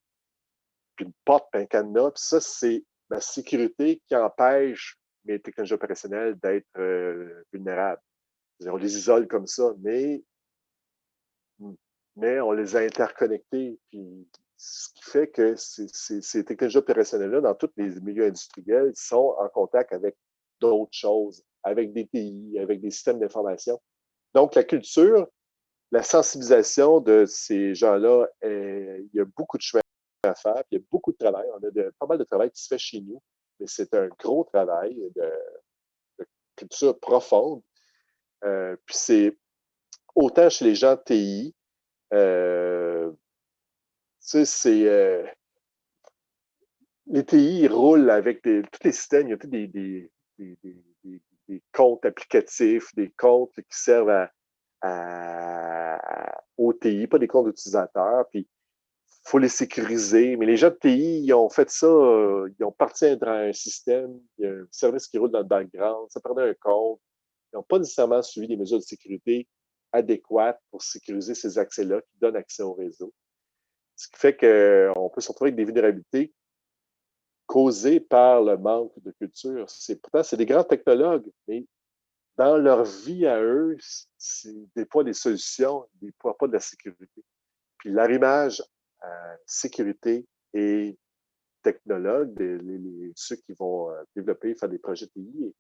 puis une porte, puis un cadenas. Puis ça, c'est la sécurité qui empêche les technologies opérationnelles d'être vulnérables. On les isole comme ça, mais on les a interconnectés. Puis, ce qui fait que ces technologies opérationnelles-là, dans tous les milieux industriels, sont en contact avec d'autres choses, avec des TI, avec des systèmes d'information. Donc, la culture, la sensibilisation de ces gens-là, il y a beaucoup de chemin à faire, puis il y a beaucoup de travail. On a pas mal de travail qui se fait chez nous, mais c'est un gros travail de culture profonde. Puis c'est autant chez les gens de TI, les TI aux avec tous les systèmes, il y a tous des comptes applicatifs, des comptes qui servent aux TI, pas des comptes d'utilisateurs, puis il faut les sécuriser. Mais les gens de TI, ils ont fait ça, ils ont parti à un système, il y a un service qui roule dans le background, ça prenait un compte. Ils n'ont pas nécessairement suivi des mesures de sécurité adéquates pour sécuriser ces accès-là qui donnent accès au réseau. Ce qui fait qu'on peut se retrouver avec des vulnérabilités causées par le manque de culture. Pourtant, c'est des grands technologues, mais dans leur vie à eux, c'est des fois des solutions, des fois pas de la sécurité. Puis l'arrimage sécurité et technologue, ceux qui vont développer, faire des projets TI,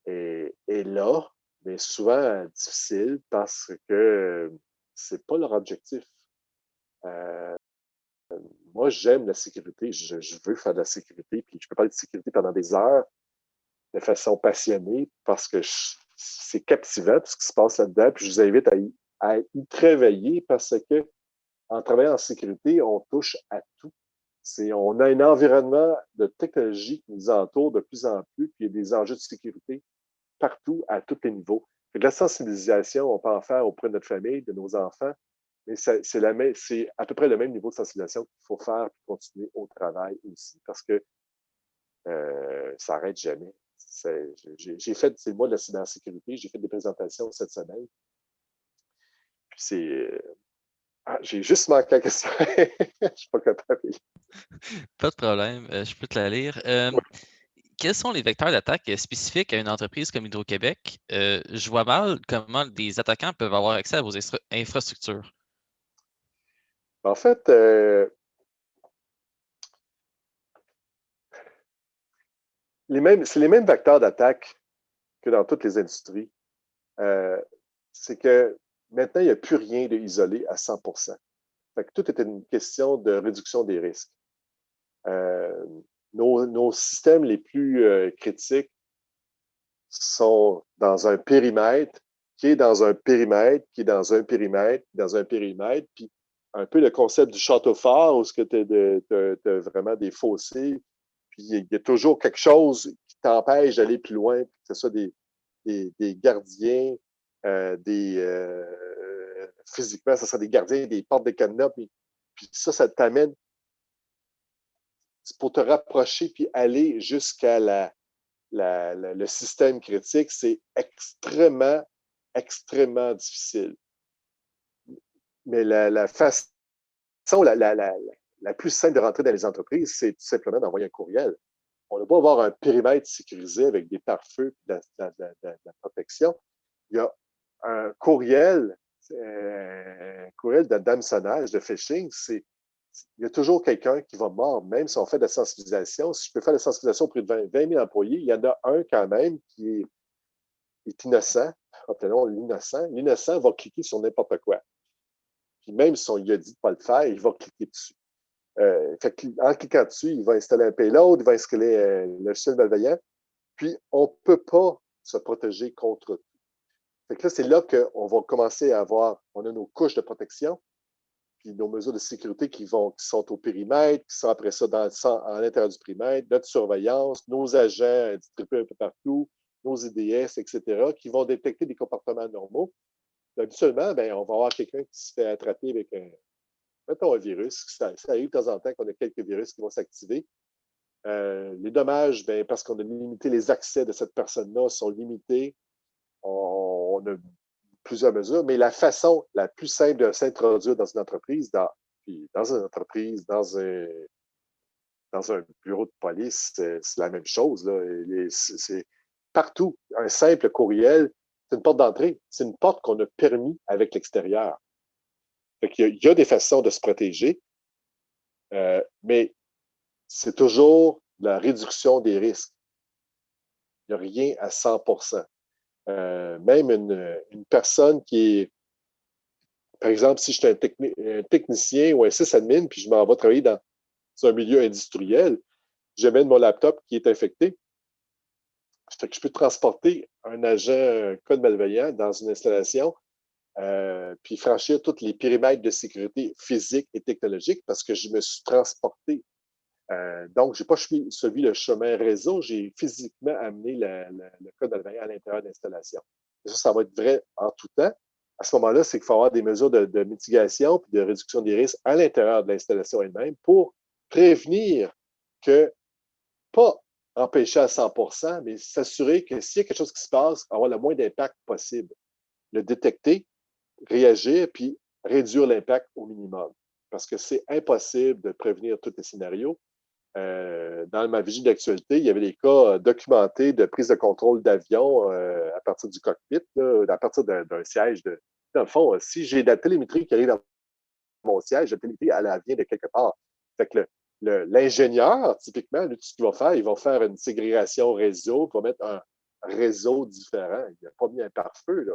est là, mais souvent difficile parce que c'est pas leur objectif. Moi, j'aime la sécurité, je veux faire de la sécurité, puis je peux parler de sécurité pendant des heures de façon passionnée parce que c'est captivant tout ce qui se passe là-dedans, puis je vous invite à y travailler parce que en travaillant en sécurité, on touche à tout. On a un environnement de technologie qui nous entoure de plus en plus, puis il y a des enjeux de sécurité partout, à tous les niveaux. De la sensibilisation, on peut en faire auprès de notre famille, de nos enfants, mais c'est à peu près le même niveau de sensibilisation qu'il faut faire pour continuer au travail aussi, parce que ça n'arrête jamais. J'ai fait, c'est le mois de la cybersécurité, j'ai fait des présentations cette semaine. Puis j'ai juste manqué la question. Je ne suis pas capable. Pas de problème, je peux te la lire. quels sont les vecteurs d'attaque spécifiques à une entreprise comme Hydro-Québec? Je vois mal comment des attaquants peuvent avoir accès à vos infrastructures. En fait, c'est les mêmes vecteurs d'attaque que dans toutes les industries. C'est que maintenant, il n'y a plus rien de isolé à 100%. Fait que tout est une question de réduction des risques. Nos systèmes les plus critiques sont dans un périmètre, qui est dans un périmètre, qui est dans un périmètre, dans un périmètre, puis un peu le concept du château fort, où tu as vraiment des fossés, puis il y a toujours quelque chose qui t'empêche d'aller plus loin, que ce soit des gardiens, physiquement, ce sera des gardiens, des portes de cadenas, puis ça t'amène pour te rapprocher puis aller jusqu'à le système critique, c'est extrêmement, extrêmement difficile. Mais la façon la plus simple de rentrer dans les entreprises, c'est tout simplement d'envoyer un courriel. On ne va pas avoir un périmètre sécurisé avec des pare-feux et de la protection. Il y a un courriel d'hameçonnage, de phishing, il y a toujours quelqu'un qui va mordre, même si on fait de la sensibilisation. Si je peux faire de la sensibilisation auprès de 20 000 employés, il y en a un quand même qui est innocent. Appelons l'innocent. L'innocent va cliquer sur n'importe quoi. Puis même si on lui a dit de ne pas le faire, il va cliquer dessus. En cliquant dessus, il va installer un payload, il va installer le logiciel malveillant. Puis on ne peut pas se protéger contre tout. Fait que là, c'est là qu'on va commencer à avoir, on a nos couches de protection, puis nos mesures de sécurité qui sont au périmètre, qui sont après ça à l'intérieur du périmètre, notre surveillance, nos agents distribués un peu partout, nos IDS, etc., qui vont détecter des comportements normaux. Habituellement, on va avoir quelqu'un qui se fait attraper avec un virus. Ça arrive de temps en temps qu'on a quelques virus qui vont s'activer. Les dommages, parce qu'on a limité les accès de cette personne-là, sont limités. On a plusieurs mesures, mais la façon la plus simple de s'introduire dans une entreprise, dans un bureau de police, c'est la même chose. C'est partout. Un simple courriel, c'est une porte d'entrée. C'est une porte qu'on a permis avec l'extérieur. Il y a des façons de se protéger, mais c'est toujours la réduction des risques. Il n'y a rien à 100%. Même une personne qui est, par exemple, si je suis un technicien ou un sysadmin, puis je m'en vais travailler dans un milieu industriel, j'amène mon laptop qui est infecté. Fait que je peux transporter un agent code malveillant dans une installation, puis franchir tous les périmètres de sécurité physique et technologique parce que je me suis transporté. Donc, je n'ai pas suivi le chemin réseau, j'ai physiquement amené le code malveillant à l'intérieur de l'installation. Ça va être vrai en tout temps. À ce moment-là, c'est qu'il faut avoir des mesures de mitigation et de réduction des risques à l'intérieur de l'installation elle-même pour prévenir que, pas empêcher à 100%, mais s'assurer que s'il y a quelque chose qui se passe, avoir le moins d'impact possible. Le détecter, réagir, puis réduire l'impact au minimum. Parce que c'est impossible de prévenir tous les scénarios. Dans ma vigie d'actualité, il y avait des cas documentés de prise de contrôle d'avion à partir du cockpit, à partir d'un siège. Dans le fond, si j'ai de la télémétrie qui arrive dans mon siège, la télémétrie, elle vient de quelque part. Fait que l'ingénieur, typiquement, lui, tout ce qu'il va faire, il va faire une ségrégation réseau, il va mettre un réseau différent. Il n'a pas mis un pare-feu, là.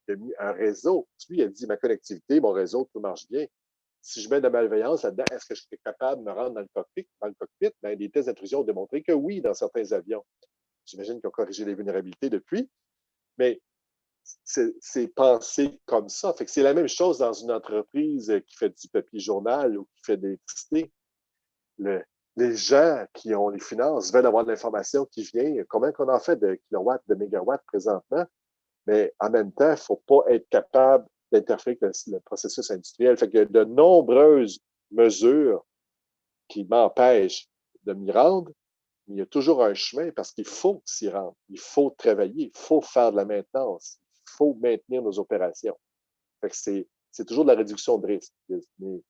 Il a mis un réseau. Lui, il a dit, ma connectivité, mon réseau, tout marche bien. Si je mets de la malveillance là-dedans, est-ce que je suis capable de me rendre dans le cockpit? Dans le cockpit, des tests d'intrusion ont démontré que oui, dans certains avions. J'imagine qu'ils ont corrigé les vulnérabilités depuis, mais c'est pensé comme ça. Fait que c'est la même chose dans une entreprise qui fait du papier journal ou qui fait de l'électricité. Les gens qui ont les finances veulent avoir de l'information qui vient. Combien qu'on en fait de kilowatts, de mégawatts présentement? Mais en même temps, il ne faut pas être capable d'interférer avec le processus industriel. Fait qu'il y a de nombreuses mesures qui m'empêchent de m'y rendre, mais il y a toujours un chemin parce qu'il faut s'y rendre. Il faut travailler, il faut faire de la maintenance, il faut maintenir nos opérations. Fait que c'est toujours de la réduction de risque. Mais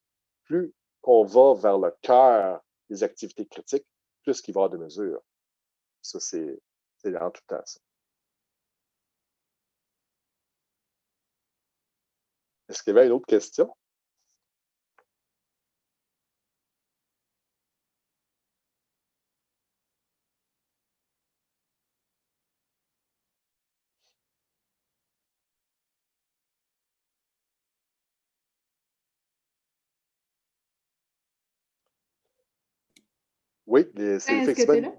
plus qu'on va vers le cœur des activités critiques, plus qu'il va y avoir de mesures. Ça, c'est en tout temps, ça. Est-ce qu'il y avait une autre question? Oui, c'est Est-ce que effectivement. tu es là?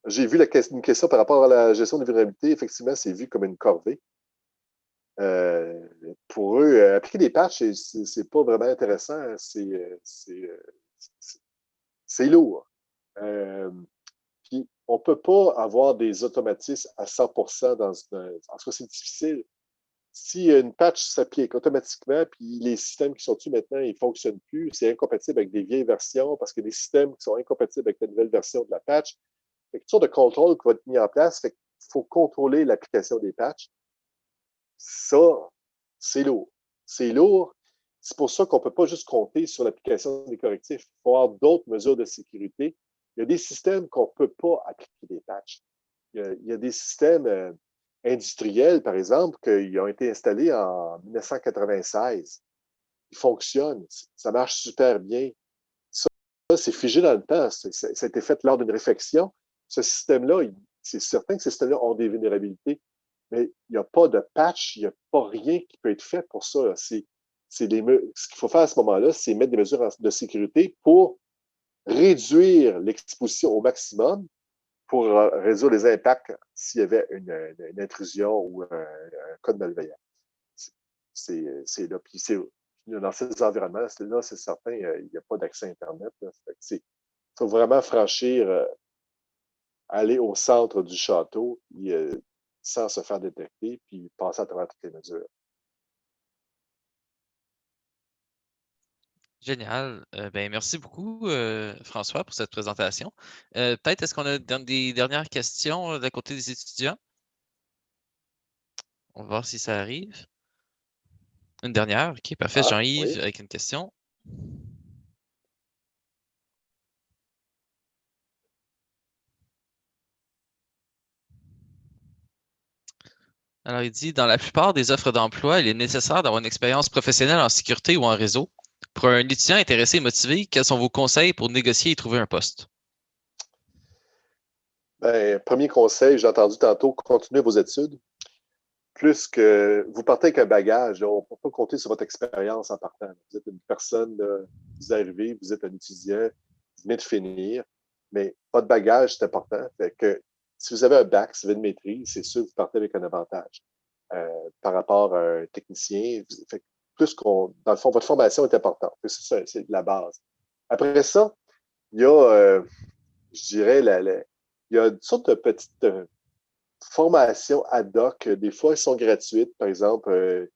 J'ai vu une question par rapport à la gestion des vulnérabilités. Effectivement, c'est vu comme une corvée. Pour eux, appliquer des patchs, c'est pas vraiment intéressant. C'est lourd. Puis, on ne peut pas avoir des automatismes à 100% en tout cas, c'est difficile. Si une patch s'applique automatiquement, puis les systèmes qui sont dessus maintenant, ils ne fonctionnent plus, c'est incompatible avec des vieilles versions parce que des systèmes qui sont incompatibles avec la nouvelle version de la patch. Il y a toutes sortes de contrôles qui vont être mis en place. Fait qu'il faut contrôler l'application des patchs. Ça, c'est lourd. C'est lourd. C'est pour ça qu'on ne peut pas juste compter sur l'application des correctifs. Il faut avoir d'autres mesures de sécurité. Il y a des systèmes qu'on ne peut pas appliquer des patchs. Il y a des systèmes industriels, par exemple, qui ont été installés en 1996. Ils fonctionnent. Ça marche super bien. Ça, c'est figé dans le temps. Ça a été fait lors d'une réflexion. Ce système-là, c'est certain que ces systèmes-là ont des vulnérabilités, mais il n'y a pas de patch, il n'y a pas rien qui peut être fait pour ça. Ce qu'il faut faire à ce moment-là, c'est mettre des mesures de sécurité pour réduire l'exposition au maximum pour réduire les impacts s'il y avait une intrusion ou un cas de malveillance. C'est là. Puis dans ces environnements-là, c'est certain, il n'y a pas d'accès Internet. Il faut vraiment franchir, aller au centre du château sans se faire détecter, puis passer à travers toutes les mesures. Génial. Ben, merci beaucoup, François, pour cette présentation. Peut-être est-ce qu'on a des dernières questions de côté des étudiants? On va voir si ça arrive. Une dernière, OK, parfait. Jean-Yves Oui. avec une question. Alors, il dit, dans la plupart des offres d'emploi, il est nécessaire d'avoir une expérience professionnelle en sécurité ou en réseau. Pour un étudiant intéressé et motivé, quels sont vos conseils pour négocier et trouver un poste? Ben, premier conseil, j'ai entendu tantôt, continuez vos études. Plus que vous partez avec un bagage, là, on ne peut pas compter sur votre expérience en partant. Vous êtes une personne, là, vous arrivez, vous êtes un étudiant, vous venez de finir, mais votre bagage, c'est important. Fait que si vous avez un bac, si vous avez une maîtrise, c'est sûr que vous partez avec un avantage par rapport à un technicien. Fait que dans le fond, votre formation est importante. C'est la base. Après ça, il y a, je dirais, il y a une sorte de petite formations ad hoc. Des fois, elles sont gratuites. Par exemple,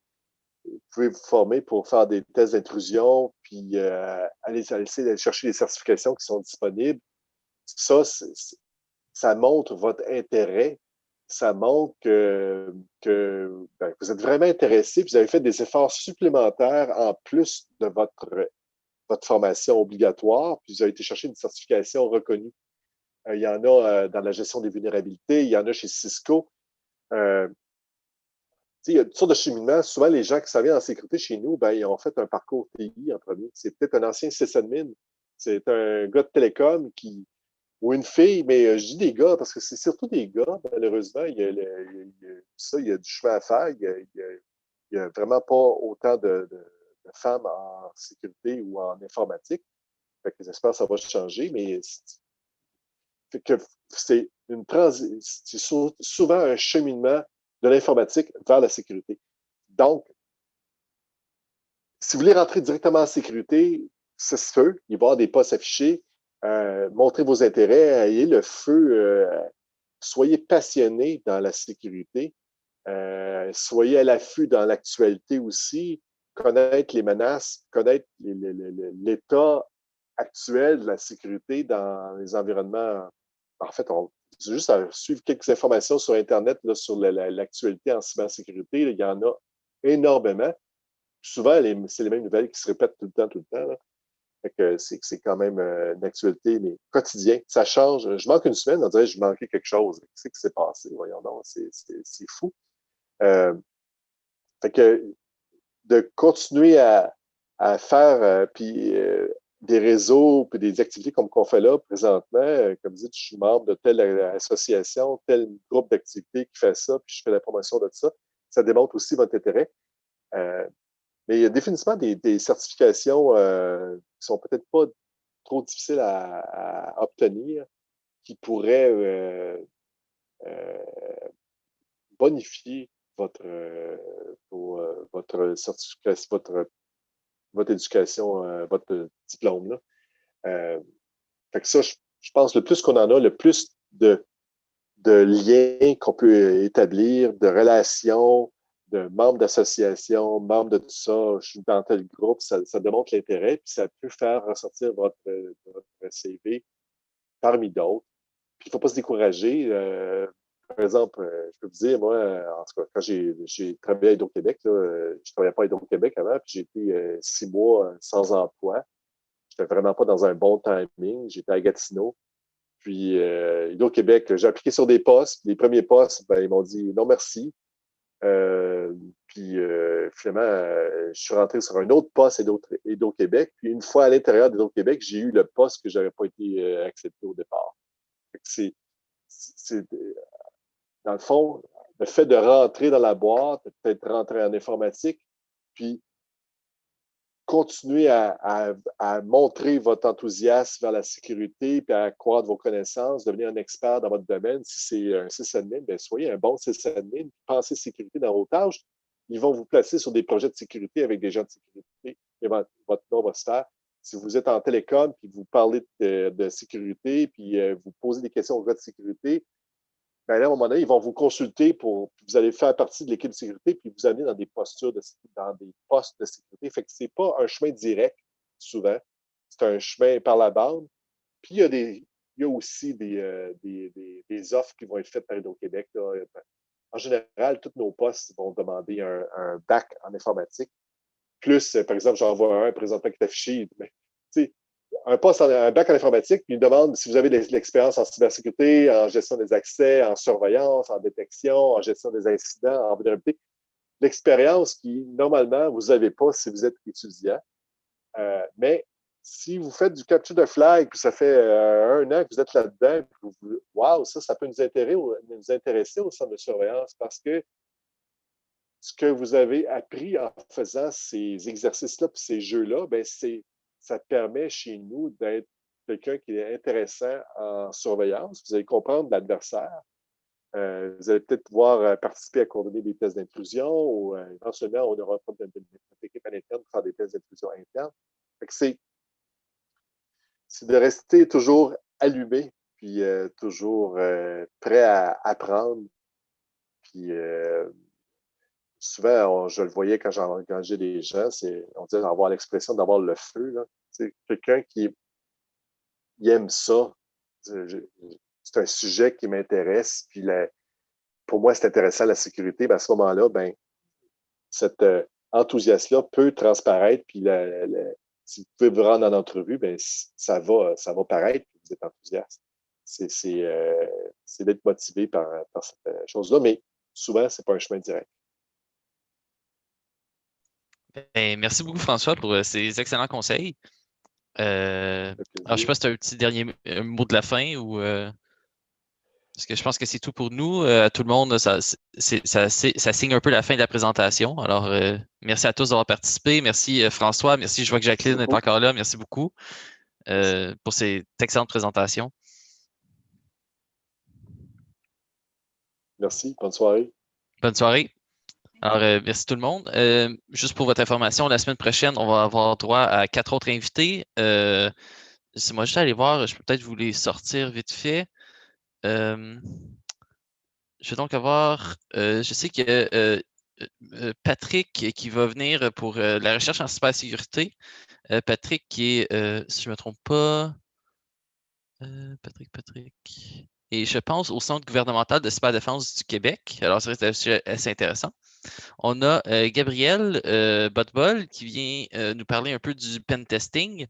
vous pouvez vous former pour faire des tests d'intrusion, puis aller essayer d'aller chercher les certifications qui sont disponibles. Ça, ça montre votre intérêt. Ça montre que vous êtes vraiment intéressé, puis vous avez fait des efforts supplémentaires en plus de votre formation obligatoire, puis vous avez été chercher une certification reconnue. Il y en a dans la gestion des vulnérabilités, il y en a chez Cisco. Il y a toutes sortes de cheminements. Souvent, les gens qui s'en viennent en sécurité chez nous, ben, ils ont fait un parcours TI en premier. C'est peut-être un ancien sysadmin. C'est un gars de télécom ou une fille, mais je dis des gars parce que c'est surtout des gars, malheureusement. Il y a du chemin à faire. Il y a vraiment pas autant de femmes en sécurité ou en informatique. Fait que j'espère que ça va changer, mais c'est souvent un cheminement de l'informatique vers la sécurité. Donc, si vous voulez rentrer directement en sécurité, c'est ce feu, il va y avoir des postes affichés, montrez vos intérêts, ayez le feu, soyez passionné dans la sécurité, soyez à l'affût dans l'actualité aussi, connaître les menaces, connaître l'état actuel de la sécurité dans les environnements. En fait, c'est juste à suivre quelques informations sur Internet là, sur l'actualité en cybersécurité. Là, il y en a énormément. Souvent, c'est les mêmes nouvelles qui se répètent tout le temps. Là. Fait que c'est quand même une actualité, mais quotidien. Ça change. Je manque une semaine, on dirait que je manquais quelque chose. Qu'est-ce qui s'est passé? Voyons donc, c'est fou. Fait que de continuer à faire puis des réseaux puis des activités comme qu'on fait là présentement, comme je dis, je suis membre de telle association, tel groupe d'activités qui fait ça, puis je fais la promotion de ça. Ça démontre aussi votre intérêt. Mais il y a définitivement des certifications qui sont peut-être pas trop difficiles à obtenir, qui pourraient bonifier votre certification, votre éducation, votre diplôme. Là. Fait que ça, je pense, le plus qu'on en a, le plus de liens qu'on peut établir, de relations, de membres d'associations, membres de tout ça, je suis dans tel groupe, ça démontre l'intérêt, puis ça peut faire ressortir votre CV parmi d'autres. Puis il ne faut pas se décourager. Par exemple, je peux vous dire, moi, en tout cas, quand j'ai travaillé à Hydro-Québec, je ne travaillais pas à Hydro-Québec avant, puis j'ai été 6 mois sans emploi. Je n'étais vraiment pas dans un bon timing. J'étais à Gatineau. Puis, Hydro-Québec, j'ai appliqué sur des postes. Les premiers postes, ben, ils m'ont dit non, merci. Puis, finalement, je suis rentré sur un autre poste à Hydro-Québec. Puis, une fois à l'intérieur d'Hydro-Québec, j'ai eu le poste que je n'avais pas été accepté au départ. C'est, dans le fond, le fait de rentrer dans la boîte, peut-être rentrer en informatique, puis continuer à montrer votre enthousiasme vers la sécurité, puis à accroître vos connaissances, devenir un expert dans votre domaine. Si c'est un sysadmin, bien, soyez un bon sysadmin, pensez sécurité dans vos tâches. Ils vont vous placer sur des projets de sécurité avec des gens de sécurité, et votre nom va se faire. Si vous êtes en télécom, puis vous parlez de sécurité, puis vous posez des questions aux gars de sécurité, ben là, à un moment donné, ils vont vous consulter puis vous allez faire partie de l'équipe de sécurité, puis vous amener dans des postures dans des postes de sécurité. Fait que c'est pas un chemin direct, souvent. C'est un chemin par la bande. Puis il y a aussi des offres qui vont être faites par Hydro-Québec. En général, tous nos postes vont demander un bac en informatique. Plus, par exemple, j'en vois un présentement qui est affiché. Mais, un bac en informatique, puis il demande si vous avez de l'expérience en cybersécurité, en gestion des accès, en surveillance, en détection, en gestion des incidents, en vulnérabilité. L'expérience qui, normalement, vous n'avez pas si vous êtes étudiant. Mais si vous faites du capture de flag, puis ça fait 1 an que vous êtes là-dedans, wow, ça peut nous intéresser au centre de surveillance parce que ce que vous avez appris en faisant ces exercices-là, puis ces jeux-là, ben ça permet chez nous d'être quelqu'un qui est intéressant en surveillance. Vous allez comprendre l'adversaire. Vous allez peut-être pouvoir participer à coordonner des tests d'intrusion ou éventuellement, on aura notre équipe à l'interne pour faire des tests d'intrusion interne. C'est de rester toujours allumé, puis toujours prêt à apprendre. Puis souvent, je le voyais quand j'ai des gens, on dit avoir l'expression d'avoir le feu. Là. Quelqu'un qui aime ça. C'est un sujet qui m'intéresse. Puis pour moi, c'est intéressant la sécurité. Ben, à ce moment-là, ben, cet enthousiasme-là peut transparaître. Puis si vous pouvez vous rendre en entrevue, ben, ça va paraître. Puis vous êtes enthousiaste. C'est d'être motivé par cette chose-là. Mais souvent, ce n'est pas un chemin direct. Ben, merci beaucoup, François, pour ces excellents conseils. Alors, je ne sais pas si tu as un petit dernier mot de la fin ou parce que je pense que c'est tout pour nous. Tout le monde, ça signe un peu la fin de la présentation. Alors, merci à tous d'avoir participé. Merci François. Merci. Je vois que Jacqueline est encore là. Merci beaucoup pour cette excellente présentation. Merci. Bonne soirée. Bonne soirée. Alors, merci tout le monde. Juste pour votre information, la semaine prochaine, on va avoir droit à 4 autres invités. Moi, juste aller voir, je peux peut-être vous les sortir vite fait. Je vais donc avoir, je sais que Patrick qui va venir pour la recherche en cybersécurité. Patrick qui est, si je ne me trompe pas, Patrick. Et je pense au Centre gouvernemental de cyberdéfense du Québec. Alors, ça reste assez intéressant. On a Gabriel Botbol qui vient nous parler un peu du pen testing.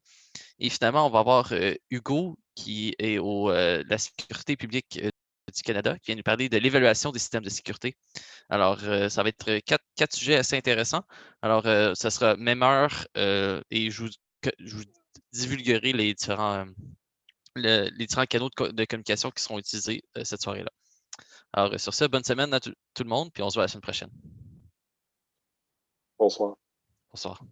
Et finalement, on va avoir Hugo, qui est la sécurité publique du Canada, qui vient nous parler de l'évaluation des systèmes de sécurité. Alors, ça va être quatre sujets assez intéressants. Alors, ça sera même heure et je vous divulguerai les différents canaux de communication qui seront utilisés cette soirée-là. Alors, sur ce, bonne semaine à tout le monde, puis on se voit la semaine prochaine. Bonsoir. Bonsoir.